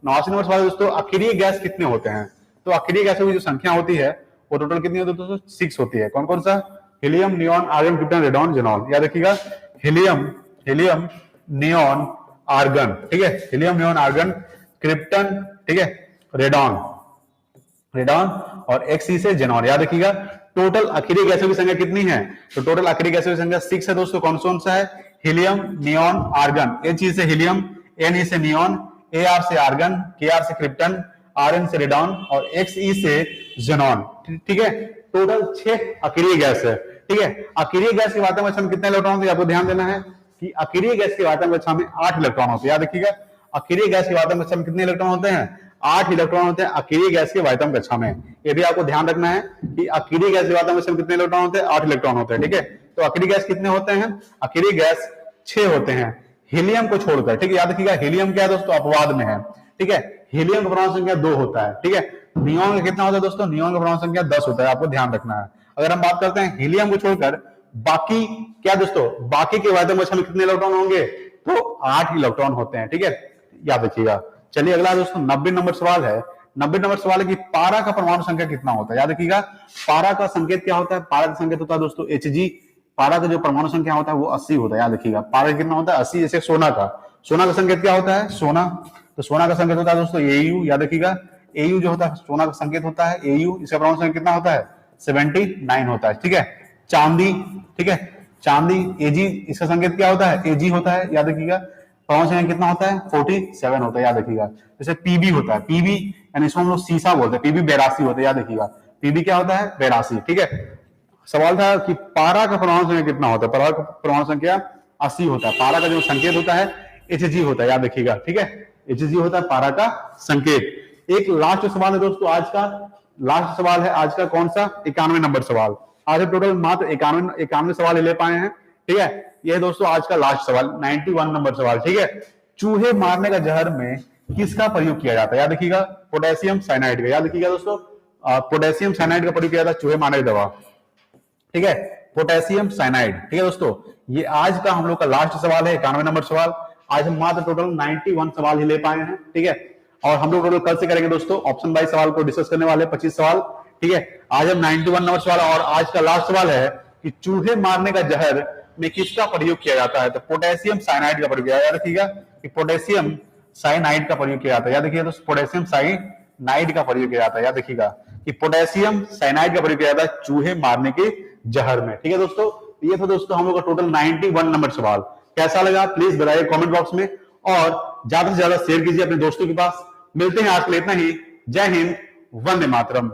89 नंबर सवाल दोस्तों, अक्षीय गैस कितने होते हैं? तो अक्षीय गैसों की जो संख्या होती है वो टोटल कितनी होती है दोस्तों? 6 होती है। कौन कौन सा? Helium, neon, argon, krypton, radon, xenon. याद रखिएगा हीलियम, नियॉन, आर्गन, ठीक है, हीलियम, नियॉन, आर्गन, क्रिप्टन, ठीक है, रेडॉन और एक्सी से जेनॉन। याद रखिएगा टोटल अक्षीय गैसों की संख्या कितनी है? तो टोटल अक्षीय गैसों की संख्या 6 है दोस्तों। कौन कौन सा है? Helium, neon, argon. एच से हीलियम, एन से नियॉन, ए आर से आर्गन, के आर से क्रिप्टन, आर एन से रेडॉन और एक्स ई से जेनॉन, ठीक है। टोटल 6 अक्षीय गैस है, ठीक है। अक्षीय गैस के वातावरण कक्षा में कितने इलेक्ट्रॉन होते हैं? आपको ध्यान देना है कि अक्षीय गैस के वातावरण कक्षा में 8 इलेक्ट्रॉन होते हैं। याद रखिएगा अक्षीय गैस के वातावरण कक्षा में कितने इलेक्ट्रॉन होते हैं? 8 इलेक्ट्रॉन होते हैं अक्षीय गैस के वातावरण कक्षा में। ये भी आपको ध्यान रखना है कि अक्षीय गैस के वातावरण कक्षा में कितने इलेक्ट्रॉन होते हैं? 8 इलेक्ट्रॉन होते हैं, ठीक है। तो अक्षीय गैस कितने होते हैं? अक्षीय गैस 6 होते हैं हीलियम को छोड़कर, ठीक है। याद रखिएगा हीलियम क्या है दोस्तों? अपवाद में है, ठीक है। हीलियम का परमाणु संख्या 2 होता है, ठीक है। नियॉन का कितना होता है दोस्तों? नियॉन का परमाणु संख्या 10 होता है, आपको ध्यान रखना है। अगर हम बात करते हैं हीलियम को छोड़कर बाकी क्या दोस्तों? बाकी के वातावरण कक्षा में कितने इलेक्ट्रॉन होंगे? तो 8 इलेक्ट्रॉन होते हैं, ठीक है, याद रखिएगा। चलिए अगला दोस्तों 90 नंबर सवाल है। 90 नंबर सवाल है कि पारा का परमाणु संख्या कितना होता है? याद रखिएगा पारा का संकेत क्या होता है? पारा का संकेत होता है दोस्तों Hg। पारा का जो परमाणु संख्या होता है वो 80 होता है, याद रखिएगा। पारा कितना होता है? 80। जैसे सोना का संकेत क्या होता है? सोना। तो सोना का संकेत होता है दोस्तों Au, याद रखिएगा Au जो होता है सोना का संकेत होता है Au। इसका परमाणु संख्या कितना होता है? 79 होता है, ठीक है। चांदी, ठीक है, चांदी Ag, इसका संकेत क्या होता है? Ag होता है, याद रखिएगा। परमाणु संख्या कितना होता है? 47 होता है, याद रखिएगा। जैसे Pb होता है, Pb यानी इसको हम लोग सीसा बोलते हैं, Pb 82 होता है, याद रखिएगा। Pb क्या होता है? 82, ठीक है। सवाल था कि पारा का परमाणु संख्या कितना होता है? पारा का परमाणु संख्या 80 होता है। पारा का जो संकेत होता है Hg होता है, याद रखिएगा, ठीक है। Hg होता है पारा का संकेत। एक लास्ट सवाल है दोस्तों आज का, लास्ट सवाल है आज का, कौन सा? 91 नंबर सवाल। आज टोटल मात्र 91 सवाल ले पाए हैं, ठीक है। ये दोस्तों आज का लास्ट सवाल 91 नंबर सवाल, ठीक है। चूहे मारने का जहर में किसका प्रयोग किया जाता है? याद रखिएगा पोटेशियम साइनाइड का। याद रखिएगा दोस्तों पोटेशियम साइनाइड का प्रयोग किया जाता है चूहे मारने की दवा, ठीक है, पोटेशियम साइनाइड, ठीक है दोस्तों। ये आज का हम लोग का लास्ट सवाल है, 91 नंबर सवाल। आज हम मात्र टोटल 91 सवाल ही ले पाए हैं, ठीक है। और हम लोग टोटल कल से करेंगे दोस्तों ऑप्शन वाइज सवाल को डिस्कस करने वाले 25 सवाल, ठीक है। आज हम 91 नंबर सवाल और आज का लास्ट सवाल है कि चूहे मारने का जहर में किसका प्रयोग किया जाता है? तो पोटेशियम साइनाइड का प्रयोग किया। याद रखिएगा कि पोटेशियम साइनाइड का प्रयोग किया जाता है। याद रखिएगा दोस्तों पोटेशियम साइनाइड का प्रयोग किया जाता है। याद रखिएगा कि पोटेशियम साइनाइड का प्रयोग किया जाता है चूहे मारने के जहर में, ठीक है दोस्तों। ये था दोस्तों हम लोग का टोटल 91 नंबर सवाल। कैसा लगा प्लीज बताइए कमेंट बॉक्स में और ज्यादा से ज्यादा शेयर कीजिए अपने दोस्तों के पास। मिलते हैं आज के लिए इतना ही। जय हिंद, वंदे मातरम।